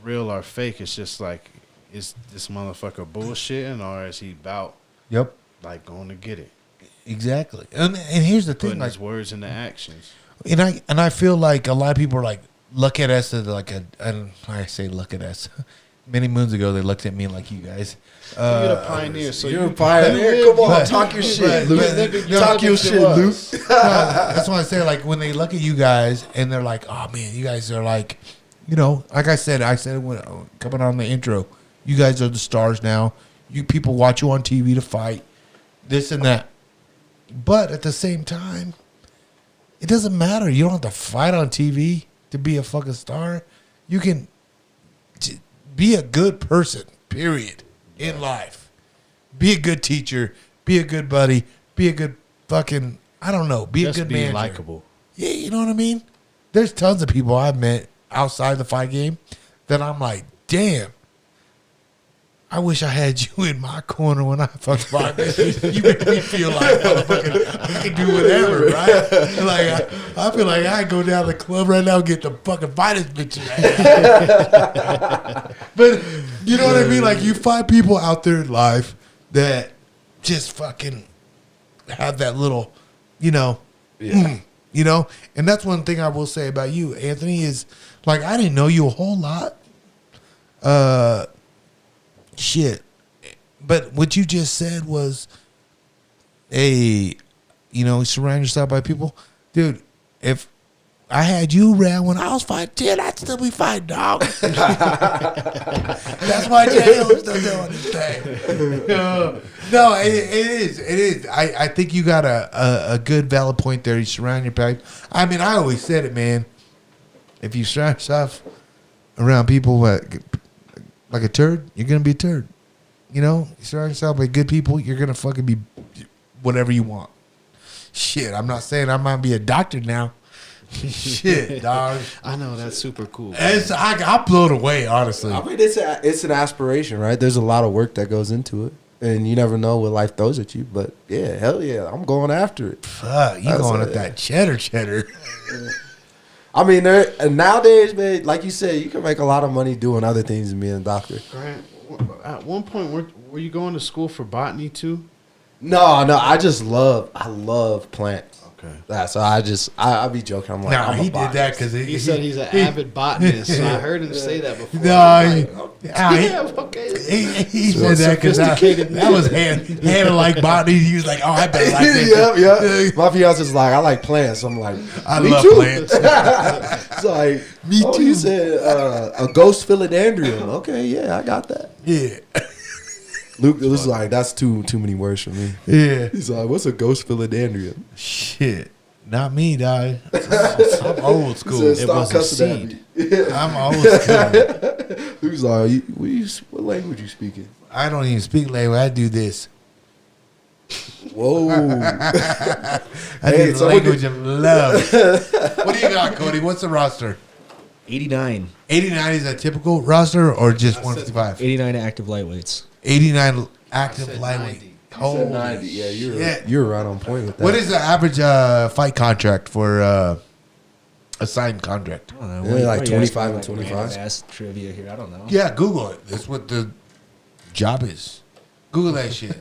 or fake. It's just like, is this motherfucker bullshitting or is he about yep, like going to get it? exactly. And here's the thing, Putting like, his words into actions. and I feel like a lot of people are like look at us as like I say look at us. Many moons ago, they looked at me like you guys. You're the pioneer, so You're a pioneer. Come on, talk your shit, Luke. Talk your shit, Luke. That's why I say, like, when they look at you guys and they're like, oh man, you guys are like, you know, like I said when coming on the intro, you guys are the stars now. You people watch you on TV to fight, this and that. But at the same time, it doesn't matter. You don't have to fight on TV to be a fucking star. You can be a good person, period, in life. Be a good teacher. Be a good buddy. Be a good fucking, I don't know, be Just a good be manager. likable. Yeah, you know what I mean? There's tons of people I've met outside the fight game that I'm like, damn, I wish I had you in my corner when I fucking fight. You make me feel like motherfucking I can do whatever, right? Like I feel like I go down to the club right now and get the fucking finest bitch. But you know what I mean? Like you find people out there in life that just fucking have that little, you know, you know, and that's one thing I will say about you, Anthony, is like I didn't know you a whole lot. Shit. But what you just said was you know, surround yourself by people. Dude, if I had you around when I was fighting 10, I'd still be fighting, dog. That's why Taylor's still doing this thing. No, it is. It is. I think you got a good, valid point there. You surround your people. I mean, I always said it, man. If you surround yourself around people like a turd, you're going to be a turd. You know, you surround yourself by good people, you're going to fucking be whatever you want. Shit, I'm not saying I might be a doctor now. Shit, dog. I know, that's super cool. I'm blown away, honestly. I mean, it's an aspiration, right? There's a lot of work that goes into it, and you never know what life throws at you. But yeah, hell yeah, I'm going after it. Fuck, you going at that cheddar. I mean, nowadays, man, like you said, you can make a lot of money doing other things than being a doctor. Grant, at one point, were you going to school for botany too? No, I love plants. Okay. That's I be joking. I'm like, Nah, I'm a he did botanist. that because He said he's an avid botanist. So I heard him say that before. No, Okay. he said that because that was Hannah like botany. He was like, oh, I better like this. Yeah. My fiance's like, I like plants. I'm like, I me love too. plants. It's like, me too. You said a ghost philodendron. Okay, yeah, I got that. Yeah. Luke was like, that's too many words for me. Yeah. He's like, what's a ghost philodendron? Shit. Not me, dog. I'm old school. It was a seed. I'm old school. He was like, what language you speaking? I don't even speak language. I do this. Whoa. I do the language of love. What do you got, Cody? What's the roster? 89. 89 is a typical roster or just 155? 89 active lightweights. 89 active lightweight. Oh, 90. Yeah, you're right on point with that. What is the average fight contract for a signed contract? I don't know. Yeah, like 25 and like 25. Ass trivia here. I don't know. Yeah, Google it. That's what the job is. Google that shit.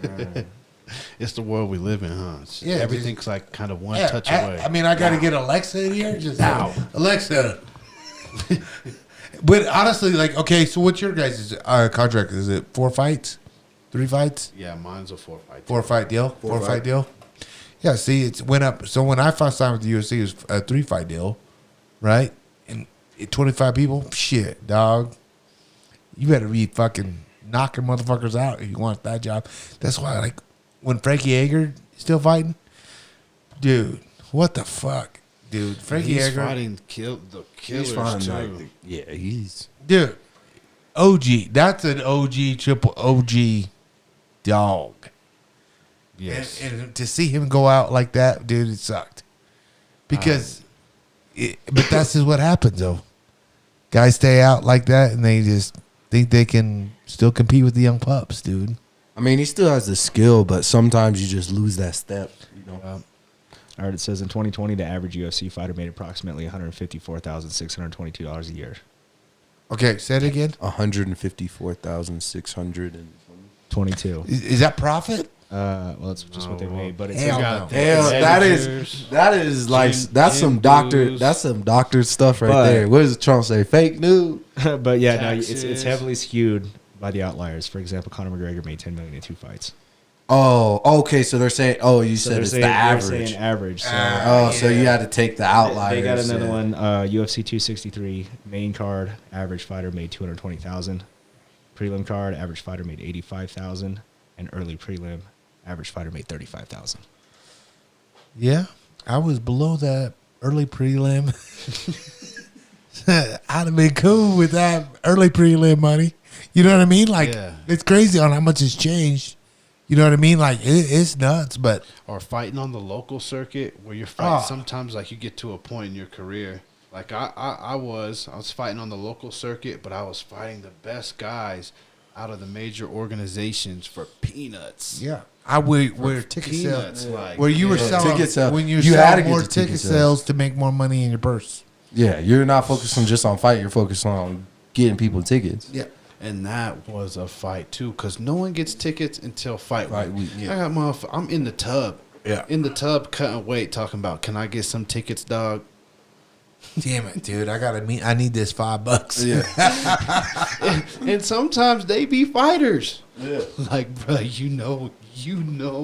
It's the world we live in, huh? Yeah, Everything's like kind of one Yeah, touch away. I mean, I got to get Alexa in here. Just Alexa. But honestly, like, okay, so what's your guys' contract? Is it 4 fights? 3 fights? Yeah, mine's a 4-fight. 4-fight deal? 4-fight deal? Yeah, see, it went up. So when I first signed with the UFC, it was a 3-fight deal, right? And 25 people? Shit, dog. You better be fucking knocking motherfuckers out if you want that job. That's why, like, when Frankie Edgar still fighting, dude, what the fuck? Dude, Frankie He's Edgar. fighting the killers too. He's... Dude, OG. That's an OG, triple OG dog. Yes. And to see him go out like that, dude, it sucked. Because, but that's just what happens, though. Guys stay out like that, and they just think they can still compete with the young pups, dude. I mean, he still has the skill, but sometimes you just lose that step, you know. All right, it says in 2020, the average UFC fighter made approximately $154,622 a year. Okay, say it again. 154,600 22. Is that profit? Well, it's just what they made, but it's Hell got no. Hell, that is like that's some doctor stuff right But- there. What does Trump say? Fake news. but yeah, no, it's Taxes. heavily skewed by the outliers. For example, Conor McGregor made $10 million in 2 fights. Oh, okay. So they're saying, you So said they're it's saying, the they're average. saying average. So So you had to take the outliers. they got another yeah. one. UFC 263 main card, average fighter made 220,000. Prelim card, average fighter made 85,000, and early prelim, average fighter made 35,000. Yeah, I was below that early prelim. I'd have been cool with that early prelim money. You know what I mean? Like, Yeah. it's crazy on how much it's changed. You know what I mean? Like, it's nuts, but Or fighting on the local circuit where you're fighting. Ah. Sometimes, like, you get to a point in your career. Like, I was fighting on the local circuit, but I was fighting the best guys out of the major organizations for peanuts. yeah. Where ticket peanuts, sales, like, where you were yeah. selling, Ticket sale. when you You had to selling get more the ticket ticket sales. sales to make more money in your purse. Yeah, you're not focused on just on fight. You're focused on getting people tickets. Yeah. And that was a fight too, because no one gets tickets until fight week. yeah. I got I'm in the tub. Yeah. In the tub, cutting weight, talking about, can I get some tickets, dog? Damn it, dude! I need this $5. Yeah. And sometimes they be fighters. Yeah. Like, bro, you know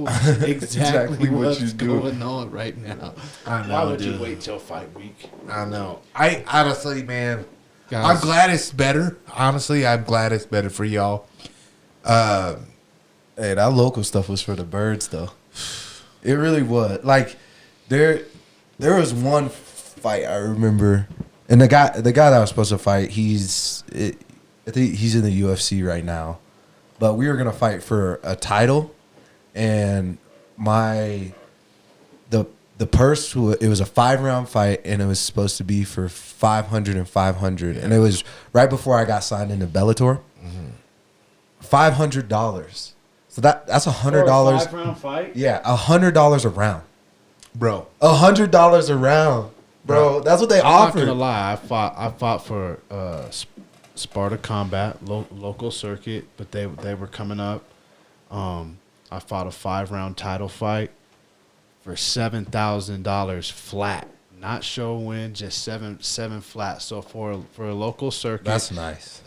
exactly what what's you do. going on right now. I know, Why would dude. you wait till fight week? I know. I honestly, man, Guys. I'm glad it's better. Honestly, I'm glad it's better for y'all. Hey, that local stuff was for the birds, though. It really was. Like, there was one fight I remember, and the guy that I was supposed to fight, I think he's in the UFC right now, but we were gonna fight for a title, and the purse, it was a 5-round fight, and it was supposed to be for 500 and 500, and it was right before I got signed into Bellator. $500. So that's $100. Round fight? Yeah, $100 a round, Bro. $100 a round, bro. That's what they I'm not offer. gonna lie. I fought for Sparta Combat local circuit, but they were coming up. I fought a 5-round title fight for $7,000 flat, not show win, just seven flat. So for a local circuit, That's nice.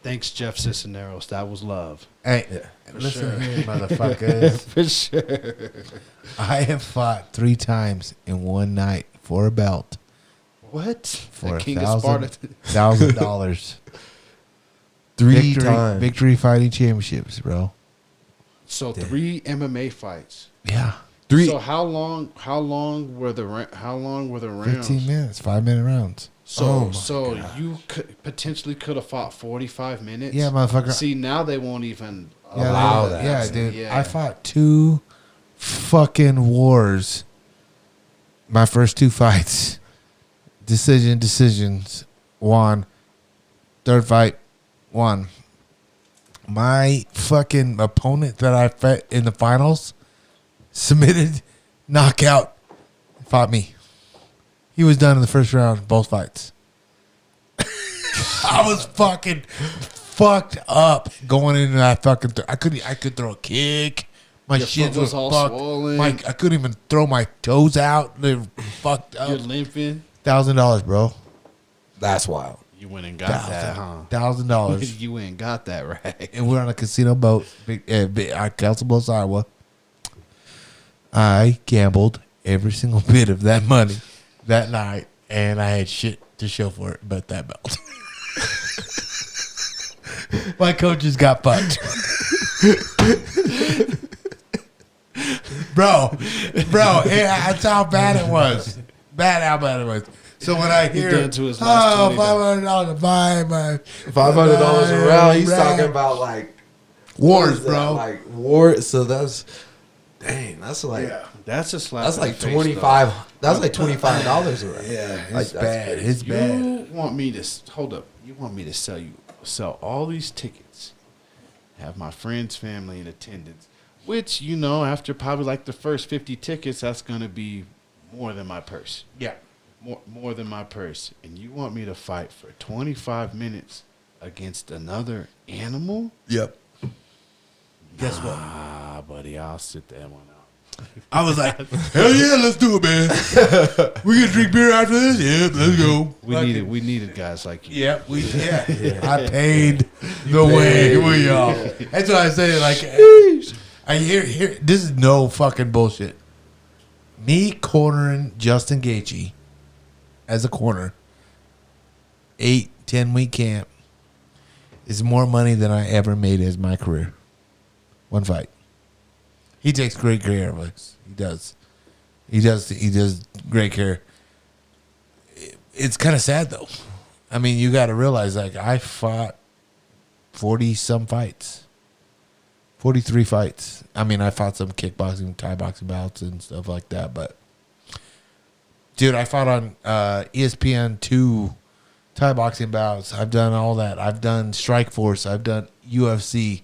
thanks Jeff Cisneros. That was love. Hey, listen sure. here, motherfuckers. For sure. I have fought 3 times in one night for a belt What? for The King of Sparta. $1,000. Times. Victory Fighting Championships, bro. So 3 MMA fights. Yeah. So how long were the rounds? 15 minutes, 5-minute rounds. Oh my So God. you potentially could have fought 45 minutes. Yeah, motherfucker. See, now they won't even Yeah, allow they- that. Yeah, dude. Yeah. I fought 2 fucking wars. My first 2 fights. Decisions. Won. Third fight. Won. My fucking opponent that I fought in the finals submitted, knockout, fought me. He was done in the first round, both fights. I was fucking fucked up going into that fucking. I could throw a kick. My Your shins foot was was all fucked. swollen. I couldn't even throw my toes out. They were fucked You're up. limping. $1,000, bro. That's wild. You went and got that, huh? $1,000. You went and got that right. And we're on a casino boat, Council Bluffs, Iowa. I gambled every single bit of that money that night, and I had shit to show for it but that belt. My coaches got fucked. bro, that's how bad it was. How bad it was. So when I hear, done to his last $20. $500 to buy my $500 a round. He's round. talking about like Wars, what is that? bro. Like war. So that's that's like That's a slap. that's in the like face, 25. That's like $25 a round. Yeah, Like, it's that's bad. crazy. It's though. bad. You want me to hold up? You want me to sell all these tickets? Have my friends, family in attendance. Which after probably like the first 50 tickets, that's gonna be more than my purse. Yeah. More than my purse. And you want me to fight for 25 minutes against another animal? Yep. Guess what? Ah, buddy, I'll sit that one out. I was like, hell yeah, let's do it, man. We gonna drink beer after this? Yeah, let's go. We needed guys like you. Yeah, I paid the way we y'all. That's what I say. Like, I hear. This is no fucking bullshit. Me cornering Justin Gaethje as a corner, 8-10 week camp, is more money than I ever made as my career. One fight. He takes great care of us. He does. He does great care. It's kind of sad though. I mean, you got to realize, like, I fought 40-some fights. 43 fights. I mean, I fought some kickboxing, Thai boxing bouts and stuff like that. But, dude, I fought on ESPN 2 Thai boxing bouts. I've done all that. I've done Strike Force. I've done UFC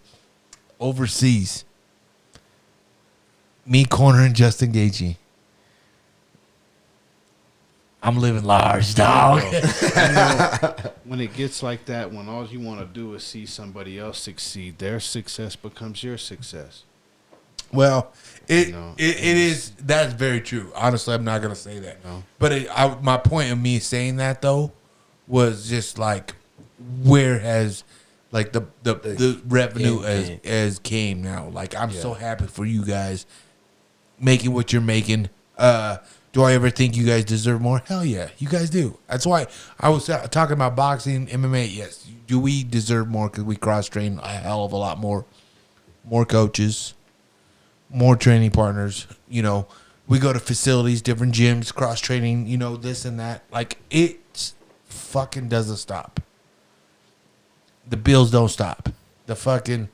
overseas. Me cornering Justin Gaethje. I'm living large, dog. When it gets like that, when all you want to do is see somebody else succeed, their success becomes your success. Well, it No, is. That's very true. Honestly, I'm not gonna say that. No. But my point of me saying that though was just like, where has like the revenue as came now? Like, I'm so happy for you guys making what you're making. Do I ever think you guys deserve more? Hell yeah, you guys do. That's why I was talking about boxing, MMA. Yes, do we deserve more because we cross train a hell of a lot more coaches, more training partners. You know, we go to facilities, different gyms, cross training. You know, this and that. Like, it fucking doesn't stop. The bills don't stop. The fucking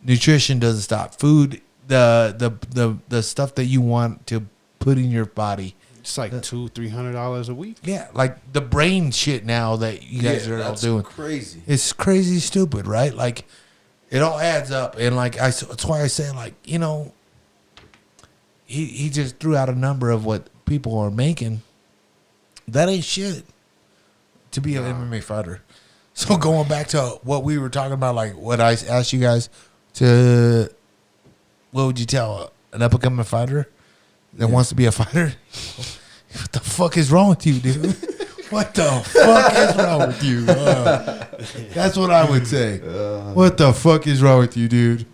nutrition doesn't stop. Food, the stuff that you want to put in your body. It's like $200-$300 a week. Yeah, like the brain shit now that you guys are all doing. Crazy. It's crazy stupid, right? Like, it all adds up. And like, that's why I say, like, you know, he just threw out a number of what people are making. That ain't shit to be an MMA fighter. So going back to what we were talking about, like what I asked you guys to, what would you tell an up-and-coming fighter that wants to be a fighter? What the fuck is wrong with you, dude? What the fuck is wrong with you? That's what I would say. What the fuck is wrong with you, dude?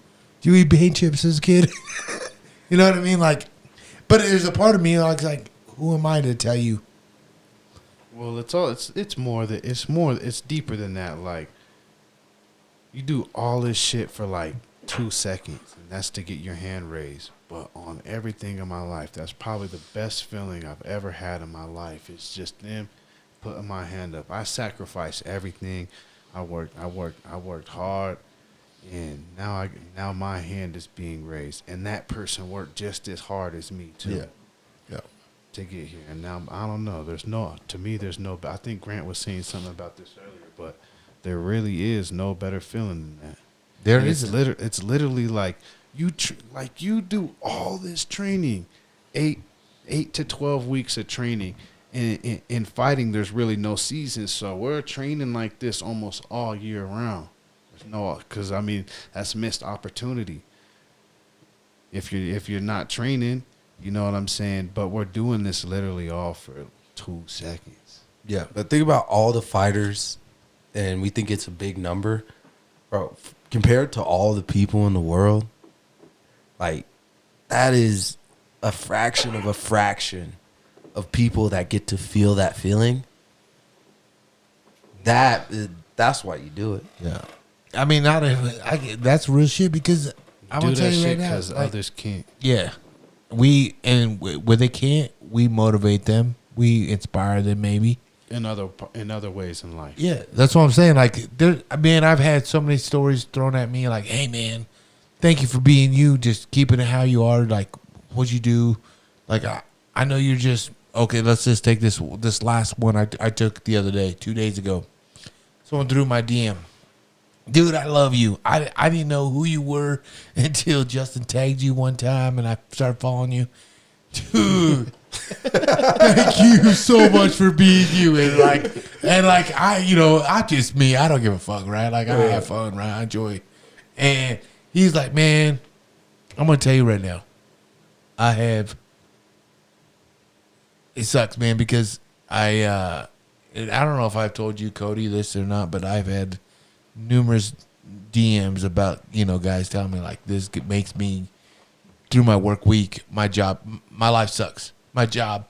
Do you eat paint chips as a kid? You know what I mean? Like, but there's a part of me like, who am I to tell you? Well, it's deeper than that. Like, you do all this shit for like 2 seconds, and that's to get your hand raised. But on everything in my life, that's probably the best feeling I've ever had in my life. It's just them putting my hand up. I sacrificed everything. I worked hard, and now my hand is being raised. And that person worked just as hard as me too. Yeah. To get here, and now I don't know. There's no. I think Grant was saying something about this earlier, but there really is no better feeling than that. There And is. It's literally like you do all this training, 8 to 12 weeks of training, and in fighting there's really no season, so we're training like this almost all year round. There's no, because I mean that's missed opportunity. If you're not training. You know what I'm saying? But we're doing this literally all for 2 seconds. Yeah, but think about all the fighters, and we think it's a big number. Bro, compared to all the people in the world, like, that is a fraction of people that get to feel that feeling. That's why you do it. Yeah. I mean, that's real shit because I'm Do going to tell that you right shit now. because Like, others can't. yeah. Where they can't, we motivate them. We inspire them maybe. In other ways in life. Yeah, that's what I'm saying. Like, I've had so many stories thrown at me. Like, hey, man, thank you for being you. Just keeping it how you are. Like, what'd you do? Like, I know you're just okay. Let's just take this last one I took the other day, 2 days ago. Someone threw my DM. Dude, I love you. I didn't know who you were until Justin tagged you one time and I started following you. Dude, Thank you so much for being you. And I just me. I don't give a fuck, right? Like I have fun, right? I enjoy. And he's like, man, I'm gonna tell you right now. It sucks, man, because I don't know if I've told you, Cody, this or not, but I've had numerous DMs about, guys telling me like this makes me, through my work week, my life sucks. My job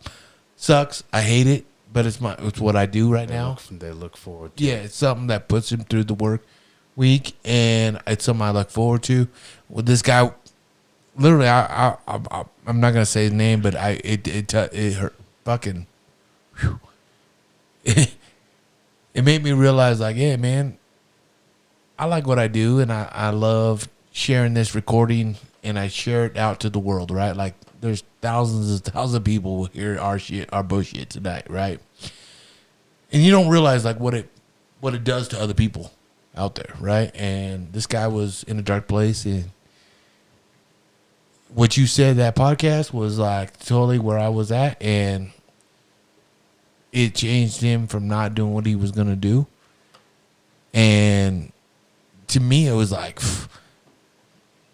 sucks. I hate it, but it's what I do right now. They look forward to. Yeah, it's something that puts him through the work week, and it's something I look forward to. With this guy, literally, I'm not gonna say his name, but it hurt fucking. Whew. It made me realize, like, yeah, man, I like what I do, and I love sharing this recording, and I share it out to the world, right? Like, there's thousands of people who hear our bullshit tonight, right? And you don't realize like what it does to other people out there, right? And this guy was in a dark place, and what you said, that podcast was like totally where I was at, and it changed him from not doing what he was gonna do. And to me, it was like,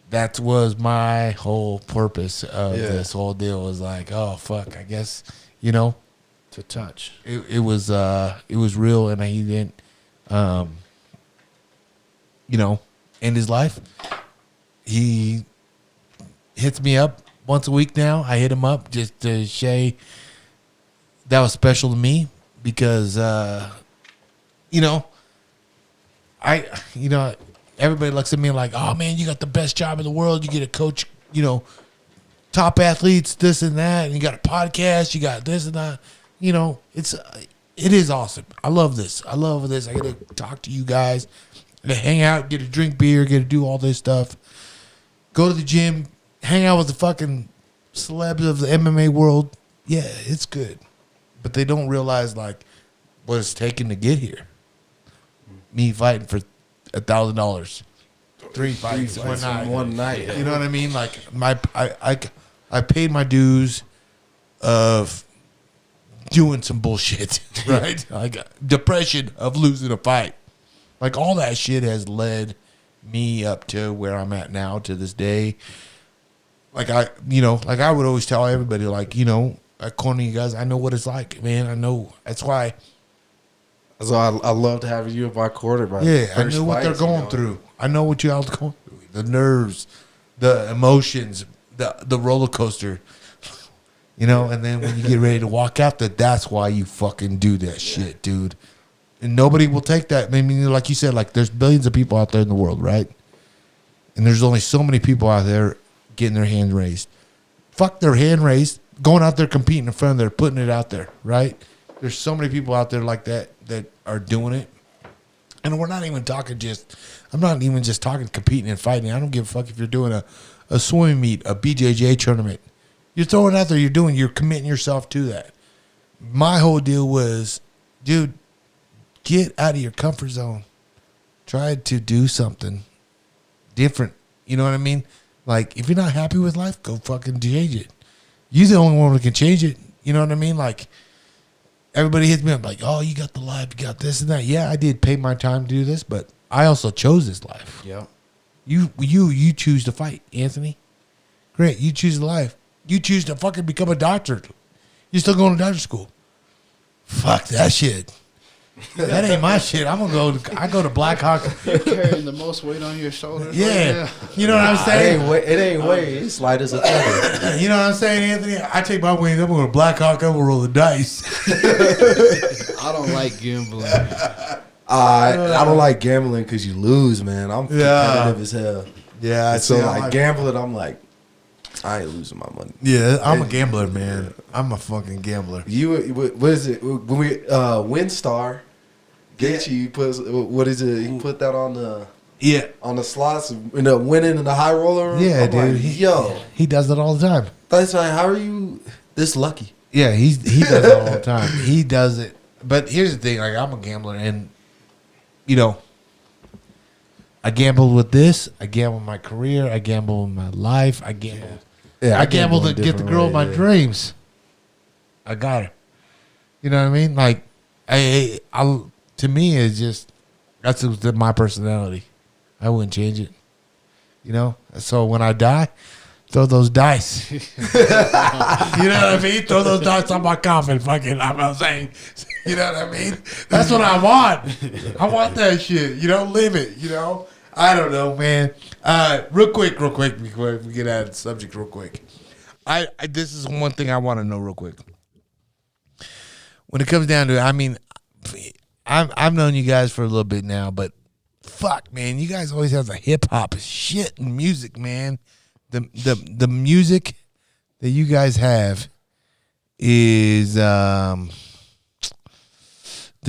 that was my whole purpose of this whole deal. Was like, oh fuck, I guess to touch. It was real, and he didn't, end his life. He hits me up once a week now. I hit him up just to say that was special to me because, everybody looks at me like, oh man, you got the best job in the world. You get to coach, top athletes, this and that, and you got a podcast, you got this and that. It is awesome. I love this. I get to talk to you guys, get to hang out, get to drink beer, get to do all this stuff. Go to the gym, hang out with the fucking celebs of the MMA world. Yeah, it's good. But they don't realize like what it's taken to get here. Me fighting for $1,000, 3 fights in one night. You know what I mean? Like I paid my dues of doing some bullshit, right? Like depression of losing a fight. Like all that shit has led me up to where I'm at now to this day. Like I would always tell everybody, like, at corner you guys, I know what it's like, man. I know. That's why. So I love to have you in my corner. I know what they're going through. I know what you all going through. The nerves, the emotions, the roller coaster. And then when you get ready to walk out, that's why you fucking do that shit, dude. And nobody will take that. I mean, like you said, like there's billions of people out there in the world, right? And there's only so many people out there getting their hand raised. Fuck their hand raised, going out there competing in front of there, putting it out there, right? There's so many people out there like that are doing it. And we're not even talking I'm not even just talking competing and fighting. I don't give a fuck if you're doing a swimming meet, a BJJ tournament. You're throwing it out there, you're committing yourself to that. My whole deal was, dude, get out of your comfort zone. Try to do something different. You know what I mean? Like, if you're not happy with life, go fucking change it. You're the only one who can change it. You know what I mean? Like, everybody hits me up like, oh, you got the life, you got this and that. Yeah, I did pay my time to do this, but I also chose this life. Yeah. You choose to fight, Anthony. Great. You choose the life. You choose to fucking become a doctor. You're still going to doctor school. Fuck that shit. That ain't my shit. I go to Black Hawk. You're carrying the most weight on your shoulders. Yeah. Right, You know what I'm saying? It ain't weight. It's light as a feather. You know what I'm saying, Anthony? I take my wings. I'm going to Black Hawk. I'm going to roll the dice. I don't like gambling. I don't like gambling because you lose, man. I'm competitive as hell. Yeah. And so like gambling, I'm like, I ain't losing my money. Yeah, I'm a gambler, man. I'm a fucking gambler. What is it? When we WinStar gets you put what is it? He put that on the slots and winning in the high roller. Yeah, I'm dude. Like, he does it all the time. That's like, how are you this lucky? Yeah, he does it all the time. He does it. But here's the thing: like, I'm a gambler, and I gambled with this. I gambled with my career. I gambled with my life. I gambled. Yeah, I gambled to get the girl of my dreams. I got her. You know what I mean? Like, to me, it's just that's my personality. I wouldn't change it. You know. So when I die, throw those dice. You know what I mean? Throw those dice on my coffin. Fucking, I'm saying. You know what I mean? That's what I want. I want that shit. You know, live it. You know. I don't know, man. Real quick, before we get out of the subject, real quick. This is one thing I want to know real quick. When it comes down to it, I mean, I've known you guys for a little bit now, but fuck, man, you guys always have the hip hop shit and music, man. The music that you guys have is the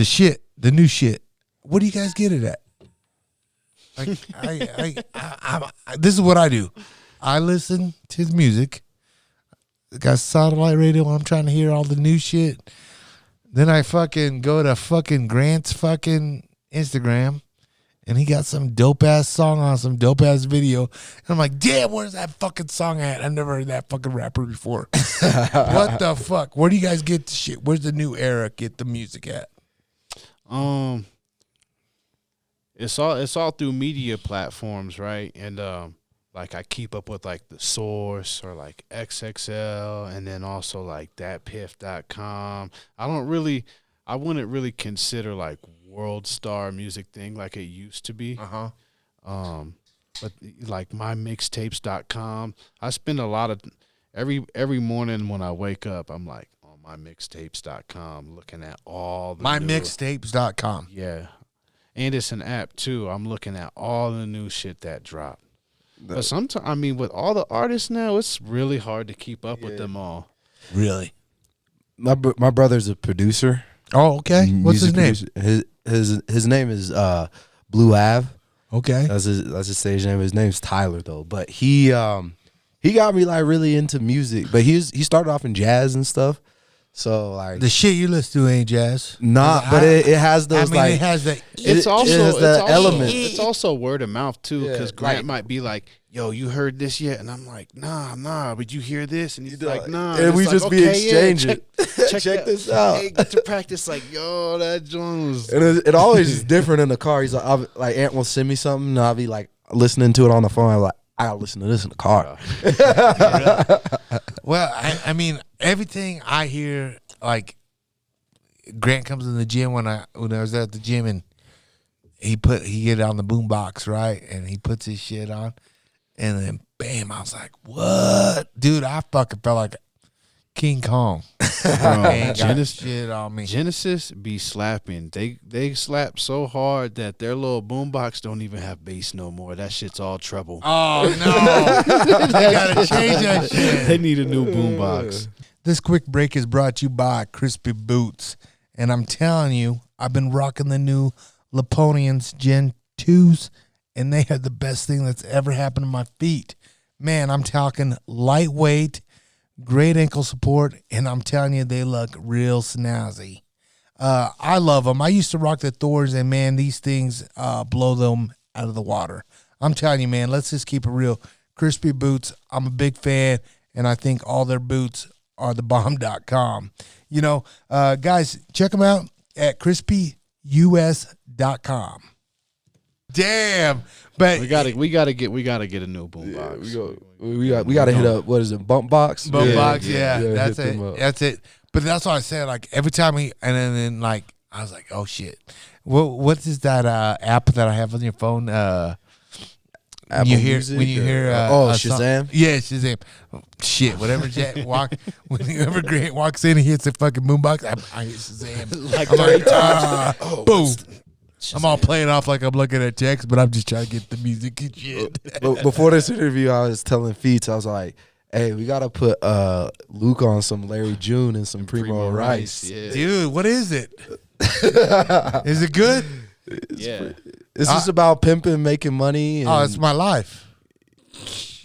shit, the new shit. What do you guys get it at? Like, this is what I do. I listen to the music. Got satellite radio when I'm trying to hear all the new shit. Then I fucking go to fucking Grant's fucking Instagram, and he got some dope ass song on some dope ass video. And I'm like, damn, where's that fucking song at? I've never heard that fucking rapper before. What the fuck? Where do you guys get the shit? Where's the new era get the music at? It's all through media platforms, right? And like I keep up with like The Source or like XXL, and then also like thatpiff.com. I wouldn't really consider like World Star music thing like it used to be. But like mymixtapes.com, I spend a lot of every morning when I wake up, I'm like on mymixtapes.com looking at all the mymixtapes.com. Yeah. And it's an app too. I'm looking at all the new shit that dropped. But sometimes, I mean, with all the artists now, it's really hard to keep up with them all. Really? My brother's a producer. Oh, okay. What's his name? His name is Blue Ave. Okay. That's his stage name. His name's Tyler though. But he got me like really into music. But he started off in jazz and stuff. So like the shit you listen to ain't jazz. Nah, but it has those like it has the It's also element. It's also word of mouth too, because Grant like- might be like, "Yo, you heard this yet?" And I'm like, "Nah, but you hear this?" And he's like, "Nah." And we it's just like, be "Okay, yeah, exchanging. Check this out. Hey, get to practice. Like, yo, that joint was. And it always is different in the car. He's like Ant will send me something, and I'll be like listening to it on the phone. I'm like, I gotta listen to this in the car. Well, I mean, everything I hear, like Grant comes in the gym when I was at the gym, and he get it on the boombox, right, and he puts his shit on, and then bam, I was like, what, dude? I fucking felt like King Kong. Ain't got shit on me. Genesis be slapping. They slap so hard that their little boombox don't even have bass no more. That shit's all treble. Oh no, they gotta change that shit. They need a new boombox. This quick break is brought to you by Crispy Boots. And I'm telling you, I've been rocking the new Laponians Gen 2s, and they are the best thing that's ever happened to my feet. Man, I'm talking lightweight, great ankle support, and I'm telling you, they look real snazzy. I love them. I used to rock the Thors, and man, these things blow them out of the water. I'm telling you, man, let's just keep it real. Crispy Boots, I'm a big fan, and I think all their boots are the bomb.com. You know, guys, check them out at crispyus.com. Damn, but We gotta get a new boombox. We got to hit up. What is it? Bump box. Box, yeah, that's hit it. them up. That's it. But that's what I said. Like every time and then like I was like, oh shit, what is that app that I have on your phone? Apple Music when you hear Shazam. Song. Yeah, Shazam. Oh, shit, whenever whenever Grant walks in and hits a fucking boombox, I hit Shazam Like 30 times. Boom. I'm all playing off like I'm looking at text, but I'm just trying to get the music and shit. But before this interview, I was telling Feats, I was like, hey, we got to put Luke on some Larry June and some Primo Rice. Yeah. Dude, what is it? Is it good? Yeah. It's just about pimping, making money. And, Oh, it's my life.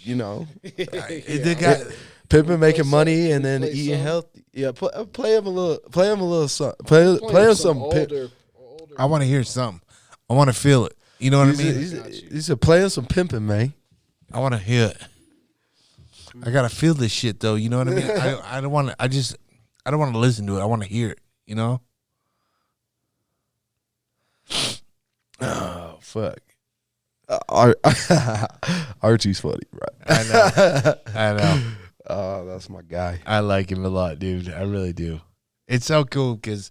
you know, They got, pimping, making money, and then eating healthy. Yeah, play him a little something. Play him some. I want to hear something. I want to feel it. You know what I mean? He's playing some pimping, man. I want to hear it. I gotta feel this shit though. You know what I mean? I don't want to. I don't want to listen to it. I want to hear it. You know. Oh fuck. Archie's funny, right? I know. Oh, that's my guy. I like him a lot, dude. I really do. It's so cool because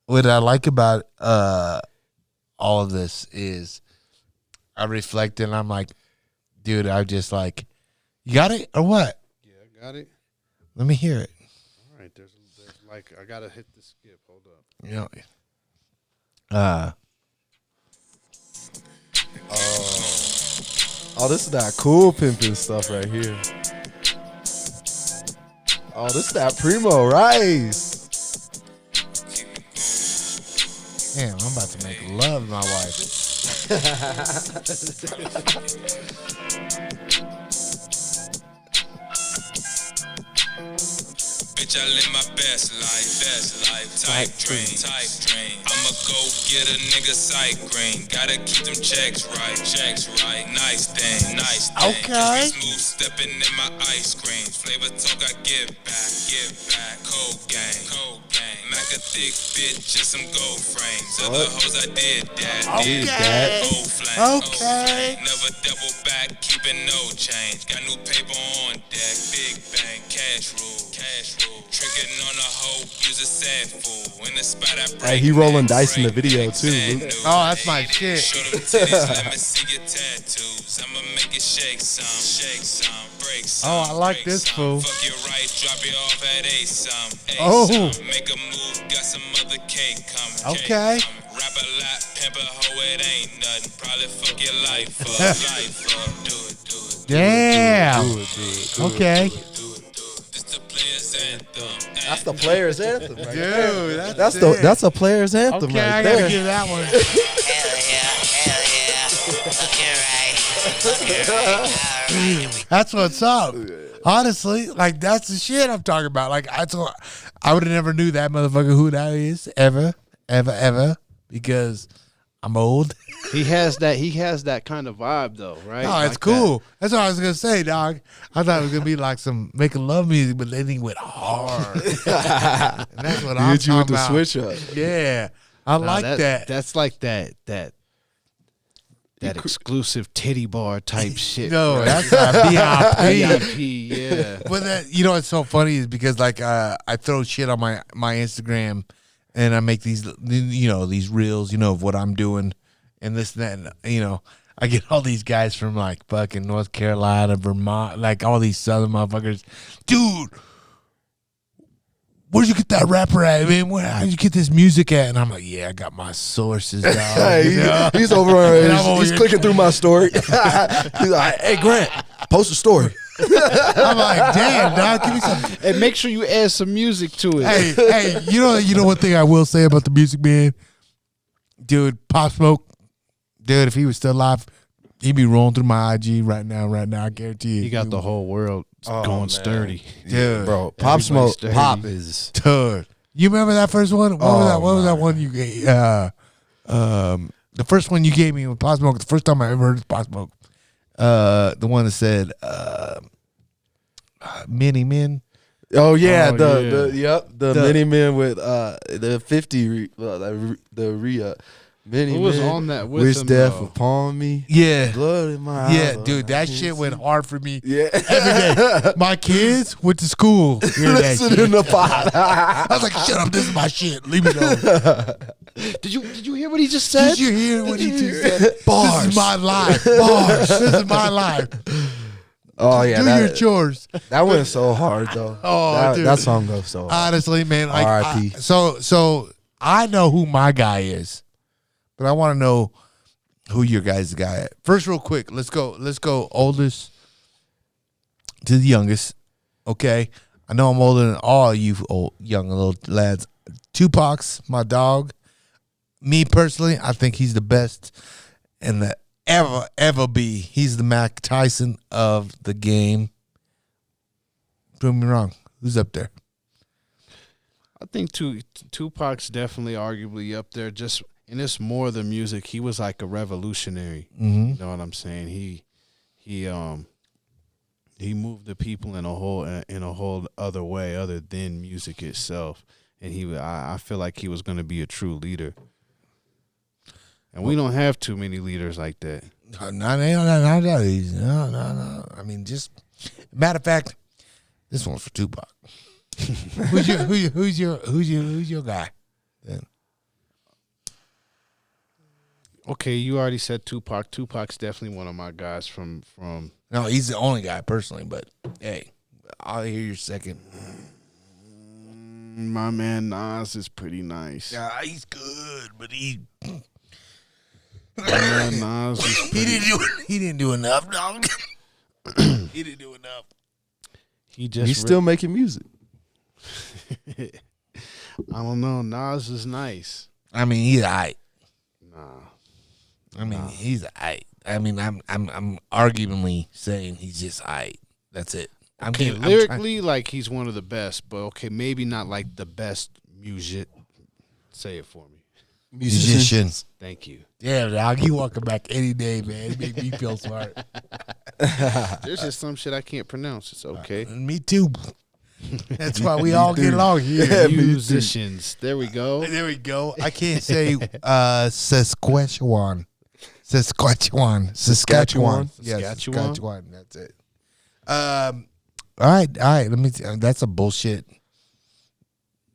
what I like about all of this is I reflect and I'm like, dude, I just like, you got it or what? Yeah, I got it. Let me hear it. All right, there's like I gotta hit the skip. Hold up. You know. Oh, this is that cool pimping stuff right here. Oh, this is that Primo Rice. Damn, I'm about to make love to my wife. Bitch, I live my best life, type dream. I'ma go get a nigga sight green. Gotta keep them checks right, nice thing. Okay. Smooth stepping in my ice cream. Flavor talk, I give back. Cold gang. Mac a thick bitch, just some gold frames. Other hoes I did that. Old flame. Okay. Never double back, keeping no change. Got new paper on deck, big bang, cash rule. Tricking on a hoe, use a sad fool. In the spot I break. Hey, he rolling dice in the video too. Oh, that's my shit. Show them titties, let me see your tattoos. I'ma make it shake some, break some. Oh, I like this fool. Fuck you right, drop you off at A some. Oh. Make a move, got some other cake coming. Okay. Rap a lot, pimp a hoe, it ain't nothing. Probably fuck your life up, Do it. Damn. Okay. This the player's anthem. That's the player's anthem, right there. Dude, That's a player's anthem okay, right I there. gotta give that one. That's what's up. Honestly, like that's the shit I'm talking about. Like I would have never knew that motherfucker who that is ever, because I'm old. He has that kind of vibe though, right? No, it's Like cool. That's what I was gonna say, dog. I thought it was gonna be like some making love music, but then he went hard. And that's what I'm Hit you with talking the about. switch up. Yeah, I like that. That's like that exclusive titty bar type shit. No, right? that's a VIP. VIP, yeah. But that, what's so funny is because like I throw shit on my Instagram, and I make these these reels of what I'm doing and this and that. And, I get all these guys from like fucking North Carolina, Vermont, like all these southern motherfuckers. Dude, where'd you get that rapper at, man? How'd you get this music at? And I'm like, yeah, I got my sources, dog. He's over on. And I'm over He's here- clicking through my story. He's like, "Hey, Grant, post a story." I'm like, damn, dog, give me some. And make sure you add some music to it. Hey, you know one thing I will say about the music, man? Dude, Pop Smoke, dude, if he was still alive, he'd be rolling through my IG right now, I guarantee you. He got the whole world going sturdy. Dude, Bro, Pop Everybody's Smoke, sturdy. Pop is. dude. You remember that first one? What was that one you gave? The first one you gave me with Pop Smoke, the first time I ever heard Pop Smoke. The one that said Mini Men. Oh yeah, Oh, the mini men with the 50 the mini Who was men on that with wish him, death though? upon me. Yeah. Blood in my eyes. Yeah, dude, that shit went hard for me Yeah. every day. My kids went to school hearing that Listen shit. in the pot. I was like, shut up, this is my shit. Leave me alone. Did you hear what he just said? Did you hear what he just said? Bars. This is my life. Bars. This is my life. Oh yeah, Do your chores. that went so hard though. Oh, dude. that song goes so hard. Honestly, man, like R.I.P. so I know who my guy is, but I want to know who your guy's guy is. First, real quick, let's go oldest to the youngest. Okay, I know I'm older than all you old young little lads. Tupac's my dog. Me personally, I think he's the best and the ever be. He's the Mac Tyson of the game. Prove me wrong. Who's up there? I think Tupac's definitely arguably up there. Just and it's more the music. He was like a revolutionary. Mm-hmm. You know what I'm saying? He he moved the people in a whole other way other than music itself, and I feel like he was going to be a true leader. And we don't have too many leaders like that. No. I mean, just matter of fact, this one's for Tupac. who's your guy? Then? Okay, you already said Tupac. Tupac's definitely one of my guys from. No, he's the only guy personally, but hey, I'll hear your second. My man Nas is pretty nice. Yeah, he's good, but My man Nas is he didn't do enough, dog. He didn't do enough. He's still making music. I don't know. Nas is nice. I mean, he's aight. Nah. He's aight. I mean, I'm arguably saying he's just aight. That's it. Lyrically, like he's one of the best, but okay, maybe not like the best music. Say it for me. Musicians. Thank you. Yeah, dog. You welcome back any day, man. It make me feel smart. There's just some shit I can't pronounce. It's okay. Me too. That's why we all get along here. Yeah, musicians. There we go. There we go. I can't say Saskatchewan. Saskatchewan. Saskatchewan. Yes, Saskatchewan. Saskatchewan. That's it. All right. Let me. That's a bullshit.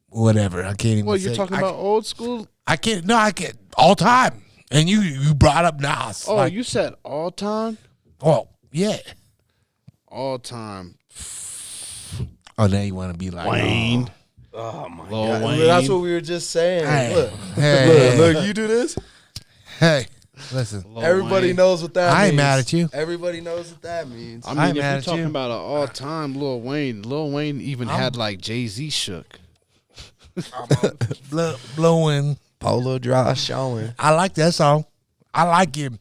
Whatever. I can't even. Well, you're talking about old school. I can't. No, I can't. All time. And you brought up Nas. Oh, you said all time. Oh, yeah. All time. Oh, now you want to be like Wayne. Oh my Lil God! Wayne. That's what we were just saying. Hey. Look, Hey. look, you do this. Hey, listen. Lil Everybody Wayne. knows what that means. I ain't mad at you. Everybody knows what that means. I I mean, ain't if mad you're at talking you. about an all-time Lil Wayne even had like Jay-Z shook. Blowing. Polo dry showing. I like that song. I like him.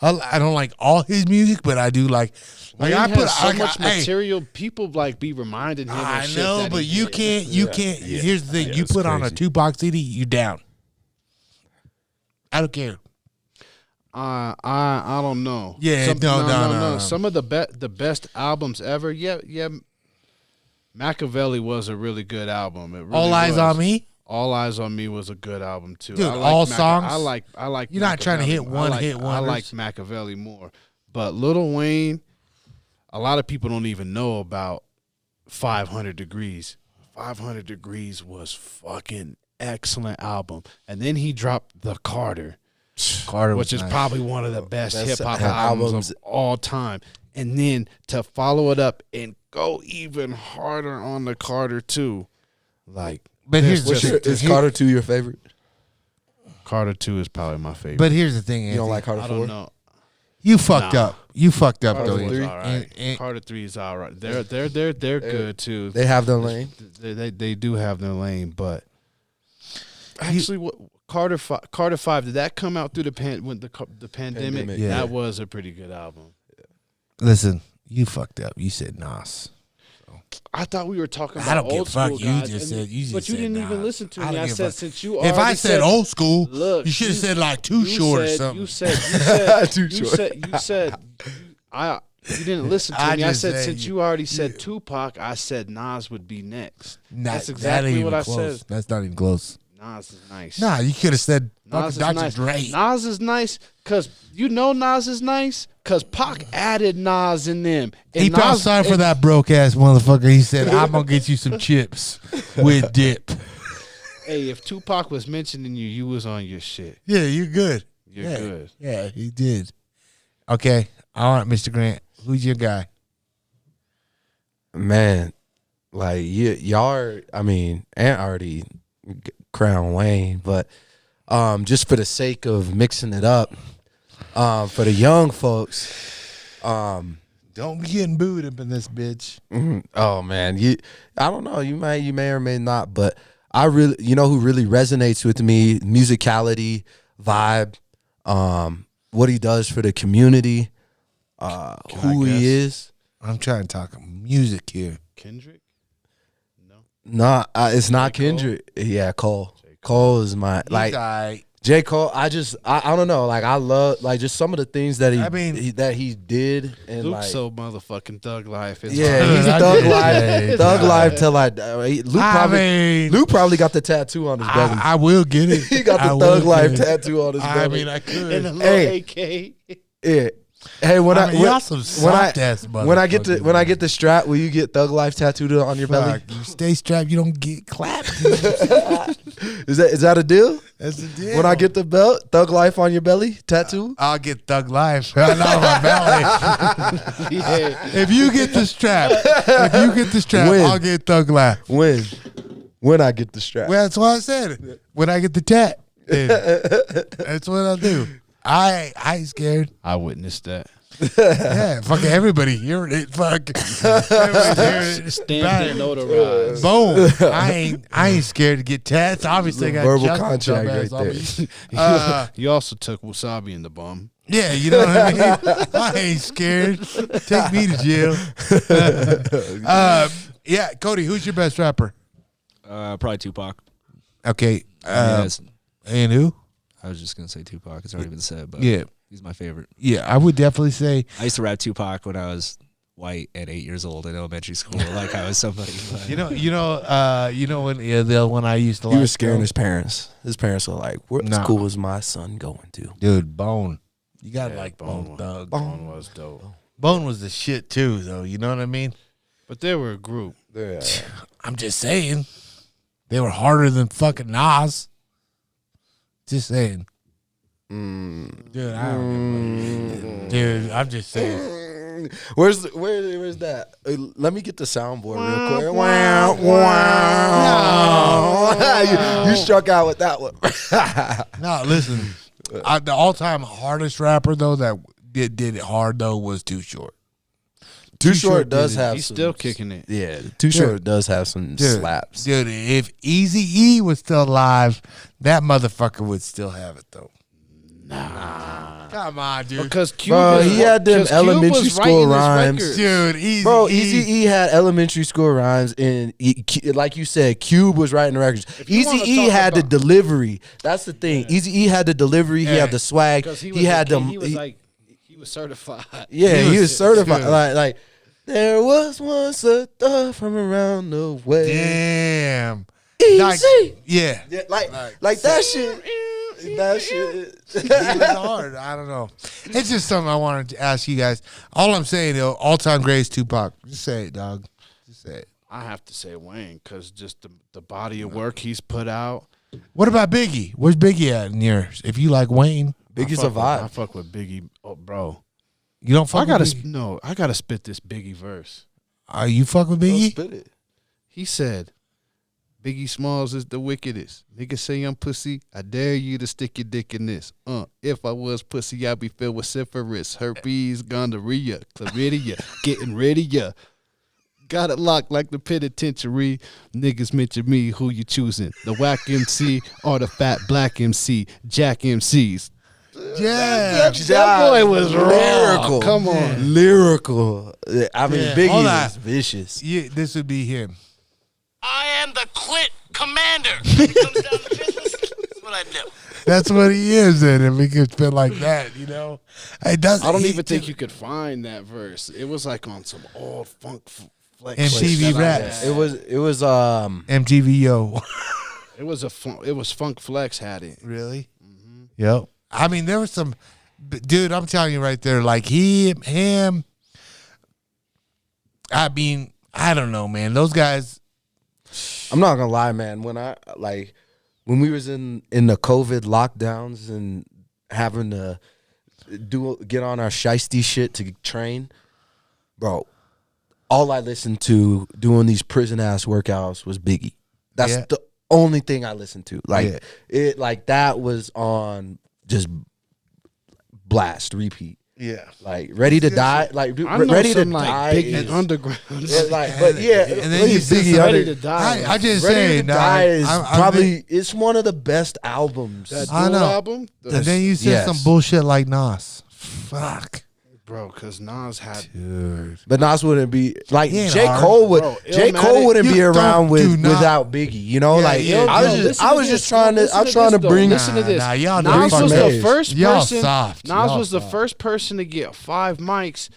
I don't like all his music, but I do like. Wayne I has so I- much hey, material. People like be reminding him. I of shit know, that but he you did. can't. You can't. Here's the thing: Yeah, you it's put on a crazy. Tupac CD, you down. I don't care. I don't know. Yeah, no. Some of the best albums ever. Yeah. Machiavelli was a really good album. It really All Eyes was. on Me. All Eyes on Me was a good album too. Dude, I like all songs? I like. You're not trying to hit Machiavelli. one hit I wonders? like Machiavelli more, but Lil Wayne. A lot of people don't even know about 500 Degrees. 500 Degrees was fucking excellent album, and then he dropped The Carter. Carter, Which is nice. probably one of the best Best hip hop albums. albums of all time. And then to follow it up and go even harder on the Carter 2. Like, But here's there's the just- thing. Is Carter 2 your favorite? Carter 2 is probably my favorite. But here's the thing: You don't Anthony. like Carter I 4? don't know. You fucked Nah. up. You fucked up Carter though. 3 is three? all right. And- Carter 3 is all right. They're good too. They have their lane. They do have their lane, but actually, what Carter 5 did that come out through the pandemic? Pandemic. Yeah. That was a pretty good album. Listen, you fucked up. You said Nas. I thought we were talking about I don't give old a fuck. school You guys, just and- said you just but you said didn't even Nas. listen to I me. don't I give a said fuck. since you If I already said old school, look, you should have said like too you short or said- something. You said Too you short. said you didn't listen to I me. I just said said since you- you already said Tupac, I said Nas would be next. That's That exactly ain't what even I close. said. That's not even close. Nas is nice. Nah, you could have said Nas fucking is Dr. nice. Dre. Nas is nice because you know Nas is nice because Pac added Nas in them. And He felt Nas- sorry for that broke ass motherfucker. He said, "I'm gonna get you some chips with dip." Hey, if Tupac was mentioning you, you was on your shit. Yeah, you're good. You're yeah. good. Yeah, he did. Okay, all right, Mr. Grant. Who's your guy? Man, like y'all are, I mean, Ant already crowned Wayne, but just for the sake of mixing it up, for the young folks, Don't be getting booed up in this bitch. oh man, I don't know, you may or may not, but I really, you know who really resonates with me, musicality, vibe, what he does for the community, who he is. I'm trying to talk music here. Kendrick? No. Nah, it's not J. Cole? Kendrick. Yeah, Cole. Cole is my He's like. all right. J. Cole, I don't know. Like I love like just some of the things that he did and Luke's like so motherfucking thug life. It's yeah, hard. he's thug life, thug life till I die. Luke probably got the tattoo on his belly. I will get it. He got the thug life tattoo on his belly. I mean, I could. And a little AK. Yeah. Hey, when I get the strap, will you get thug life tattooed on your belly? You stay strapped, you don't get clapped. Is that a deal? That's the deal. When I get the belt, thug life on your belly tattoo? I'll get thug life. Not on my belly. Yeah. If you get the strap, When? I'll get thug life. When I get the strap. Well, that's what I said. When I get the tat, then that's what I'll do. I ain't scared. I witnessed that. Yeah, fucking everybody hearing it. Fuck, Stamped and notarized. Boom. I ain't scared to get tats. Obviously, I got verbal justice, contract dumbass, right on me. You also took wasabi in the bum. Yeah, you know what I mean. I ain't scared. Take me to jail. Yeah, Cody, who's your best rapper? Probably Tupac. Okay, Yes. and who? I was just gonna say Tupac. It's already been said, but Yeah. he's my favorite. Yeah, I would definitely say. I used to rap Tupac when I was white at 8 years old in elementary school, like I was somebody. But You know when I used to. He like, was scaring his parents. His parents were like, "What Nah. school is my son going to?" dude, Bone. You gotta Yeah, like Bone Thug. Bone was dope. Bone was the shit too, though. You know what I mean? But they were a group. Yeah. I'm just saying, they were harder than fucking Nas. Just saying. Dude, I don't dude, I'm just saying. Where's that? Let me get the soundboard real quick. Wow, wow. You struck out with that one. No, listen. The all-time hardest rapper though that did it hard though was Too Short. Too Short does have. He's some, still kicking it. Yeah, Too Short does have some slaps. Dude, if Eazy-E was still alive, that motherfucker would still have it though. Nah. Come on, dude. Because Cube he had them elementary school rhymes. Dude, Eazy-E had elementary school rhymes, and like you said, Cube was writing the records. Eazy-E had the delivery. That's the thing. Eazy-E had the delivery. He had the swag. He had them. He was certified. Yeah, he was certified. Like there was once a thought from around the way. Damn. Easy. Yeah. Like that shit. That shit. It was hard. I don't know. It's just something I wanted to ask you guys. All I'm saying, though, all-time greatest Tupac. Just say it, dog. Just say it. I have to say Wayne because just the body of work he's put out. What about Biggie? Where's Biggie at in yours? If you like Wayne, Biggie's a vibe. I fuck with Biggie, bro. you don't fuck with Biggie? No, I gotta spit this Biggie verse. You fuck with Biggie? Spit it. He said, Biggie Smalls is the wickedest. Niggas say I'm pussy. I dare you to stick your dick in this. If I was pussy, I'd be filled with syphilis, herpes, gonorrhea, chlamydia, getting rid of ya. Got it locked like the penitentiary. Niggas mention me, who you choosing? The whack MC or the fat black MC? Jack MCs. Yeah. That boy was lyrical. Come on. Lyrical. I mean, Yeah. Biggie Hold on. is vicious. Yeah, this would be him. I am the clit commander. When it comes down to business, that's what I do. That's what he is, and if he could spit like that, you know, it doesn't. I don't even think you could find that verse. It was like on some old funk flex. MTV shit. Raps. It was MTV Yo. It was Funk Flex had it. Really? Mm-hmm. Yep. I mean, there was some, dude. I'm telling you right there, like him. I mean, I don't know, man. Those guys. I'm not gonna lie, man. When we was in the COVID lockdowns and having to get on our shiesty shit to train, bro, all I listened to doing these prison ass workouts was Biggie. That's the only thing I listened to. That was on just blast, repeat. Yeah, like Ready to Die, like Ready to Die, Biggie Underground. And then you Biggie Ready to Die. I just Ready say, to Die is probably it's one of the best albums. That I dual know. album. And then you said some bullshit like Nas. Fuck. bro, because Nas had. But Nas wouldn't be like Yeah, J. hard. Cole would. Bro, J. Illmatic- Cole wouldn't You be don't around do not- without Biggie. You know, Yeah, like yeah. I was just trying to. I'm trying to bring. Listen to this. Nah, y'all Nas don't was fuck the with first Y'all person. soft. Nas Y'all was the soft. first person to get 5 mics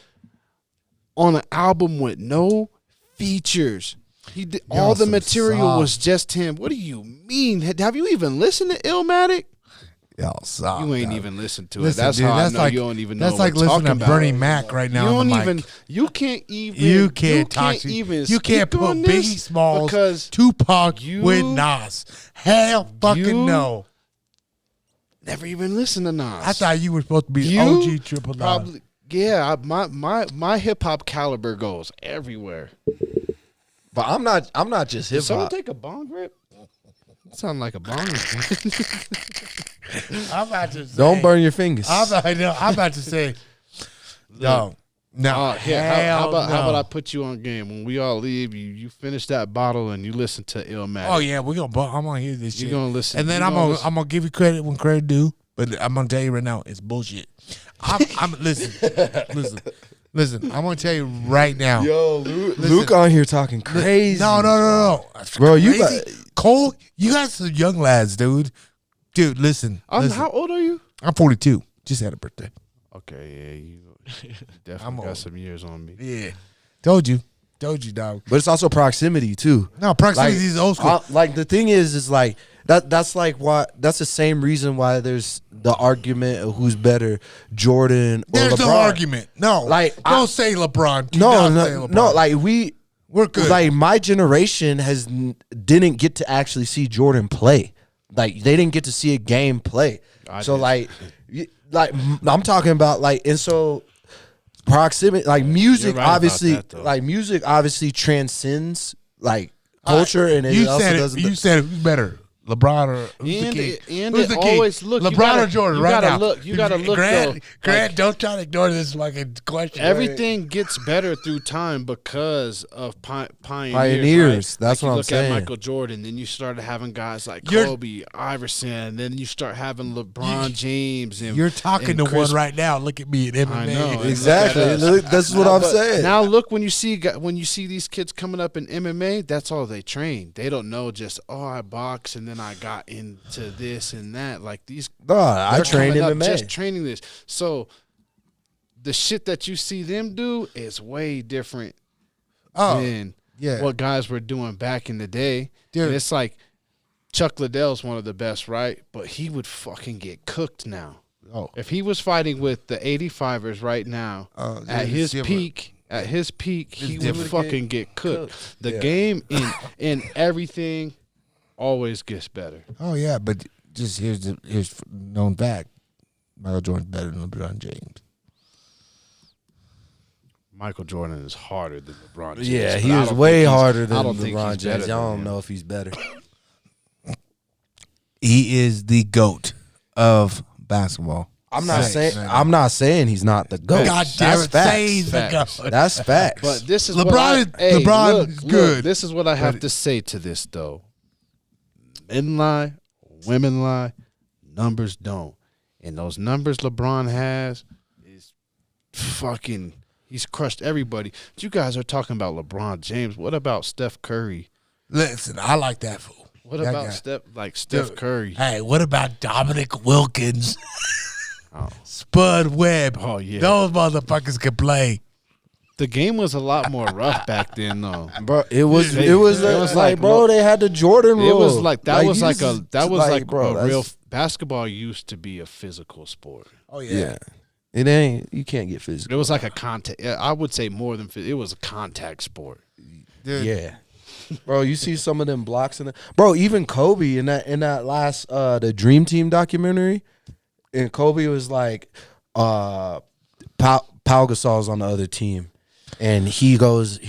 on an album with no features. He did Y'all all the some material soft. was just him. What do you mean? Have you even listened to Illmatic? Y'all soft. You ain't dog. even listened to it. Listen, That's dude, how I that's know like, you don't even know That's what like we're listening talking to about. Bernie Mac right now. You on don't the even. mic. You can't even. You can't talk to even. You can't speak put on Biggie this Smalls, because Tupac you- with Nas. Hell fucking you- no. never even listened to Nas. I thought you were supposed to be You OG Triple Nine. probably. Yeah, my hip hop caliber goes everywhere. But I'm not just Did hip someone hop. take a bong rip? Sound like a bong. I'm about to say, Don't burn your fingers. I'm about to say, no. Here, hell how about no. I put you on game? When we all leave, you finish that bottle and you listen to Illmatic. Oh yeah, I'm gonna hear this You shit. gonna listen, and then you I'm gonna gonna listen. I'm gonna give you credit when credit due. But I'm gonna tell you right now, it's bullshit. I'm listen. I'm gonna tell you right now. Yo, Luke on here talking crazy. No. Bro, you Crazy. Cole, you guys are young lads, dude. Dude, listen. How old are you? I'm 42. Just had a birthday. Okay, yeah, you definitely got some years on me. Yeah. Told you, dog. But it's also proximity too. No, proximity is old school. Like the thing is like that's like why that's the same reason why there's the argument of who's better, Jordan or There's LeBron. no argument. No, Like, don't say LeBron. Do No, not say no, LeBron. no. Like we're good. Like my generation didn't get to actually see Jordan play. Like they didn't get to see a game play. So like I'm talking about like, and so proximity, like music, You're right about obviously, that, though. like music obviously transcends like culture, and it you also said doesn't. you said who's better, LeBron or who's the And king? and Who's it the king? always look. you LeBron gotta- or Jordan? you Right gotta now, look. You gotta look. Grant, Grant, don't try to ignore this fucking question. everything gets better through time because of pioneers. Pioneers, Right? that's like what I'm you look saying. at Michael Jordan, then you started having guys like You're- Kobe, Iverson, then you start having LeBron James. And You're talking and to Chris- one right now. Look at me at MMA. I know. Exactly. Look at us. That's what I'm But saying. Now look, when you see these kids coming up in MMA, that's all they train. They don't know just I box and then I got into this and that. Like these, No, I they're trained coming up MMA. just training this. So the shit that you see them do is way different than yeah. what guys were doing back in the day. Dude. And it's like Chuck Liddell's one of the best, right? But he would fucking get cooked now. Oh. If he was fighting with the 85ers right now, at his peak, he would different. fucking get cooked. The Yeah. game and everything always gets better. Oh yeah, but just here's known fact: Michael Jordan's better than LeBron James. Michael Jordan is harder than LeBron James. Yeah, but he I was don't way think he's- harder than I don't think LeBron he's better James. than I don't him. know if he's better. He is the GOAT of basketball. I'm not Facts. saying he's not the GOAT. God damn That's it, facts. say he's the Facts. GOAT. That's facts. But this is LeBron is good. This is what I have to say to this though. Men lie, women lie, numbers don't. And those numbers LeBron has is fucking. He's crushed everybody. But you guys are talking about LeBron James. What about Steph Curry? Listen, I like that fool. What That about guy. Steph Dude, Curry? Hey, what about Dominic Wilkins? Spud Webb. Oh, yeah. Those motherfuckers can play. The game was a lot more rough back then, though. Bro, it was It was like, like, bro, look, they had the Jordan rule. It was like that was you like just- bro, a real that's- basketball used to be a physical sport. Oh yeah. It ain't. You can't get physical. It was like a contact. I would say more than it was a contact sport. Dude. Yeah. Bro, you see some of them blocks in the bro. Even Kobe in that last the Dream Team documentary, and Kobe was like, Pau Gasol's on the other team, and he goes,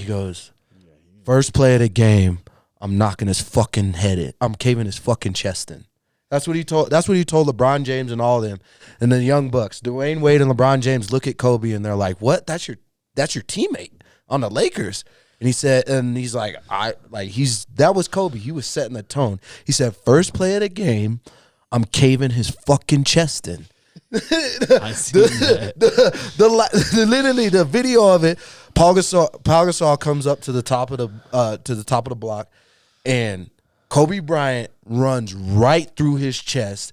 first play of the game, I'm knocking his fucking head in. I'm caving his fucking chest in. That's what he told LeBron James and all of them, and the Young Bucks, Dwayne Wade and LeBron James look at Kobe and they're like, what? That's your teammate on the Lakers. And he said, and he's like, that was Kobe. He was setting the tone. He said, first play of the game, I'm caving his fucking chest in. I seen that. Literally the video of it. Paul Gasol comes up to the top of the block, and Kobe Bryant runs right through his chest,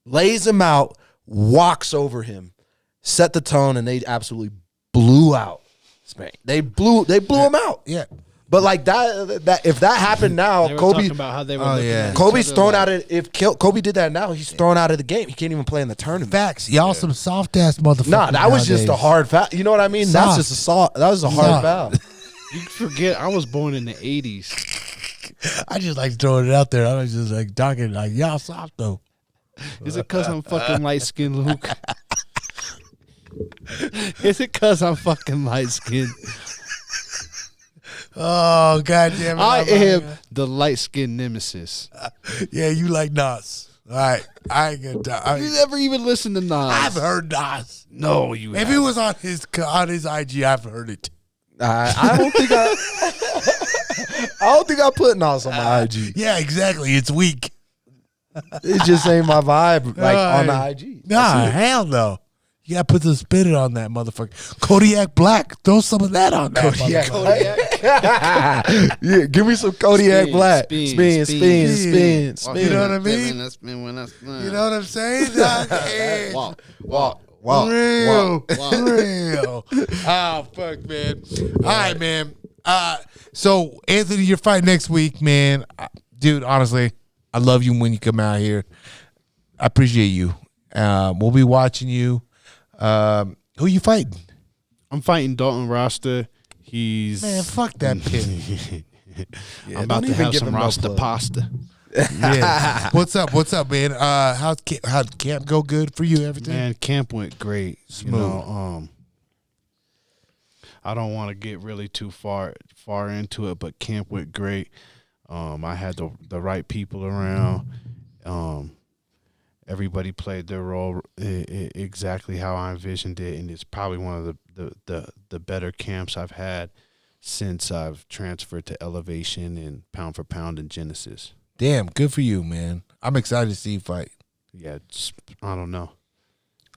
lays him out, walks over him, set the tone, and they absolutely blew out Spain. They blew him out. Yeah. But like that if that happened now, They were Kobe talking about how they were looking at each Kobe's other thrown like- out of if Kobe did that now, he's thrown out of the game. He can't even play in the tournament. Facts. Y'all some soft ass motherfuckers. Nah, that was just a nowadays. hard foul. You know what I mean? Soft. That's just that was a hard foul. You forget I was born in the 80s. I just like throwing it out there. I was just like talking like y'all soft though. Is it because I'm fucking light skinned, Luke? Is it because I'm fucking light skinned? Oh goddamn it! I am the light skinned nemesis. Yeah, you like Nas. All right, I ain't gonna die. You never even listened to Nas. I've heard Nas. No, you If haven't. it was on his IG, I've heard it. I don't think I put Nas on my IG. Yeah, exactly. It's weak. It just ain't my vibe like on the IG. Nah, hell no. You gotta put some spin on that motherfucker. Kodiak Black. Throw some of that on that. Kodiak motherfucker. Yeah, give me some Kodiak Black. Spin. You know what I mean? That's been when that's You know what I'm saying? Dog? Hey. walk. Real. Oh, fuck, man. All right, man. So, Anthony, your fight next week, man. Dude, honestly, I love you when you come out here. I appreciate you. We'll be watching you. Who you fighting? I'm fighting Dalton Rasta. He's Man, fuck that pin. I'm about to have some Rasta pasta. Yeah. What's up, man? How'd camp go? Good for you? Everything? Man, camp went great. Smooth. You know, I don't want to get really too far into it, but camp went great. I had the right people around. Everybody played their role exactly how I envisioned it, and it's probably one of the better camps I've had since I've transferred to Elevation and Pound for Pound and Genesis. Damn, good for you, man. I'm excited to see you fight. Yeah, I don't know.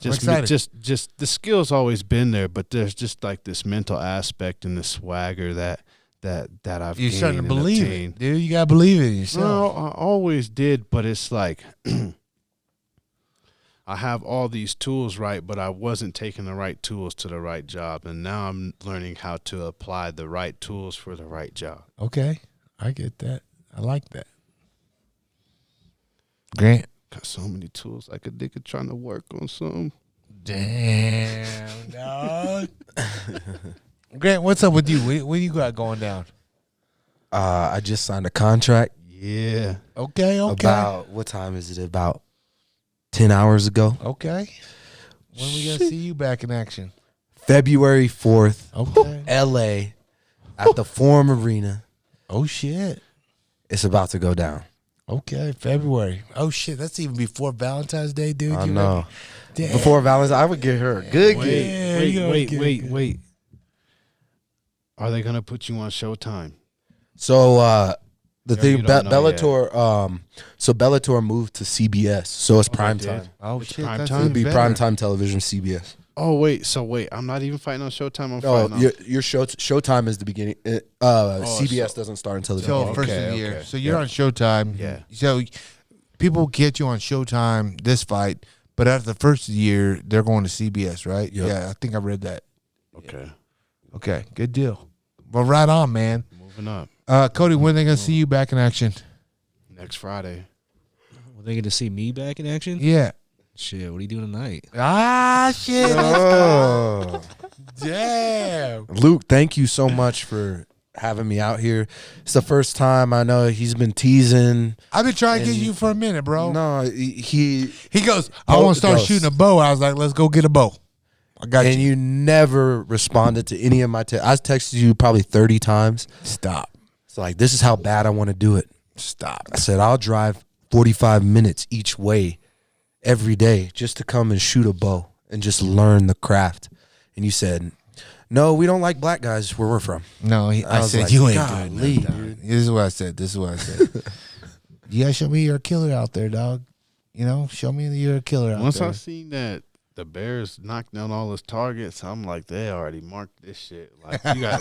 I'm excited. Just the skill's always been there, but there's just like this mental aspect and the swagger that I've You're gained starting to and believe obtained. it, dude. You gotta believe it in yourself. No, I always did, but it's like I have all these tools right, but I wasn't taking the right tools to the right job, and now I'm learning how to apply the right tools for the right job. Okay, I get that. I like that. Grant. Got so many tools like a nigga trying to work on something. Damn, dog. Grant, what's up with you? What you got going down? I just signed a contract. Yeah. Okay. About what time is it? About 10 hours ago. Okay. When we gonna see you back in action? February 4th. Okay. LA at the Forum Arena. Oh shit. It's about to go down. Okay, February. Oh shit, that's even before Valentine's Day, dude. I You know. Damn. Before Valentine's, I would get her a good gift. Yeah, you gonna get- Wait. Are they gonna put you on Showtime? So the Yeah, thing, you don't know Bellator. So Bellator moved to CBS, so it's prime did? time. Oh It's shit, prime that's time? even It'll be better. prime time television, CBS. Oh wait, I'm not even fighting on Showtime. I'm No, fighting on. your Showtime is the beginning. CBS doesn't start until the So beginning. first of the Okay, year. okay. So you're on Showtime. Yeah. So people get you on Showtime this fight, but after the first of the year, they're going to CBS, right? Yep. Yeah, I think I read that. Okay, Okay, good deal. Well, right on, man. moving up. Cody, when are they gonna see you back in action? Next Friday. Were they going to see me back in action? Yeah. Shit, what are you doing tonight? Ah, shit. Oh. Damn. Luke, thank you so much for having me out here. It's the first time. I know he's been teasing. I've been trying to get you for a minute, bro. No, he goes, I want to start goes. shooting a bow. I was like, let's go get a bow. I got and you. you never responded to any of my texts. I texted you probably 30 times. Stop. It's like, this is how bad I want to do it. Stop. I said, I'll drive 45 minutes each way every day just to come and shoot a bow and just learn the craft. And you said, no, we don't like black guys where we're from. No, I was said, like, you ain't golly, good enough, dog. This is what I said. You gotta show me you're a killer out there, dog. show me that you're a killer out Once there. I seen that the Bears knocked down all his targets, I'm like, they already marked this shit. Like you got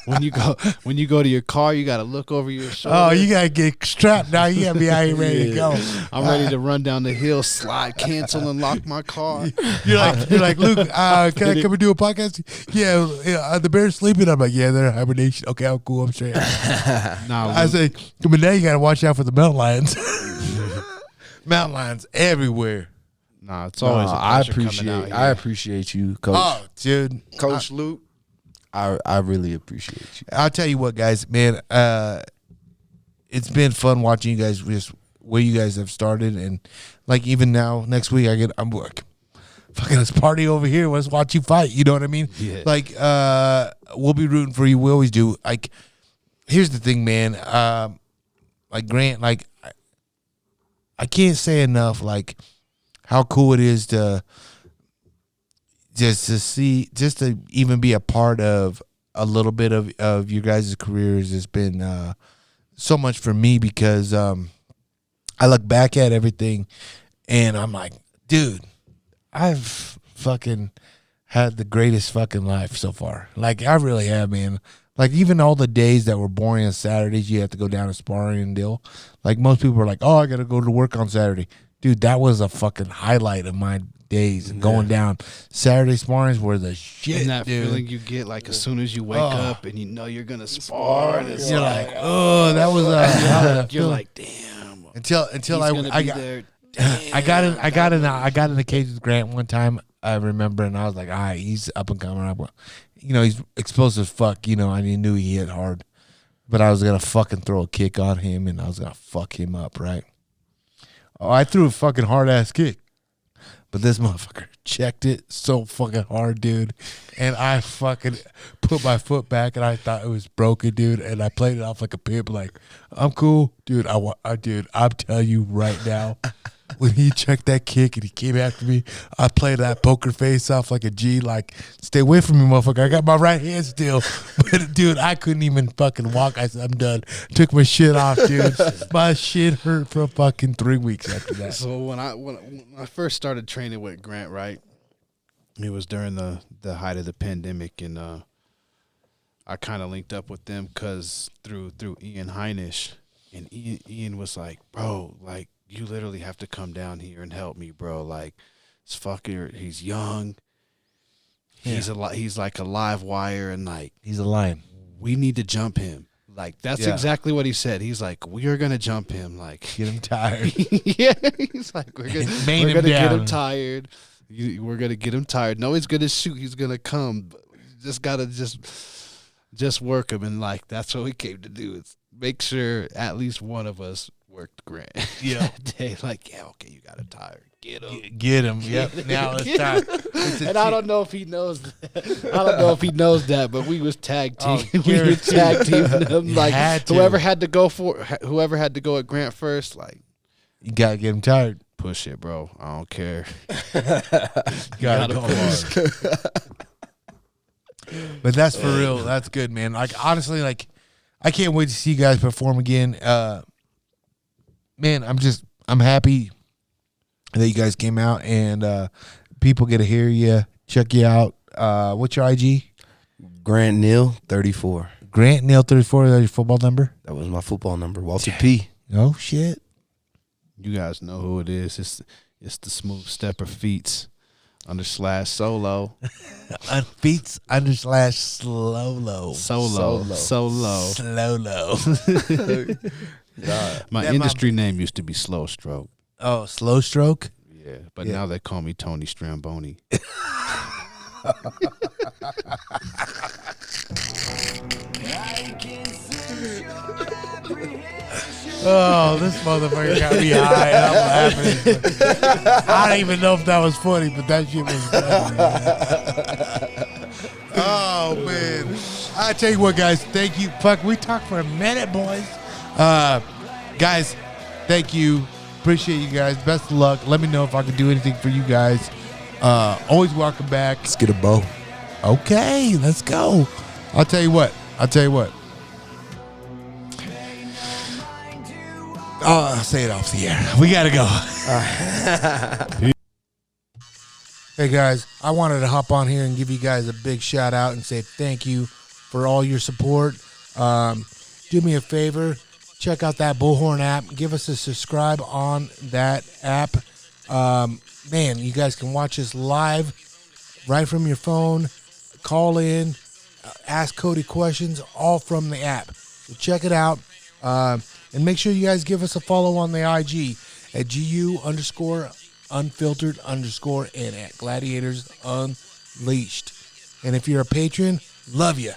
when you go to your car, you got to look over your shoulder. Oh, you gotta get strapped now. You gotta be out here ready to go. I'm ready to run down the hill, slide, cancel, and lock my car. You're like Luke. Can I come and do a podcast? Yeah. The Bears sleeping. I'm like, yeah, they're in hibernation. Okay, I'm cool. I'm straight. I say, but now you gotta watch out for the mountain lions. Mountain lions everywhere. Nah, it's always. I appreciate you, Coach. Oh, dude, Coach Luke. I really appreciate you. I'll tell you what, guys, man. It's been fun watching you guys just where you guys have started, and like even now, next week I'm like, fucking let's party over here. Let's watch you fight. You know what I mean? Yeah. Like, we'll be rooting for you. We always do. Like, here's the thing, man. Like Grant, like I can't say enough, like how cool it is to to even be a part of a little bit of your guys' careers has been so much for me because I look back at everything and I'm like, dude, I've fucking had the greatest fucking life so far. Like, I really have, man. Like, even all the days that were boring on Saturdays, you have to go down to sparring and deal. Like, most people are like, oh, I got to go to work on Saturday. Dude, that was a fucking highlight of my days. Going down Saturday sparrings were the shit, and that dude. feeling you get, like, as soon as you wake up and you know you're going to spar. And it's you're like, oh, that was you're like, damn. Until I got in the cage with Grant one time, I remember, and I was like, all right, he's up and coming. He's explosive as fuck, and he knew he hit hard. But I was going to fucking throw a kick on him, and I was going to fuck him up, right? Oh, I threw a fucking hard-ass kick. But this motherfucker checked it so fucking hard, dude. And I fucking put my foot back, and I thought it was broken, dude. And I played it off like a pimp, like, I'm cool. Dude, dude, I'm telling you right now, when he checked that kick and he came after me, I played that poker face off like a G, like, stay away from me, motherfucker. I got my right hand still. But, dude, I couldn't even fucking walk. I said, I'm done. Took my shit off, dude. My shit hurt for fucking 3 weeks after that. So when I first started training with Grant, right, it was during the height of the pandemic, and I kind of linked up with them because through Ian Heinisch, and Ian was like, bro, like, you literally have to come down here and help me, bro. Like, this fucker, he's young. He's like a live wire, and like, he's a lion. We need to jump him. Like, that's exactly what he said. He's like, we are gonna jump him. Like, get him tired. Yeah, he's like, we're gonna get him tired. We're gonna get him tired. No, he's gonna shoot. He's gonna come. Just gotta just work him, and like, that's what we came to do. Is make sure at least one of us worked Grant. Yeah. That day, like, yeah, okay, you got him tired. Get him. Get him. Yep. Now it's time. And I don't know if he knows that. I don't know if he knows that, but we was tag team. We was tag teaming them. Like, whoever had to go at Grant first, like, you gotta get him tired. Push it, bro. I don't care. gotta go hard. But that's for real. That's good, man. Like, honestly, like, I can't wait to see you guys perform again. Man, I'm happy that you guys came out and people get to hear you, check you out. What's your IG? Grant Neal 34. Grant Neal 34. Is that your football number? That was my football number. Walter P. Oh shit! You guys know who it is. It's the Smooth Stepper Feats /solo. Feats /solo. Solo. My industry name used to be Slow Stroke. Oh, Slow Stroke? Yeah, but now they call me Tony Stramboni. Oh, this motherfucker got me high. I'm laughing. I don't even know if that was funny, but that shit was funny. Oh, man. I tell you what, guys. Thank you. Fuck, we talked for a minute, boys. Guys, thank you. Appreciate you guys. Best of luck. Let me know if I can do anything for you guys. Always welcome back. Let's get a bow. Okay, let's go. I'll tell you what. I'll say it off the air. We got to go. Hey, guys, I wanted to hop on here and give you guys a big shout out and say thank you for all your support. Do me a favor. Check out that Bullhorn app. Give us a subscribe on that app. Man, you guys can watch us live right from your phone. Call in. Ask Cody questions, all from the app. So check it out. And make sure you guys give us a follow on the IG at GU_unfiltered_ and at Gladiators Unleashed. And if you're a patron, love you.